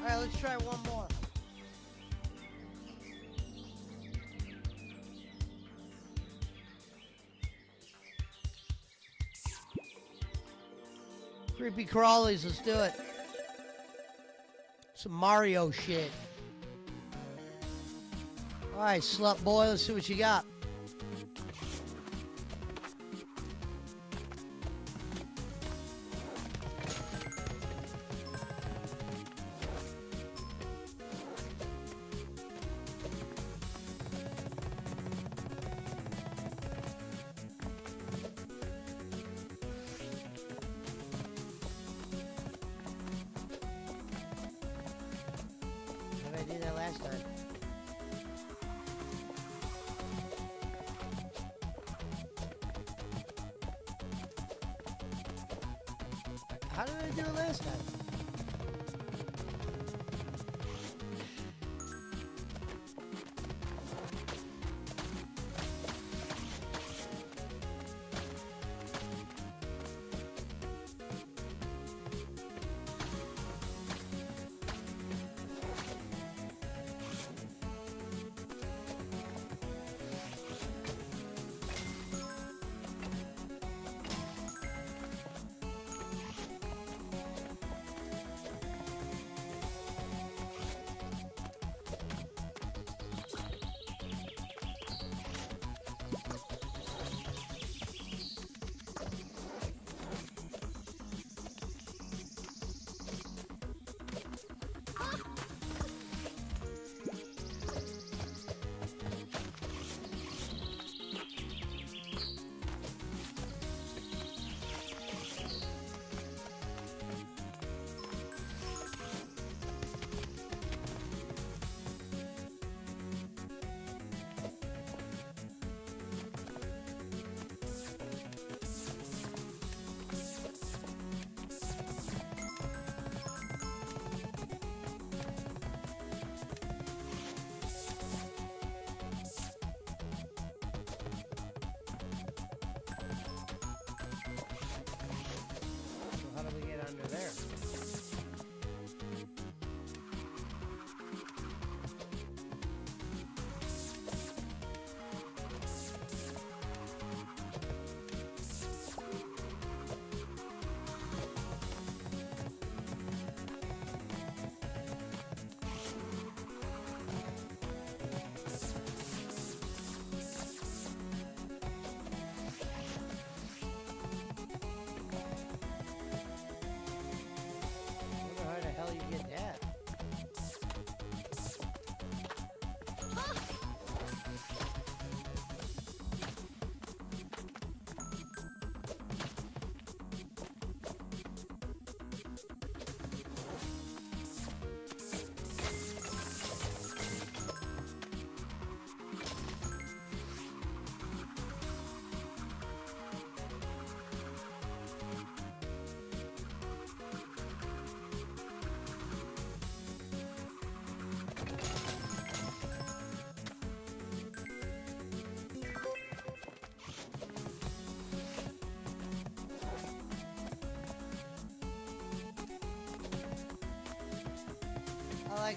[SPEAKER 2] All right, let's try one more. Creepy crawlies, let's do it. Some Mario shit. All right, slut boy, let's see what you got. I did that last time. How did I do it last time?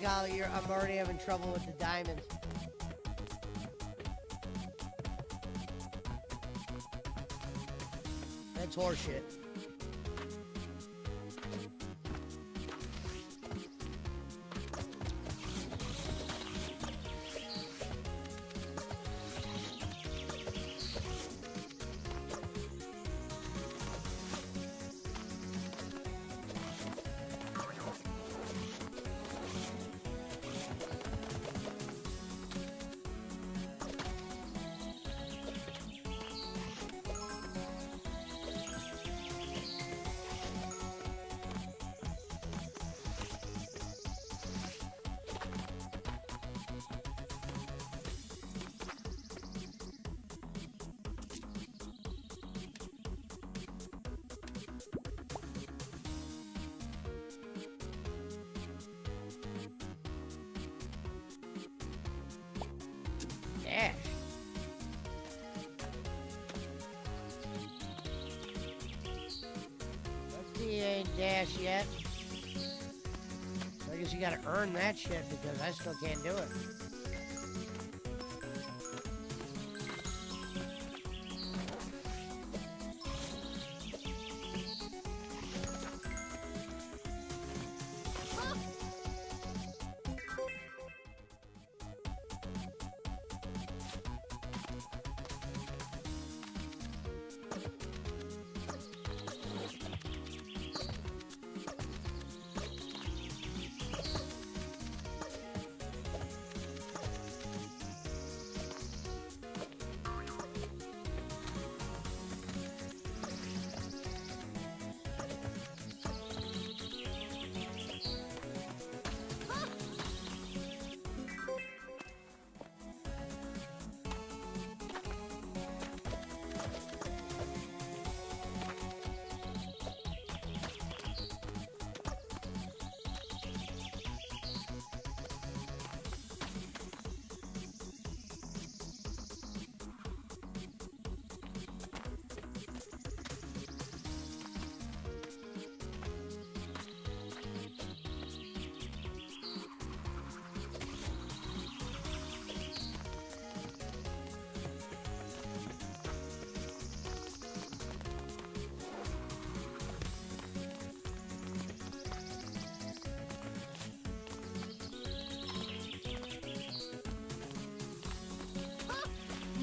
[SPEAKER 2] like how I'm already having trouble with the diamonds. That's horseshit. Dash. Let's see, you ain't dash yet. I guess you gotta earn that shit because I still can't do it.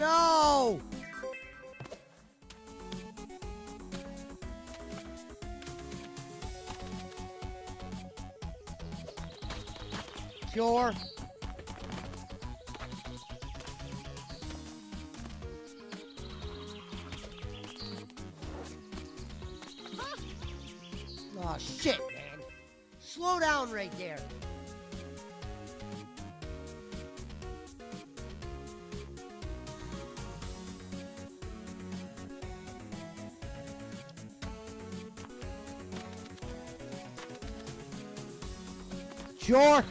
[SPEAKER 2] No! Sure. Oh, shit, man. Slow down right there. Sure.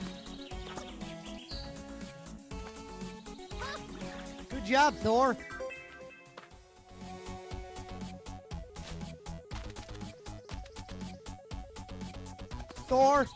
[SPEAKER 2] Good job, Thor. Thor.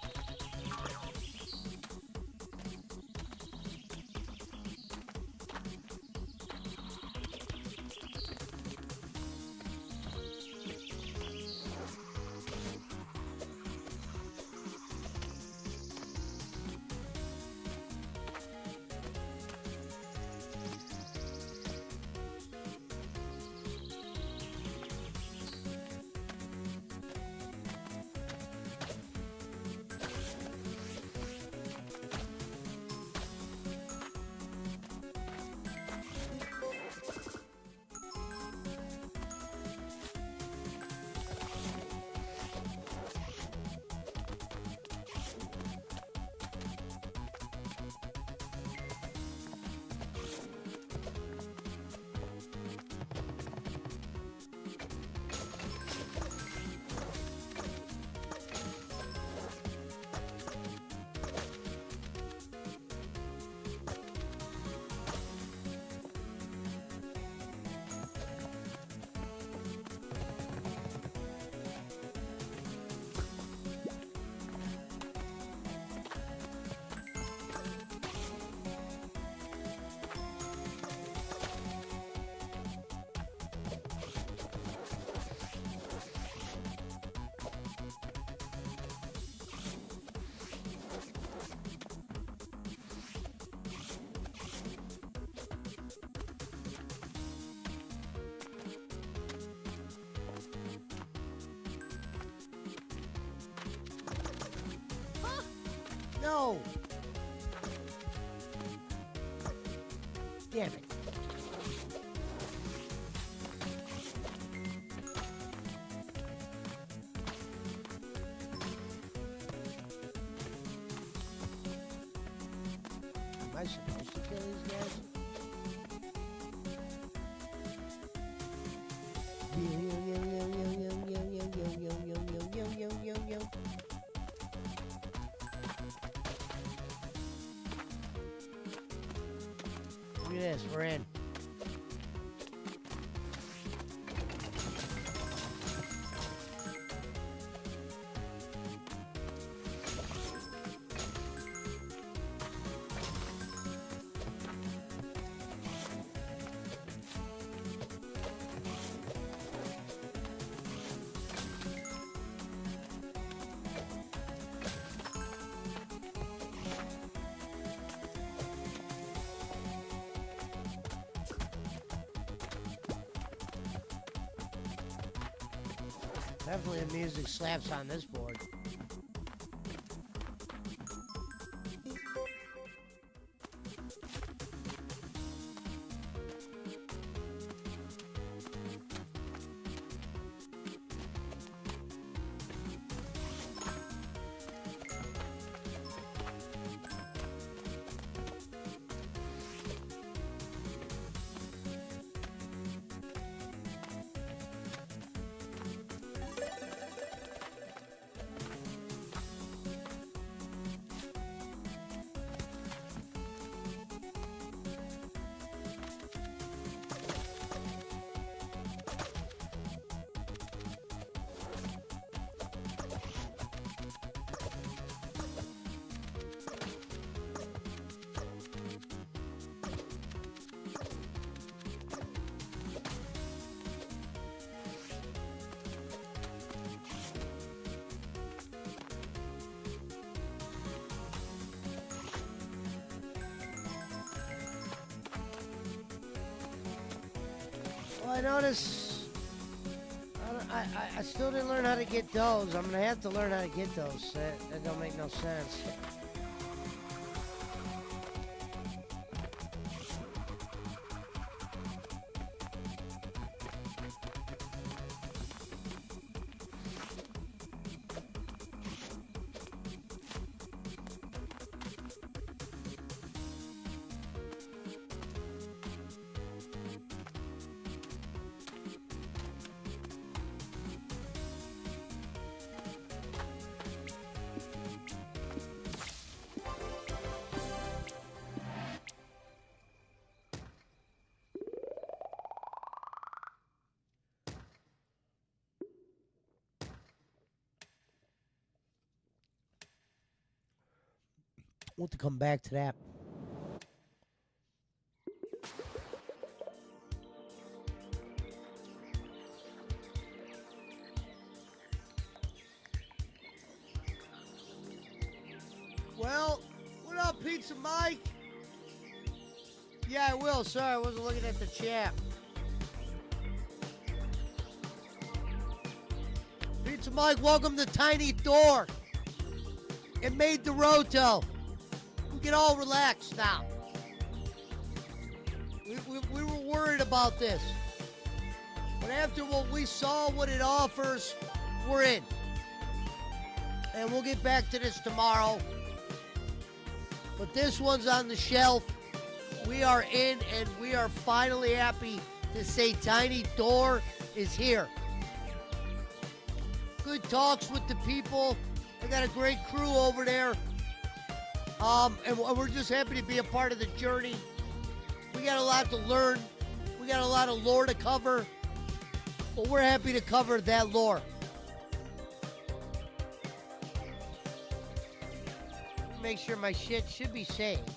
[SPEAKER 2] No. Damn it. Am I supposed to kill these guys? Look at this, we're in. Definitely the music slaps on this board. Well, I notice I still didn't learn how to get those. I'm gonna have to learn how to get those. That don't make no sense. Want to come back to that. Well, what up, Pizza Mike? Yeah, I will. Sorry, I wasn't looking at the chat. Pizza Mike, welcome to Tiny Thor. It made the roto. We can all relax now. We were worried about this. But after what we saw, what it offers, we're in. And we'll get back to this tomorrow. But this one's on the shelf. We are in, and we are finally happy to say Tiny Thor is here. Good talks with the people. They got a great crew over there. And we're just happy to be a part of the journey. We got a lot to learn. We got a lot of lore to cover. But we're happy to cover that lore. Make sure my shit should be saved.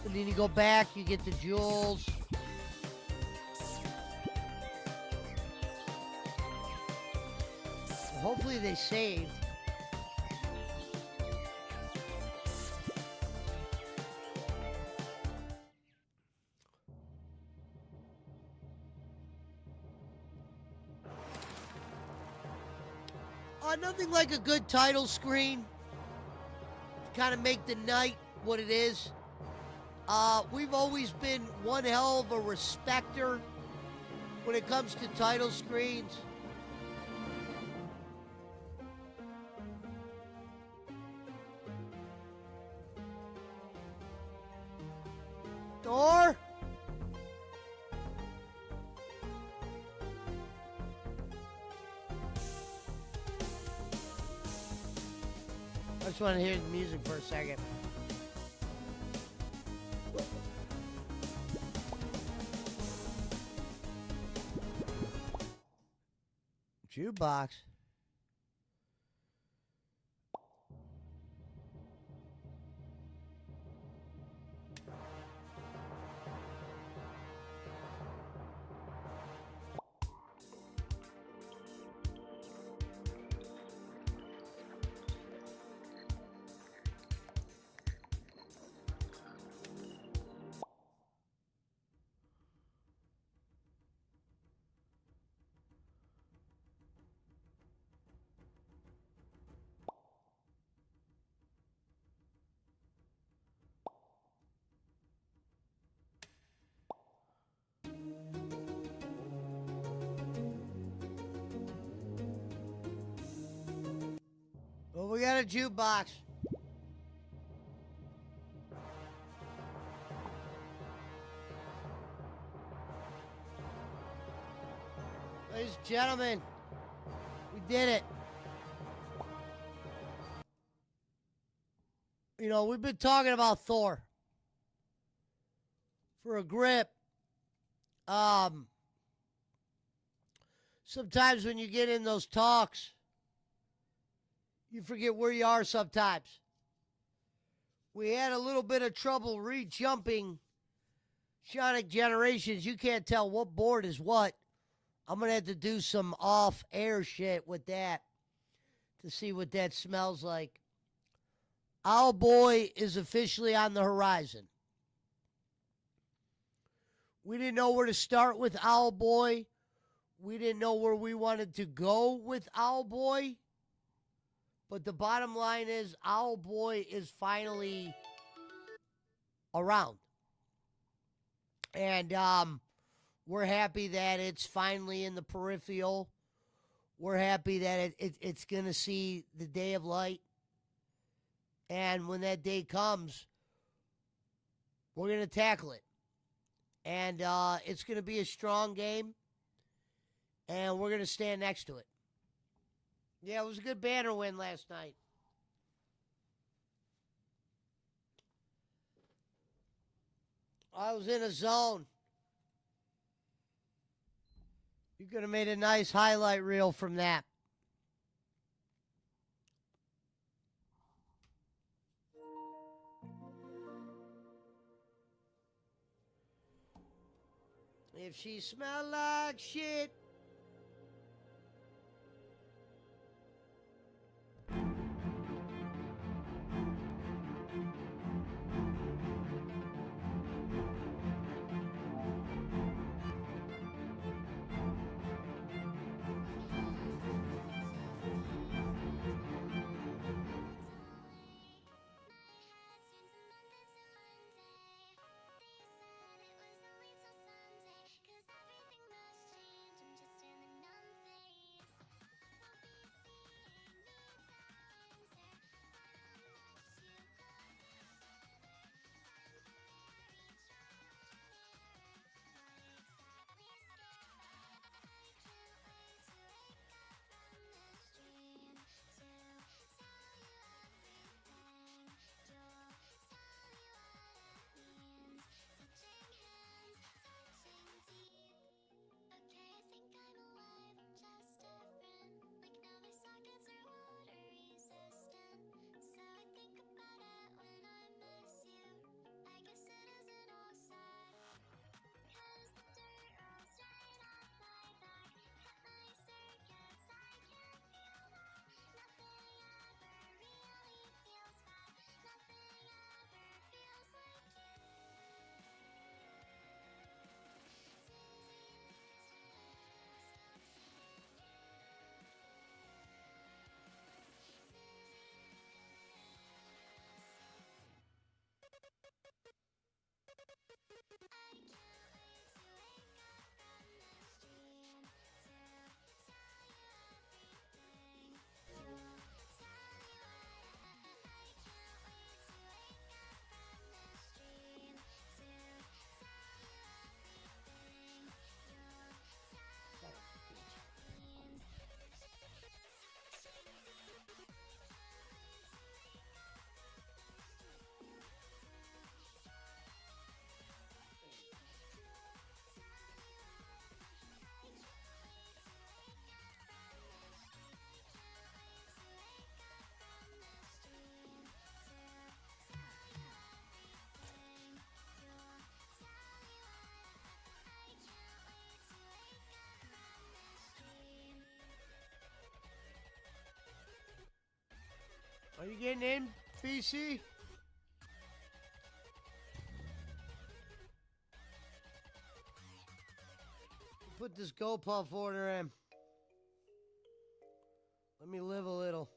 [SPEAKER 2] And then you go back, you get the jewels. Hopefully they saved. Nothing like a good title screen to kind of make the night what it is. We've always been one hell of a respecter when it comes to title screens. Thor? I just want to hear the music for a second. Jukebox. Well, we got a jukebox. Ladies and gentlemen, we did it. You know, we've been talking about Thor for a grip. Sometimes when you get in those talks, you forget where you are sometimes. We had a little bit of trouble re-jumping Sonic Generations. You can't tell what board is what. I'm going to have to do some off-air shit with that to see what that smells like. Owlboy is officially on the horizon. We didn't know where to start with Owlboy. We didn't know where we wanted to go with Owlboy. But the bottom line is Owlboy is finally around. And we're happy that it's finally in the peripheral. We're happy that it's going to see the day of light. And when that day comes, we're going to tackle it. And it's going to be a strong game. And we're going to stand next to it. Yeah, it was a good banner win last night. I was in a zone. You could have made a nice highlight reel from that. If she smelled like shit. Are you getting in, BC? Put this GoPuff order in. Let me live a little.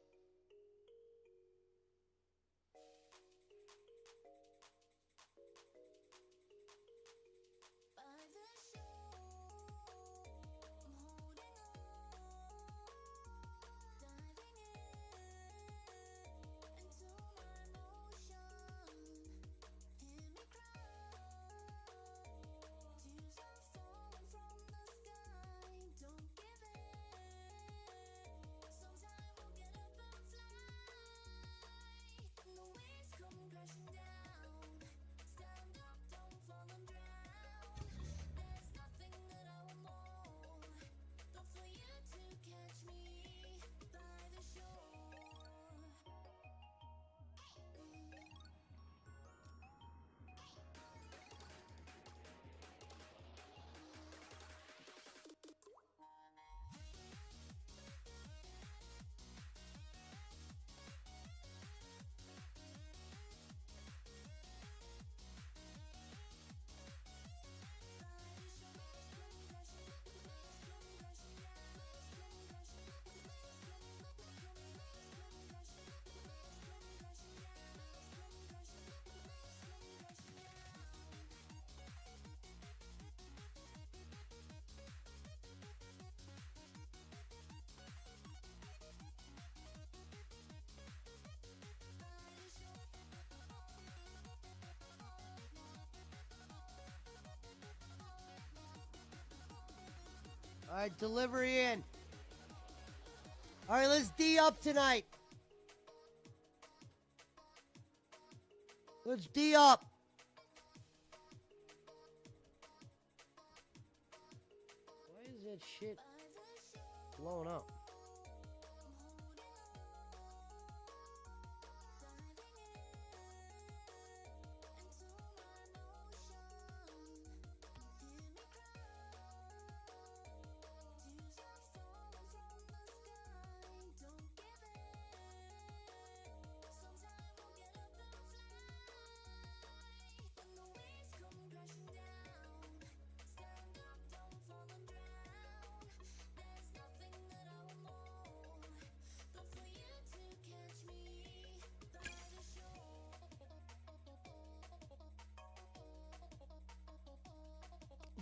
[SPEAKER 2] All right, delivery in. All right, let's D up tonight. Let's D up. Why is that shit blowing up?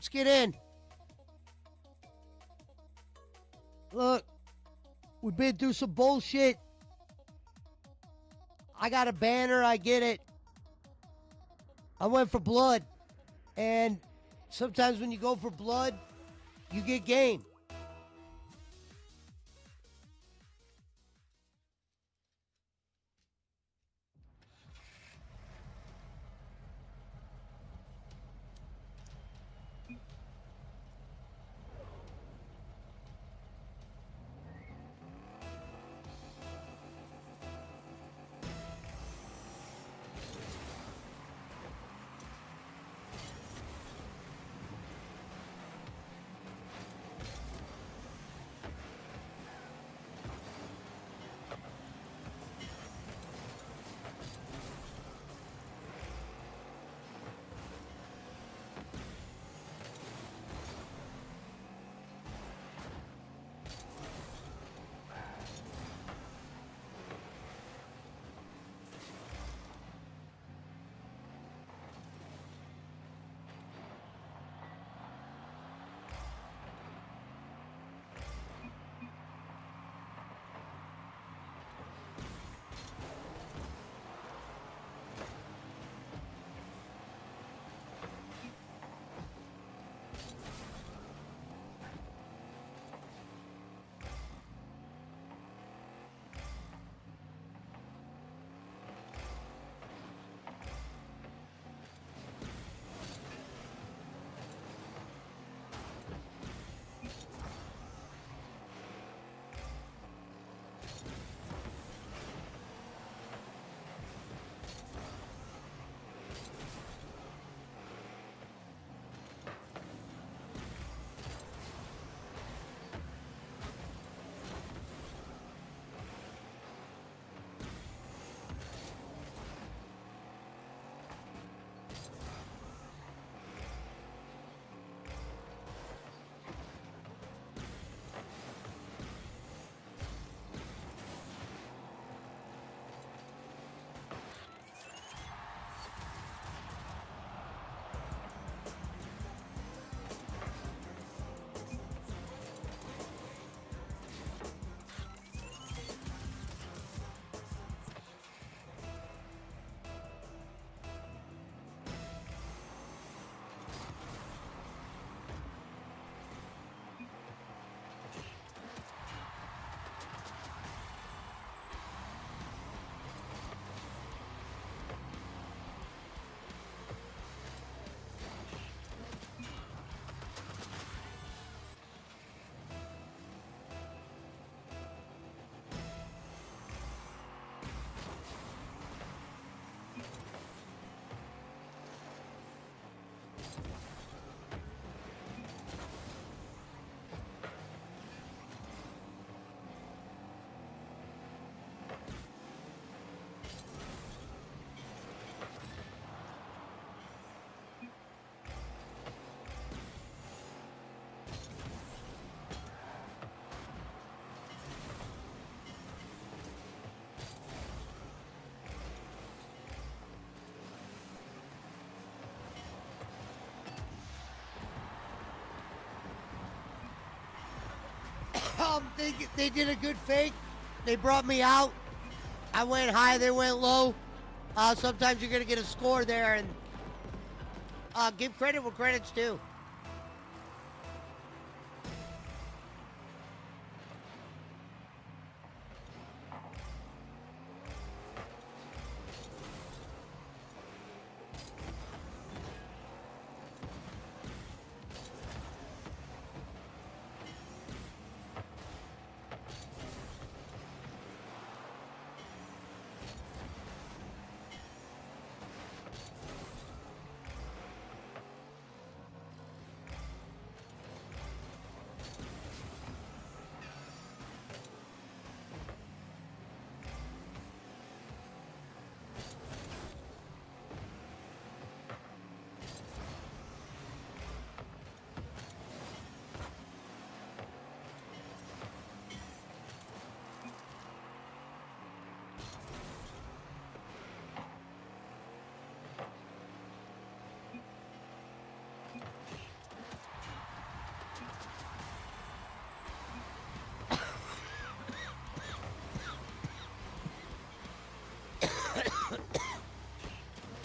[SPEAKER 2] Let's get in. Look, we've been through some bullshit. I got a banner, I get it. I went for blood. And sometimes when you go for blood, you get game. They did a good fake. They brought me out. I went high, they went low. Sometimes you're gonna get a score there, and give credit where credit's due.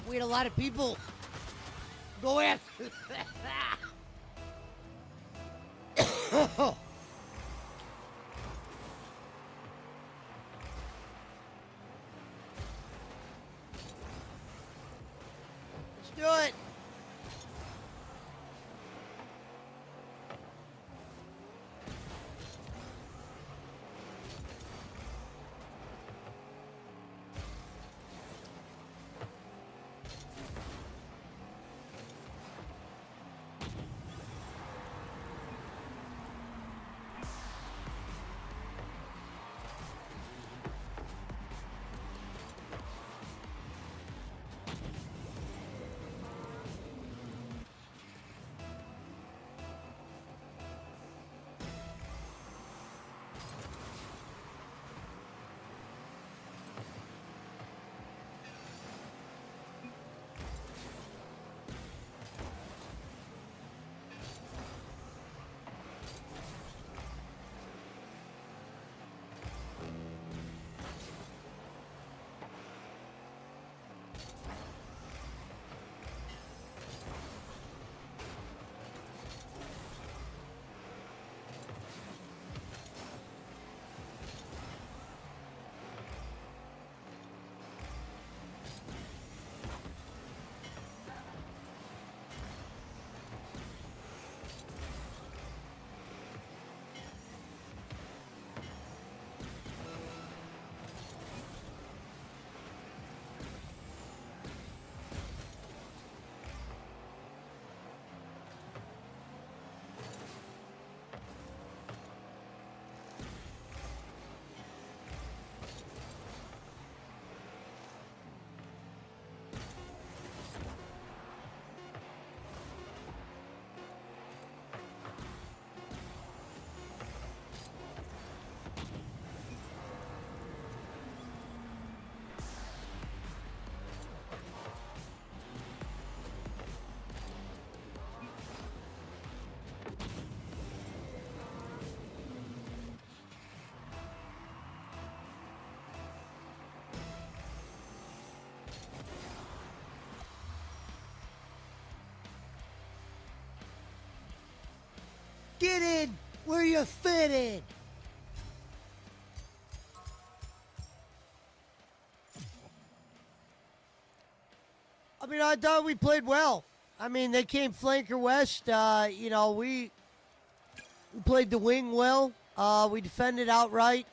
[SPEAKER 2] We had a lot of people go after. Let's do it. Get in where you fit in. I mean, I thought we played well. I mean, they came flanker west. We played the wing well. We defended outright.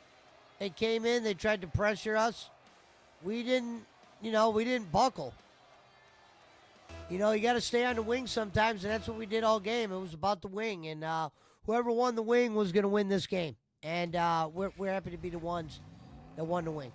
[SPEAKER 2] They came in. They tried to pressure us. We didn't buckle. You got to stay on the wing sometimes, and that's what we did all game. It was about the wing, and whoever won the wing was going to win this game. And we're happy to be the ones that won the wing.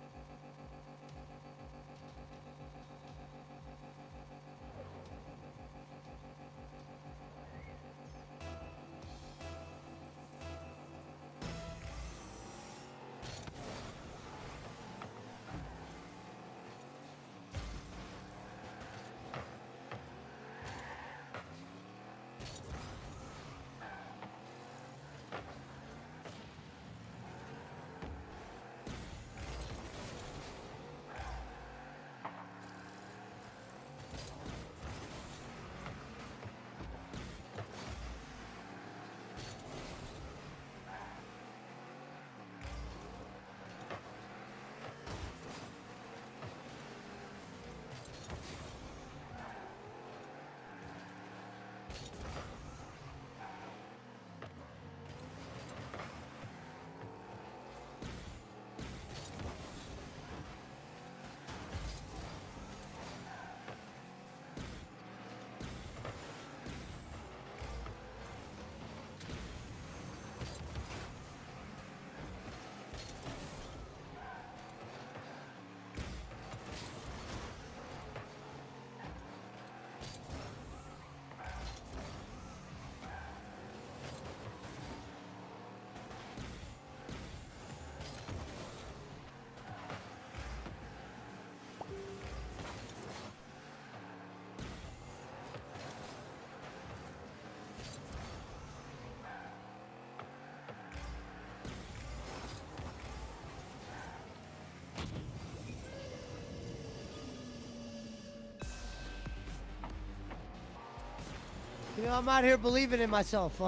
[SPEAKER 2] I'm out here believing in myself.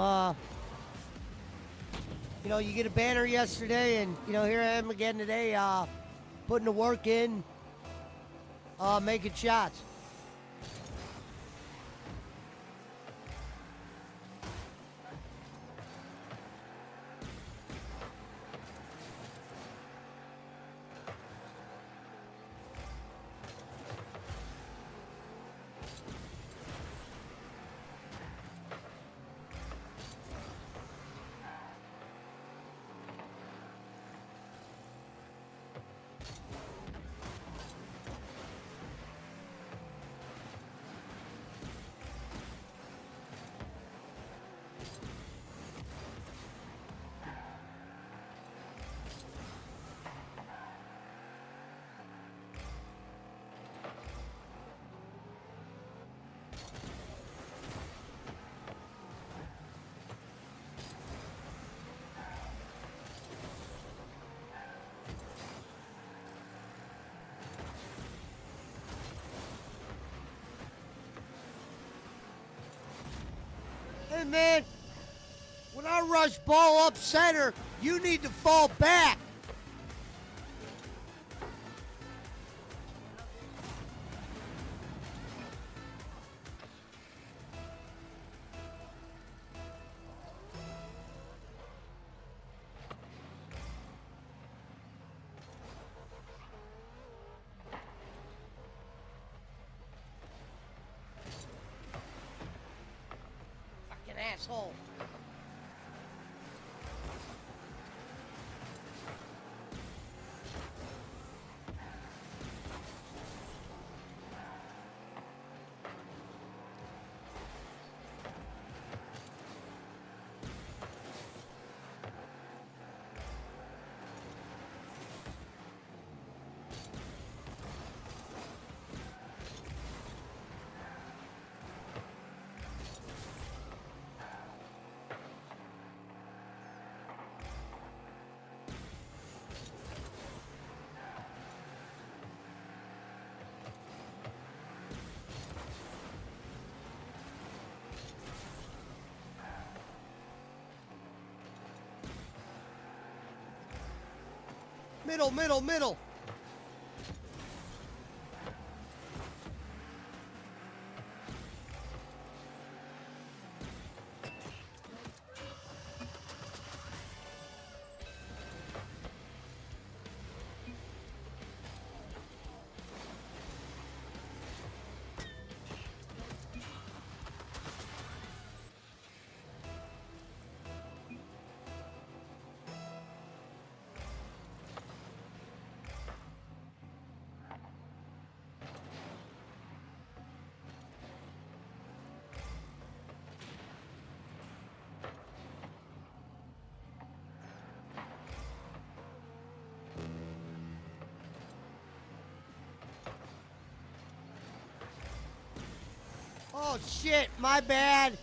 [SPEAKER 2] You get a banner yesterday, and here I am again today, putting the work in, making shots. Hey, man, when I rush ball up center, you need to fall back. Fucking asshole. Middle, middle, middle. Oh, shit, my bad.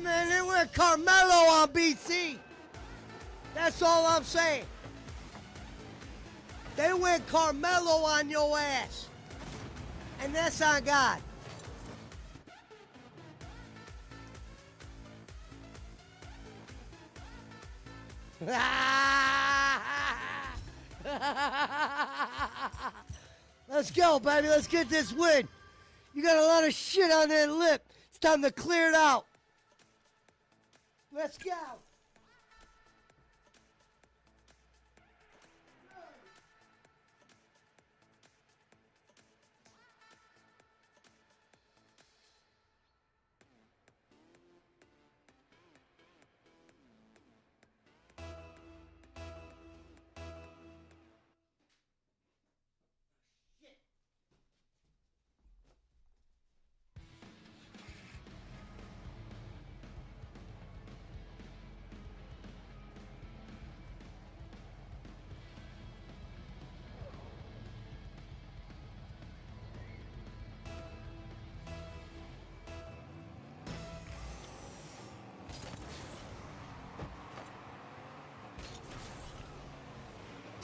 [SPEAKER 2] Man, they went Carmelo on BC. That's all I'm saying. They went Carmelo on your ass. And that's on God. Let's go, baby. Let's get this win. You got a lot of shit on that lip. It's time to clear it out. Let's go.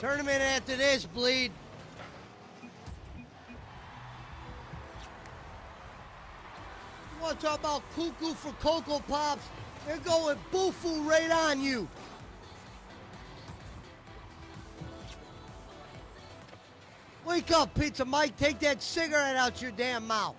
[SPEAKER 2] Tournament after this, bleed. You want to talk about cuckoo for Cocoa Pops? They're going boofoo right on you. Wake up, Pizza Mike. Take that cigarette out your damn mouth.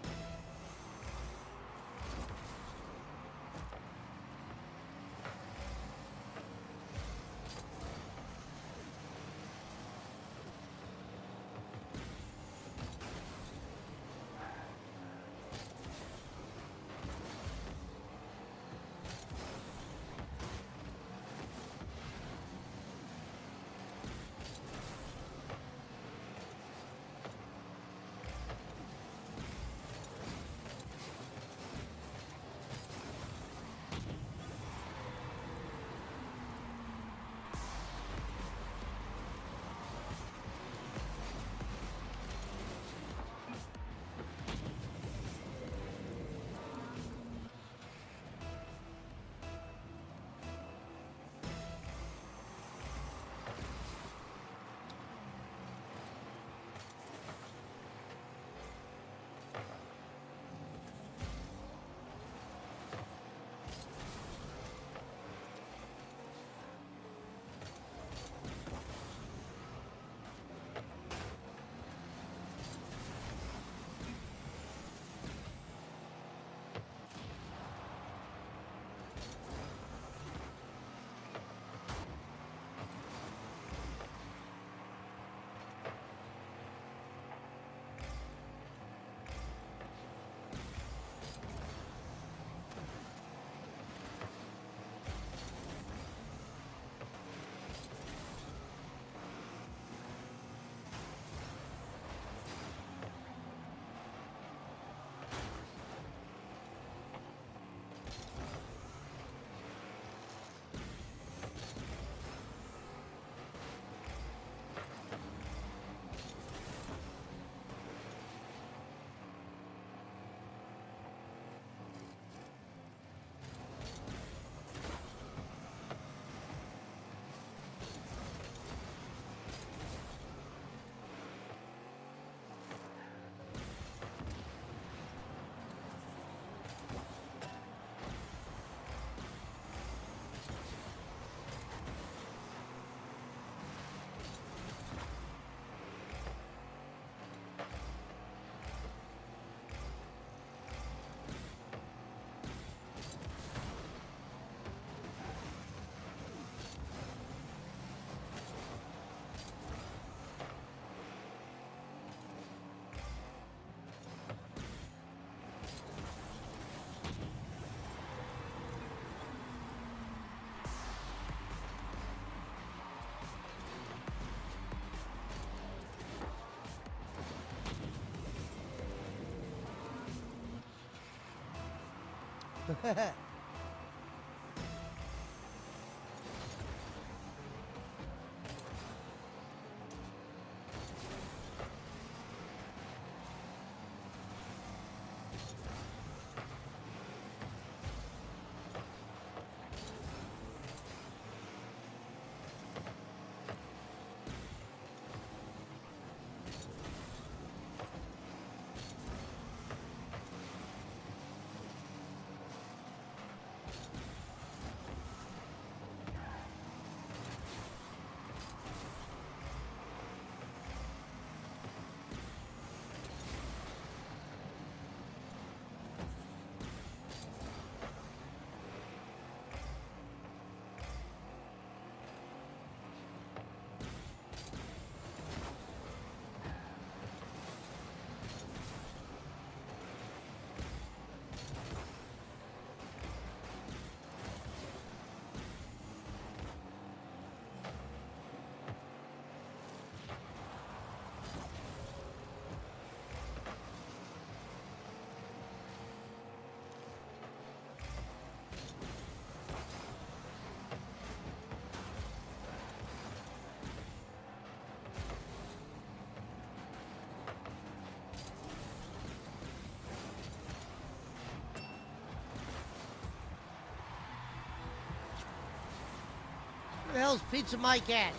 [SPEAKER 2] Where the hell's Pizza Mike at?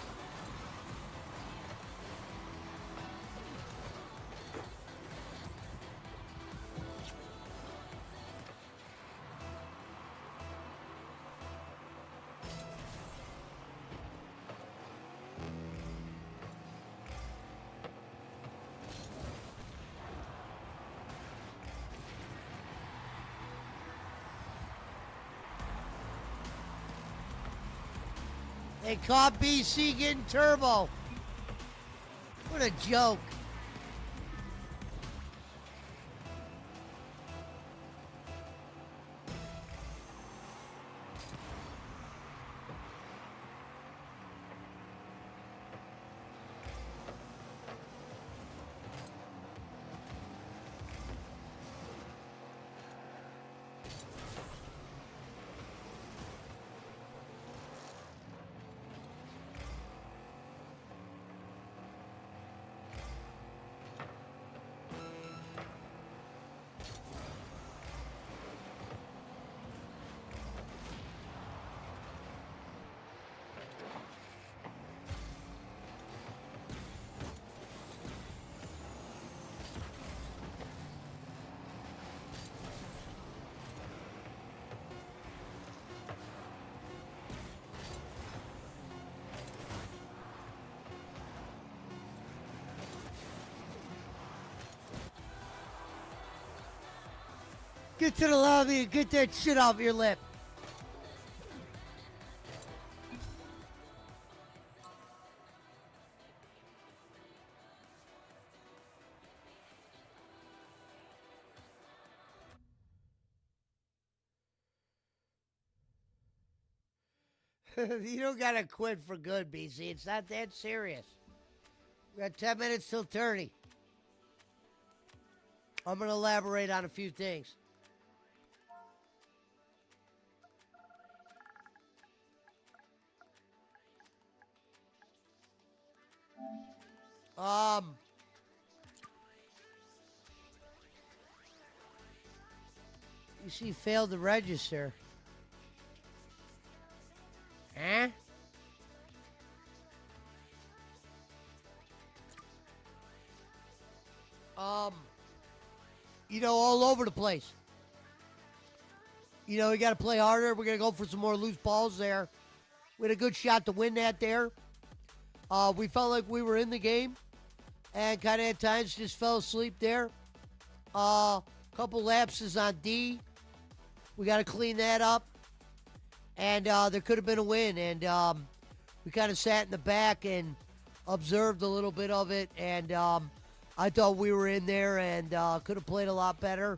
[SPEAKER 2] They caught BC getting turbo. What a joke. Get to the lobby and get that shit off your lip. You don't gotta quit for good, BC. It's not that serious. We got 10 minutes till 30. I'm gonna elaborate on a few things. You see, failed to register. Huh? All over the place. We got to play harder. We're going to go for some more loose balls there. We had a good shot to win that there. We felt like we were in the game and kind of at times just fell asleep there. Couple lapses on D. We got to clean that up. And there could have been a win. And we kind of sat in the back and observed a little bit of it. And I thought we were in there and could have played a lot better.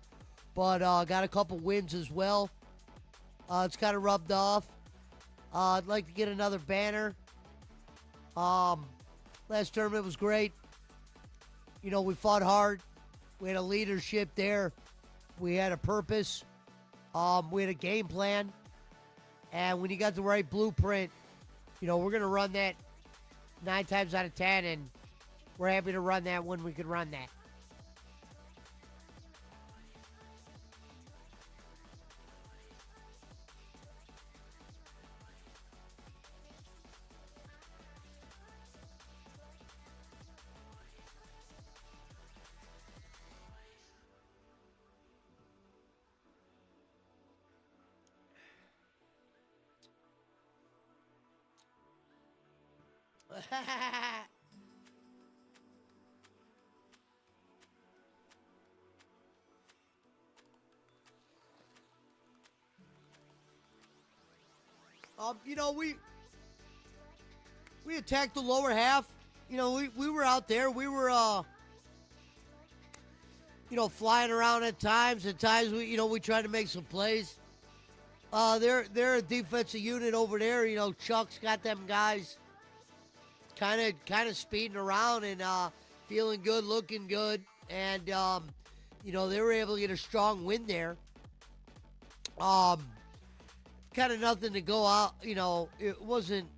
[SPEAKER 2] But got a couple wins as well. It's kind of rubbed off. I'd like to get another banner. Last tournament was great. We fought hard. We had a leadership there. We had a purpose. We had a game plan. And when you got the right blueprint, we're going to run that 9 times out of 10, and we're happy to run that when we can run that. We attacked the lower half. We were out there. We were flying around at times. At times we tried to make some plays. They're a defensive unit over there. Chuck's got them guys kind of speeding around and feeling good, looking good. And they were able to get a strong win there. Kind of nothing to go out, it wasn't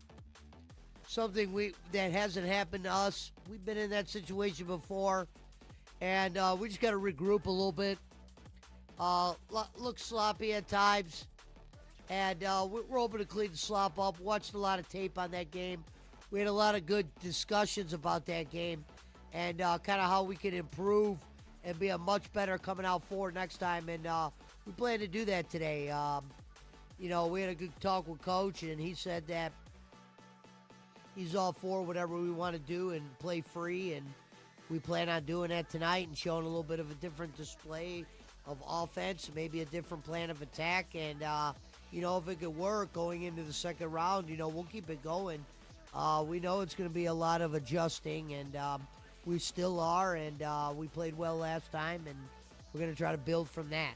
[SPEAKER 2] something that hasn't happened to us. We've been in that situation before, and we just got to regroup a little bit. Look sloppy at times. And we're hoping to clean the slop up. Watched a lot of tape on that game. We had a lot of good discussions about that game and kind of how we can improve and be a much better coming out forward next time. And we plan to do that today. We had a good talk with Coach, and he said that he's all for whatever we want to do and play free. And we plan on doing that tonight and showing a little bit of a different display of offense, maybe a different plan of attack. And, if it could work going into the second round, we'll keep it going. We know it's going to be a lot of adjusting, and we still are. And we played well last time, and we're going to try to build from that.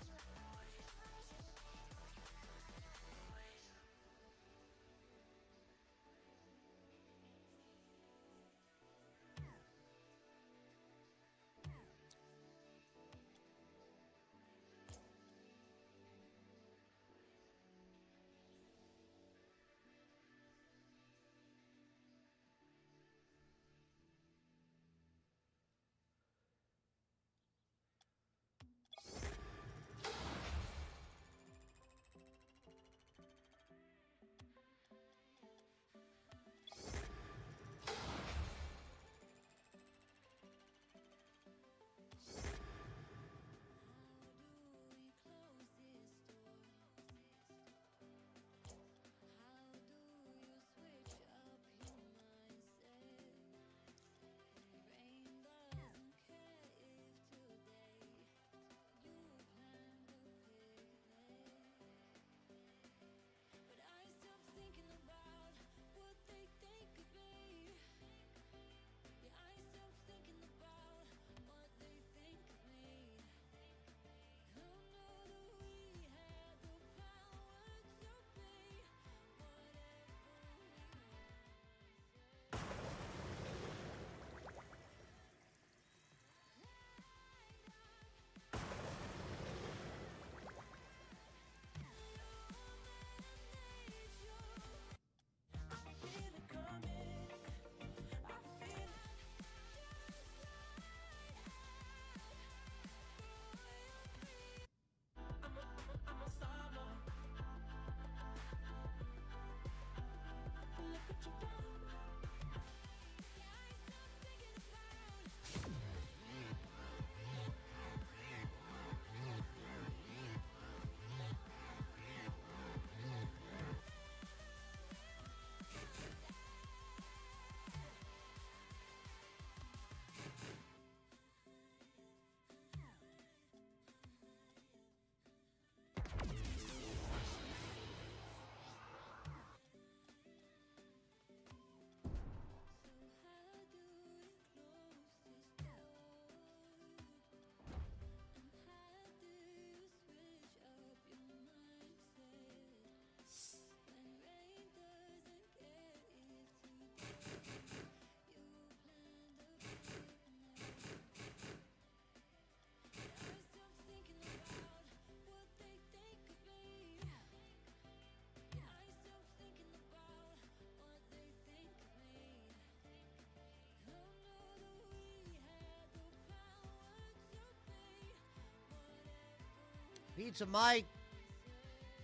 [SPEAKER 2] Pizza Mike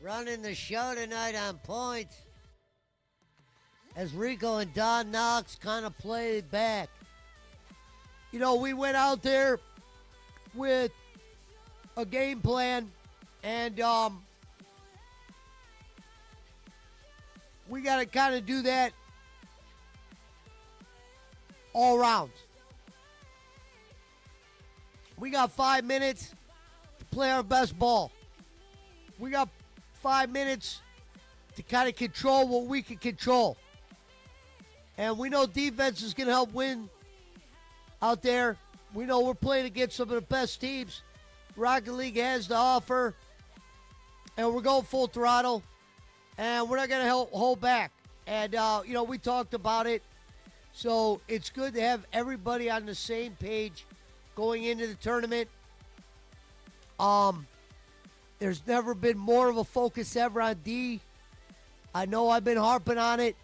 [SPEAKER 2] running the show tonight on point as Rico and Don Knox kind of played back. We went out there with a game plan, and we got to kind of do that all round. We got 5 minutes to play our best ball. We got 5 minutes to kind of control what we can control. And we know defense is going to help win out there. We know we're playing against some of the best teams Rocket League has to offer. And we're going full throttle. And we're not going to hold back. And, we talked about it. So it's good to have everybody on the same page going into the tournament. There's never been more of a focus ever on D. I know I've been harping on it,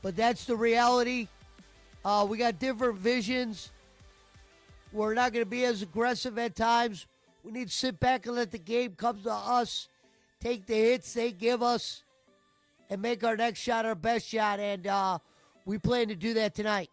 [SPEAKER 2] but that's the reality. We got different visions. We're not going to be as aggressive at times. We need to sit back and let the game come to us take the hits they give us, and make our next shot our best shot. And we plan to do that tonight.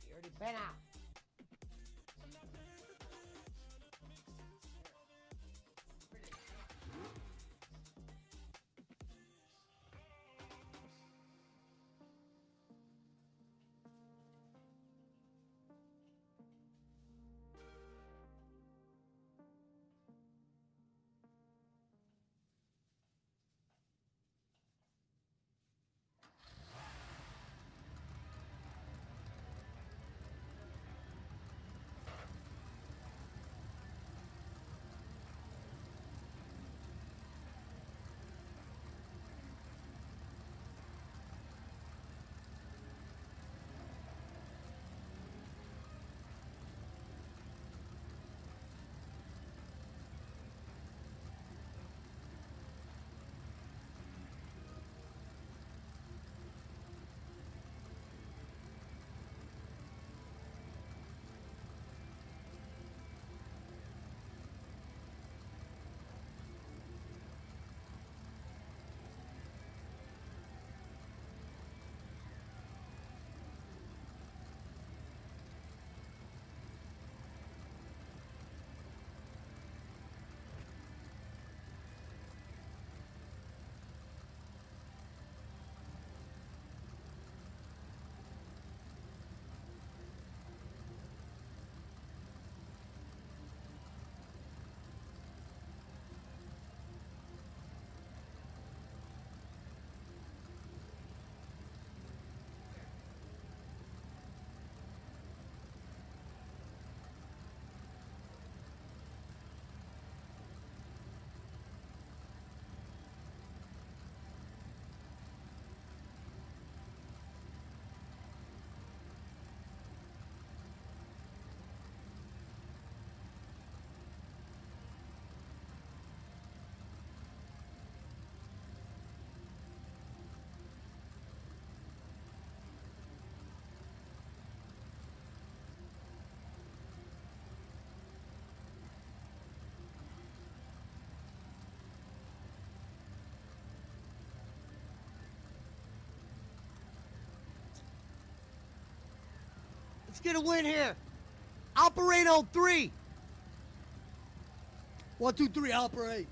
[SPEAKER 2] You already been out. Let's get a win here. Operate on 3. 1, 2, 3, operate.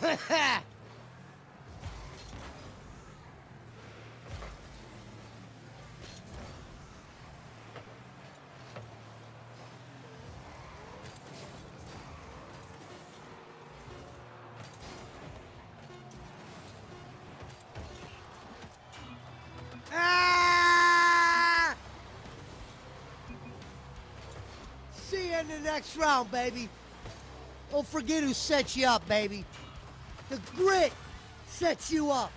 [SPEAKER 2] Ah! See you in the next round, baby. Don't forget who set you up, baby. The grit sets you up.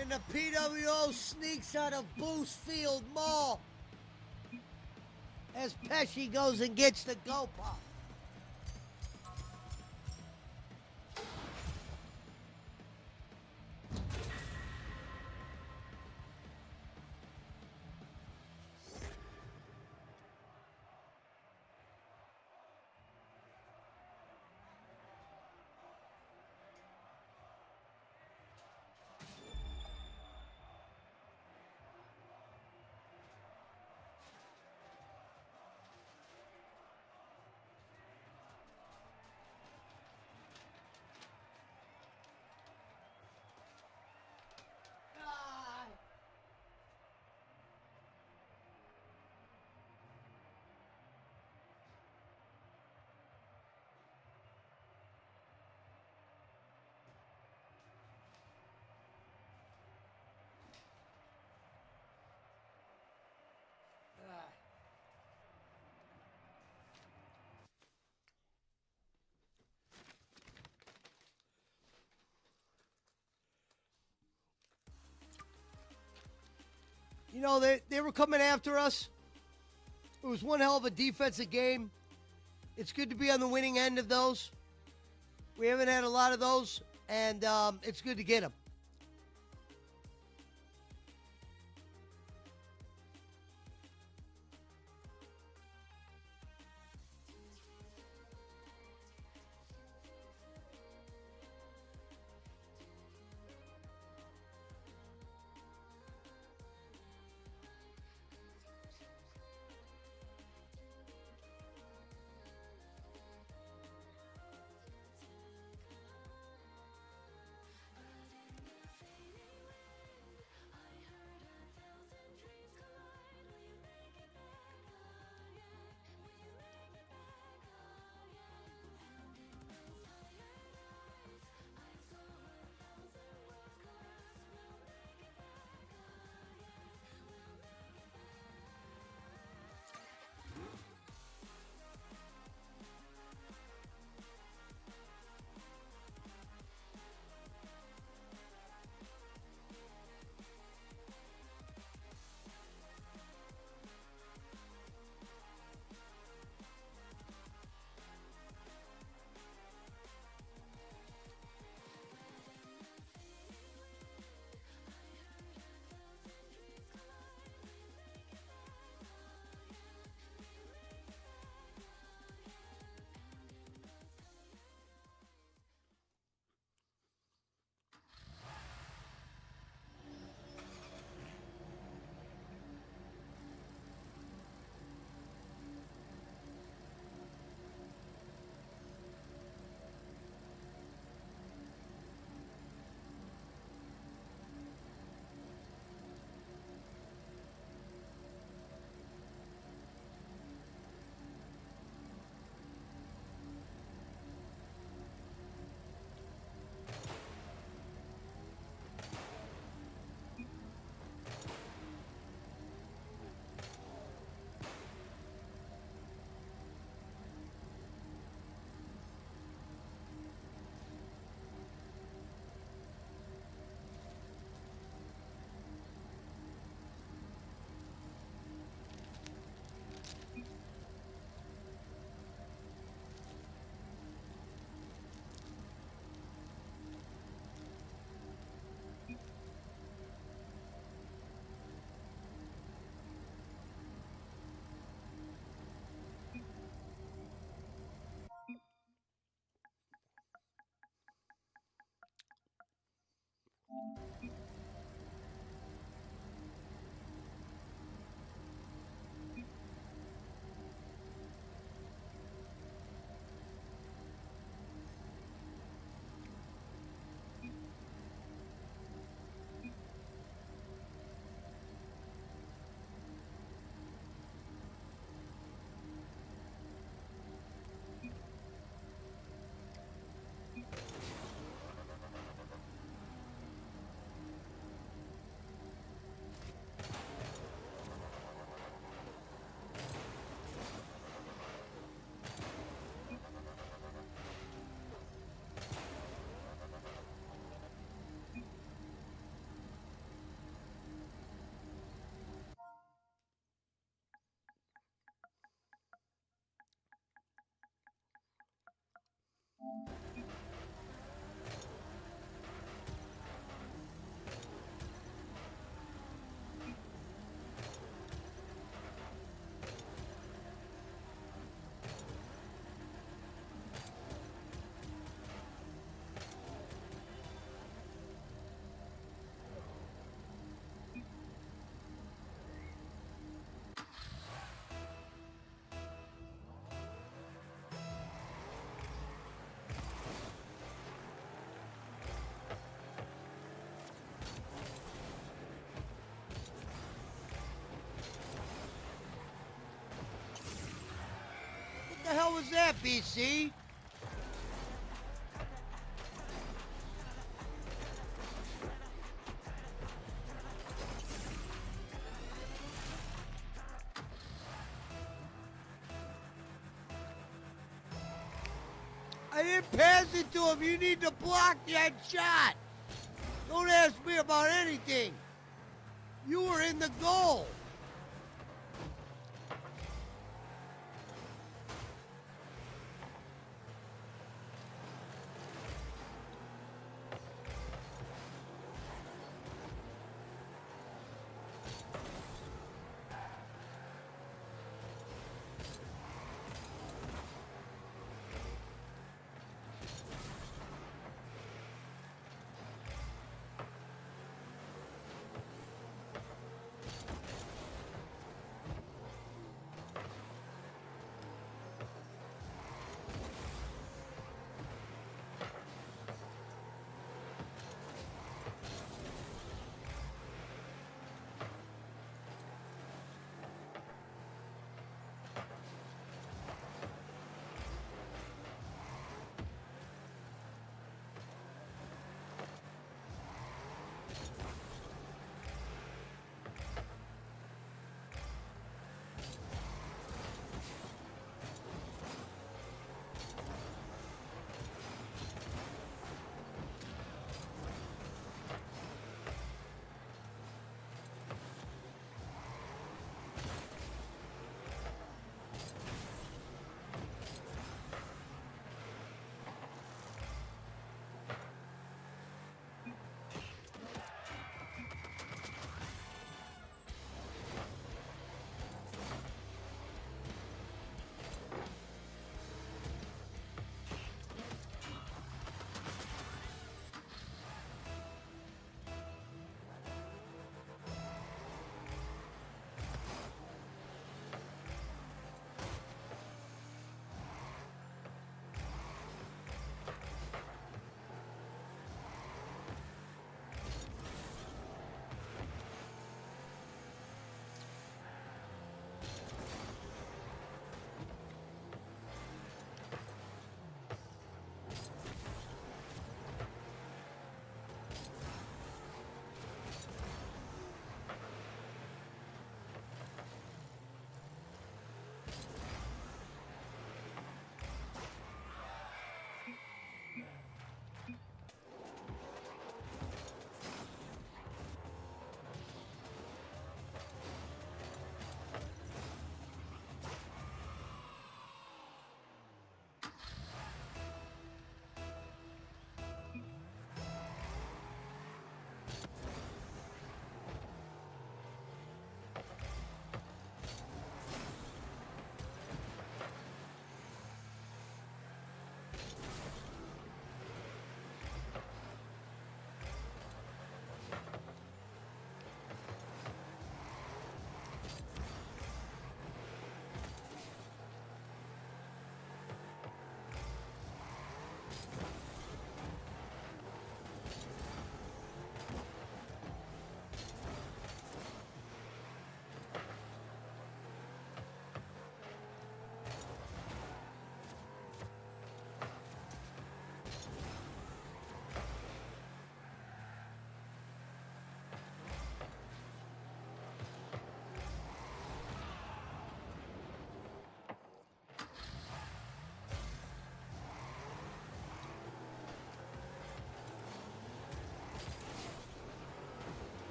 [SPEAKER 2] And the PWO sneaks out of Boost Field Mall as Pesci goes and gets the go pop. You know, they were coming after us. It was one hell of a defensive game. It's good to be on the winning end of those. We haven't had a lot of those, and it's good to get them. How's that, BC? I didn't pass it to him. You need to block that shot. Don't ask me about anything. You were in the goal.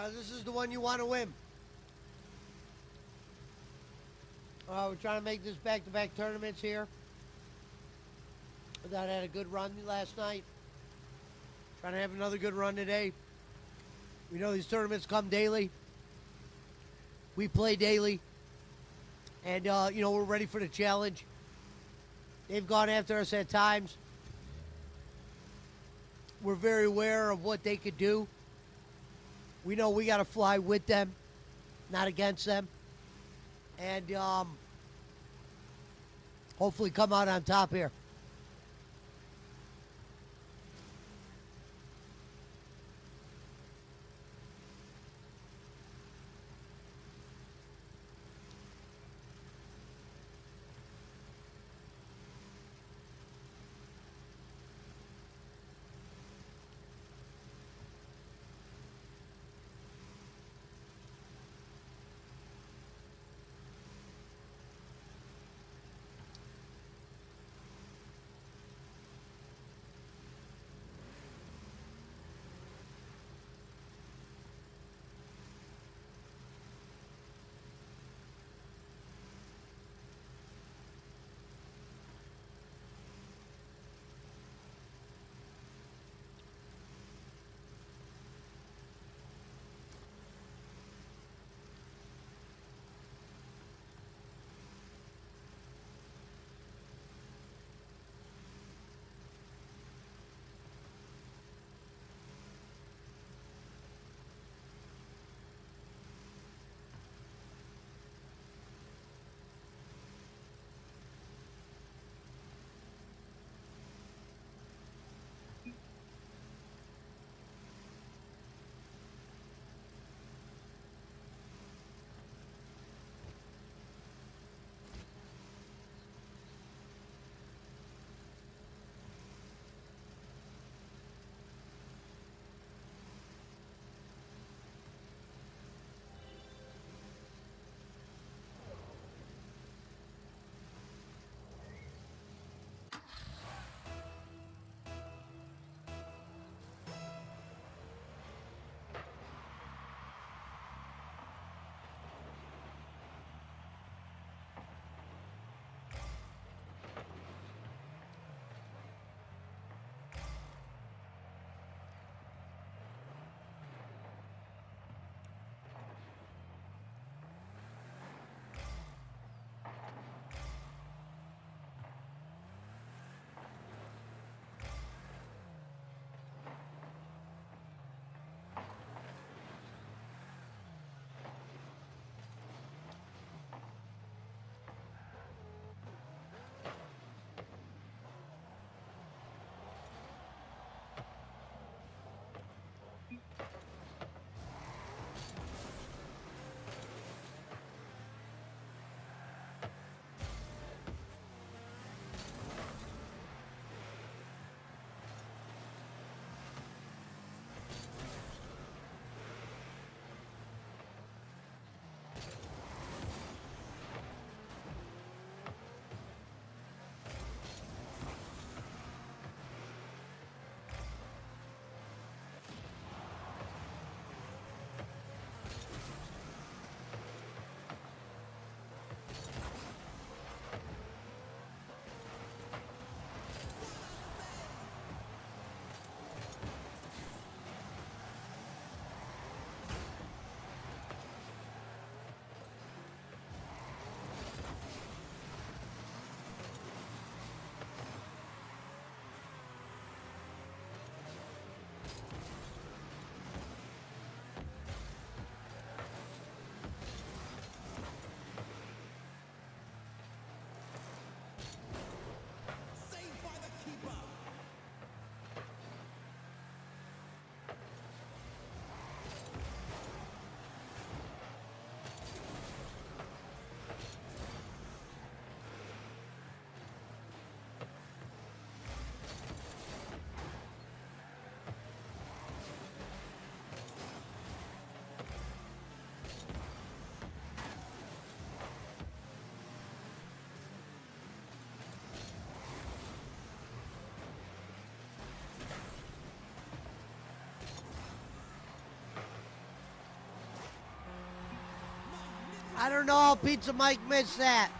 [SPEAKER 2] This is the one you want to win. We're trying to make this back-to-back tournaments here. I thought I had a good run last night. Trying to have another good run today. We know these tournaments come daily. We play daily. And, we're ready for the challenge. They've gone after us at times. We're very aware of what they could do. We know we got to fly with them, not against them. And hopefully come out on top here. I don't know how Pizza Mike missed that.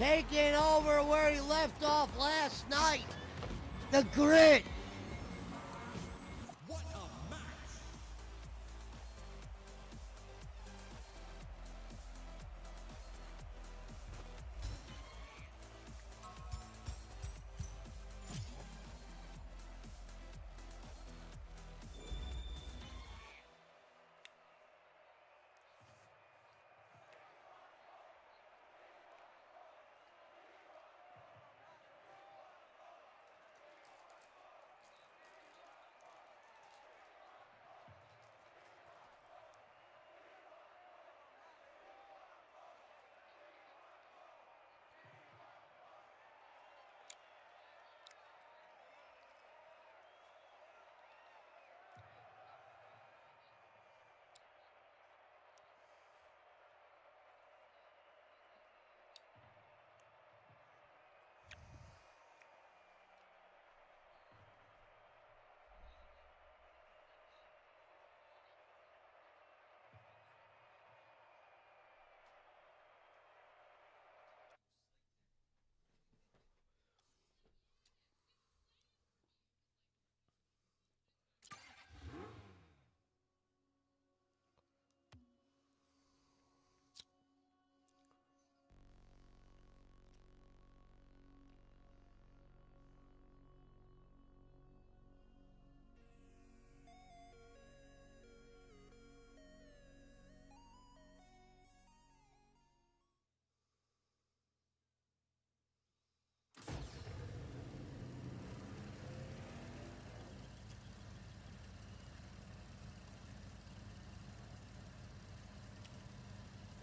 [SPEAKER 2] Taking over where he left off last night. The grit.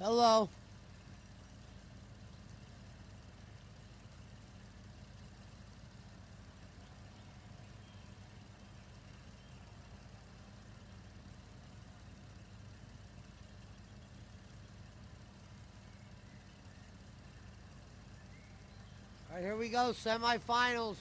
[SPEAKER 2] Hello. All right, here we go. Semifinals.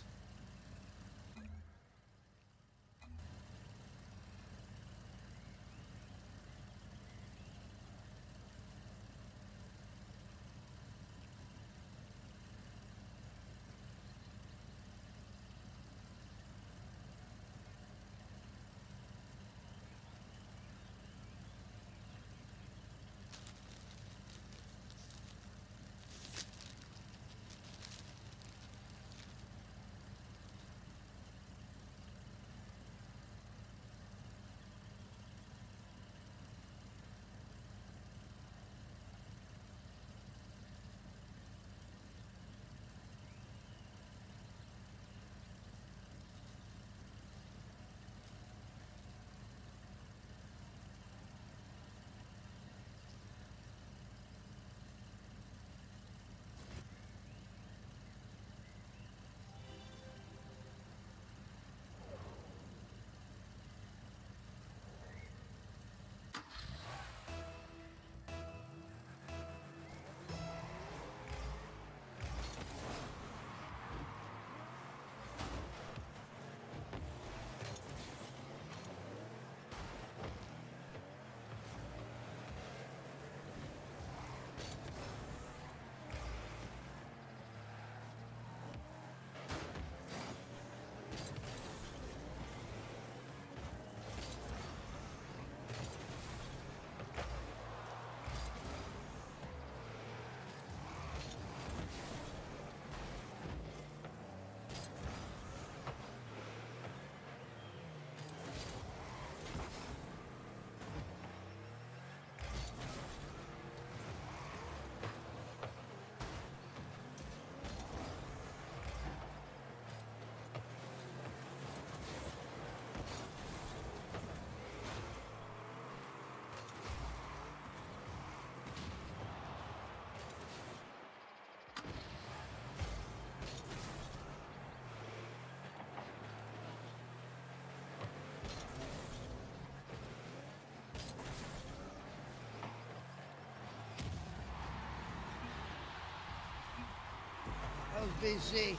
[SPEAKER 2] That was BC.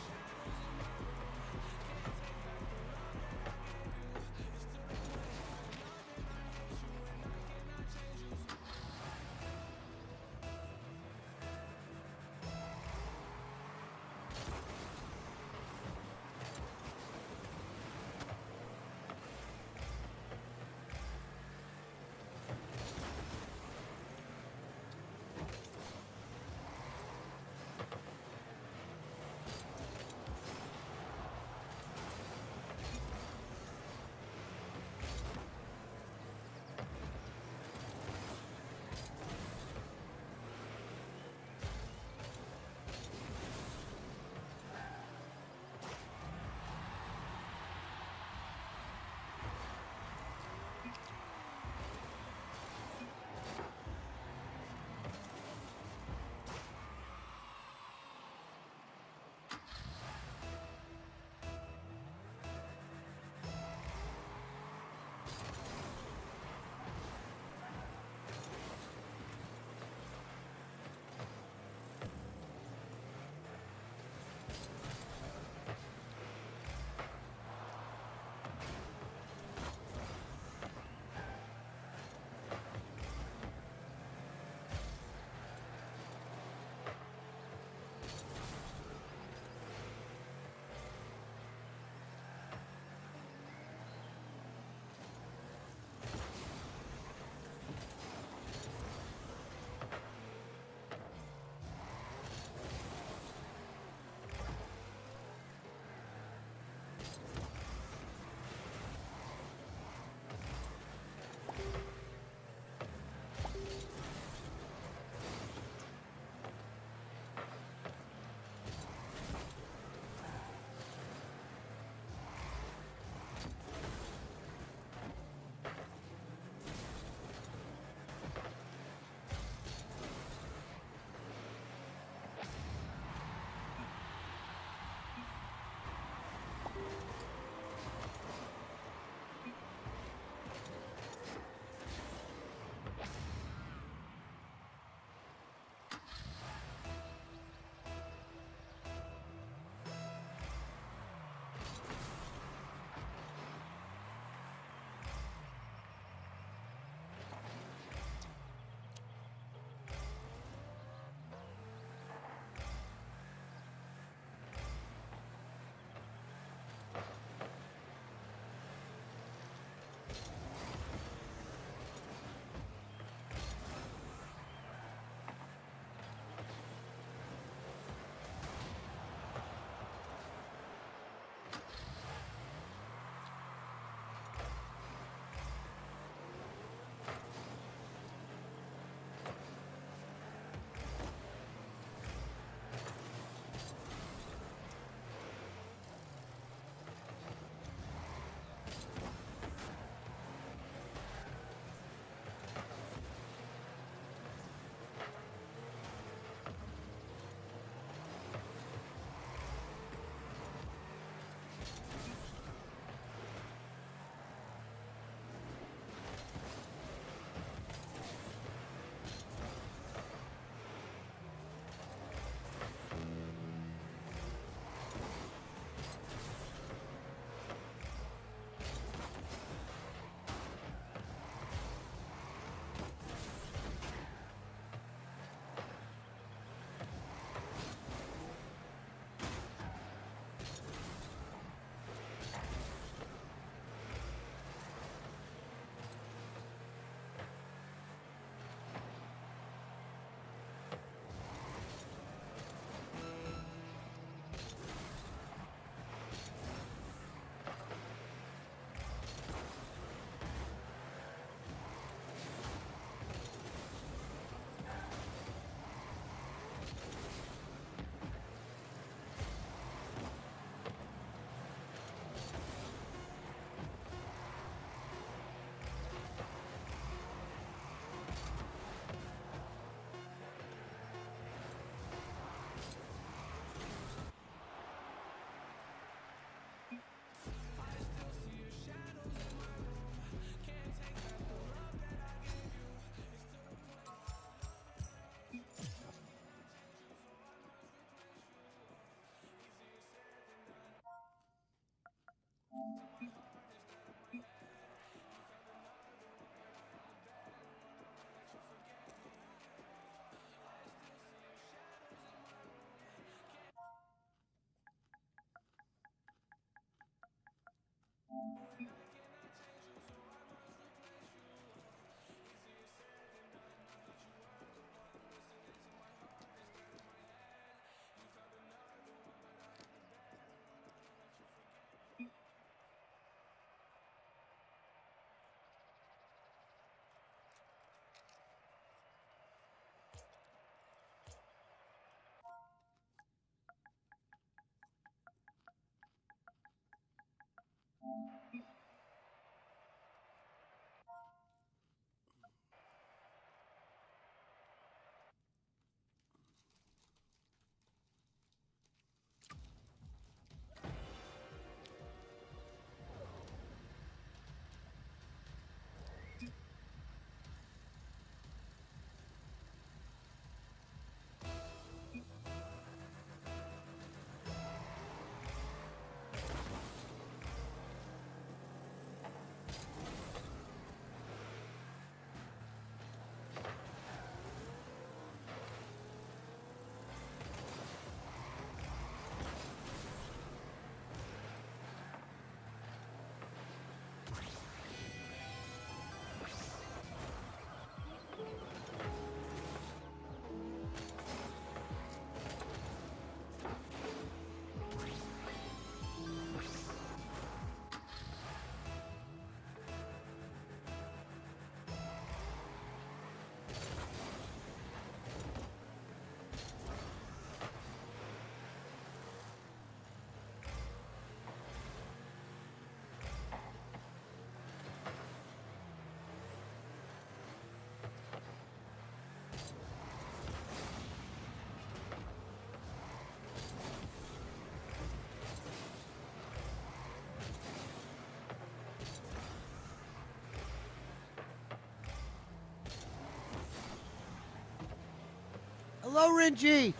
[SPEAKER 2] Hello, Renji.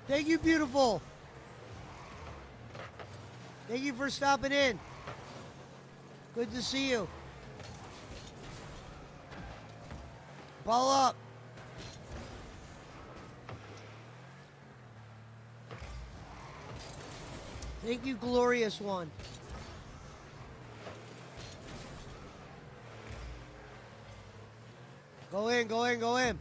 [SPEAKER 2] Thank you, beautiful. Thank you for stopping in. Good to see you. Ball up. Thank you, glorious one. Go in, go in, go in.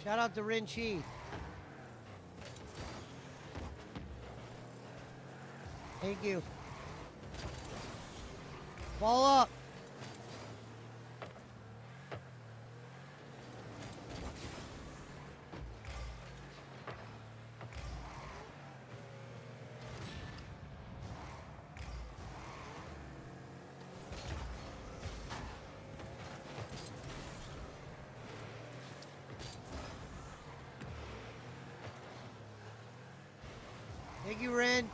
[SPEAKER 2] Shout out to Rinchi. Thank you. Ball up. Thank you, Ren.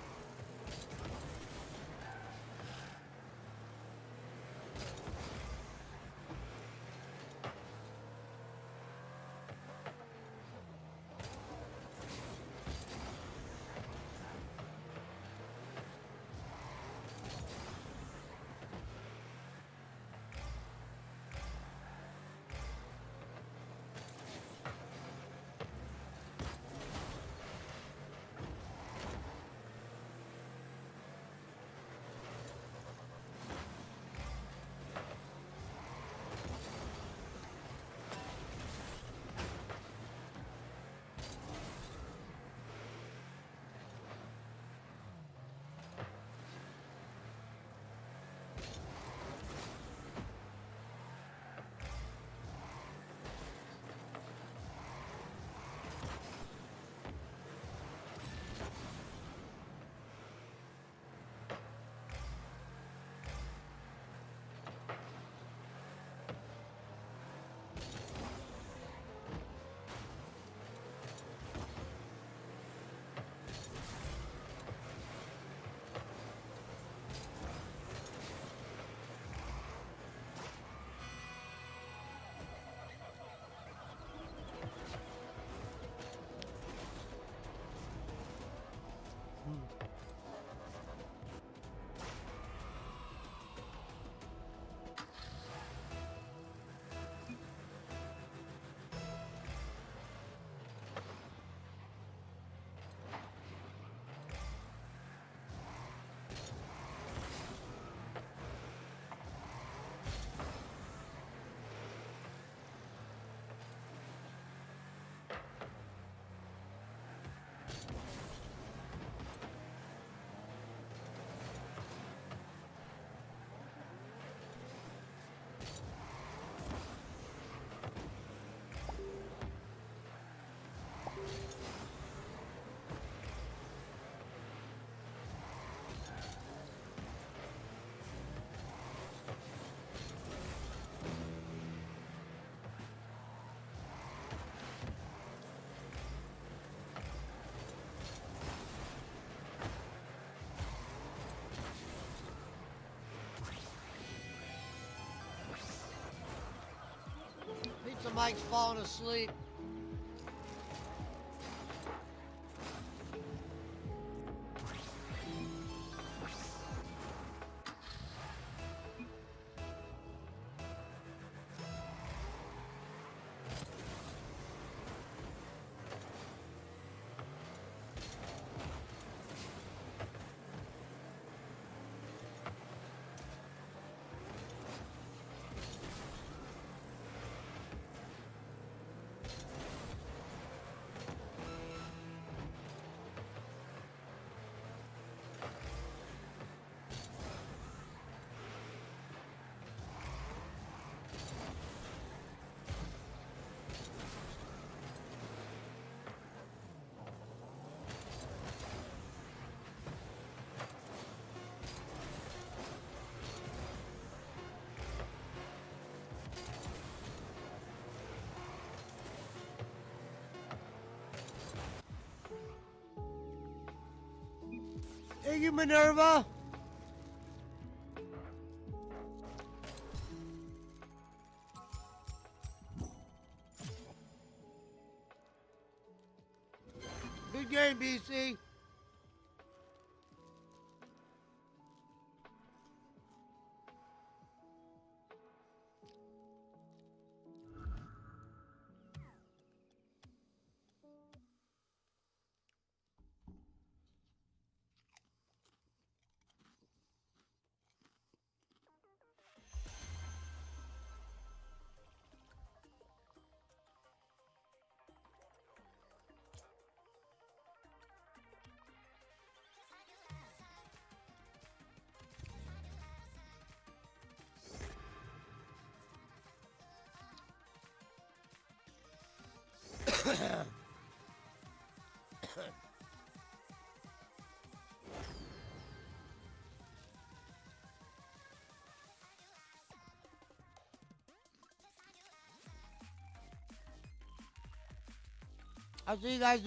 [SPEAKER 2] Pizza Mike's falling asleep. Thank you, Minerva. Good game, BC. I'll see you guys.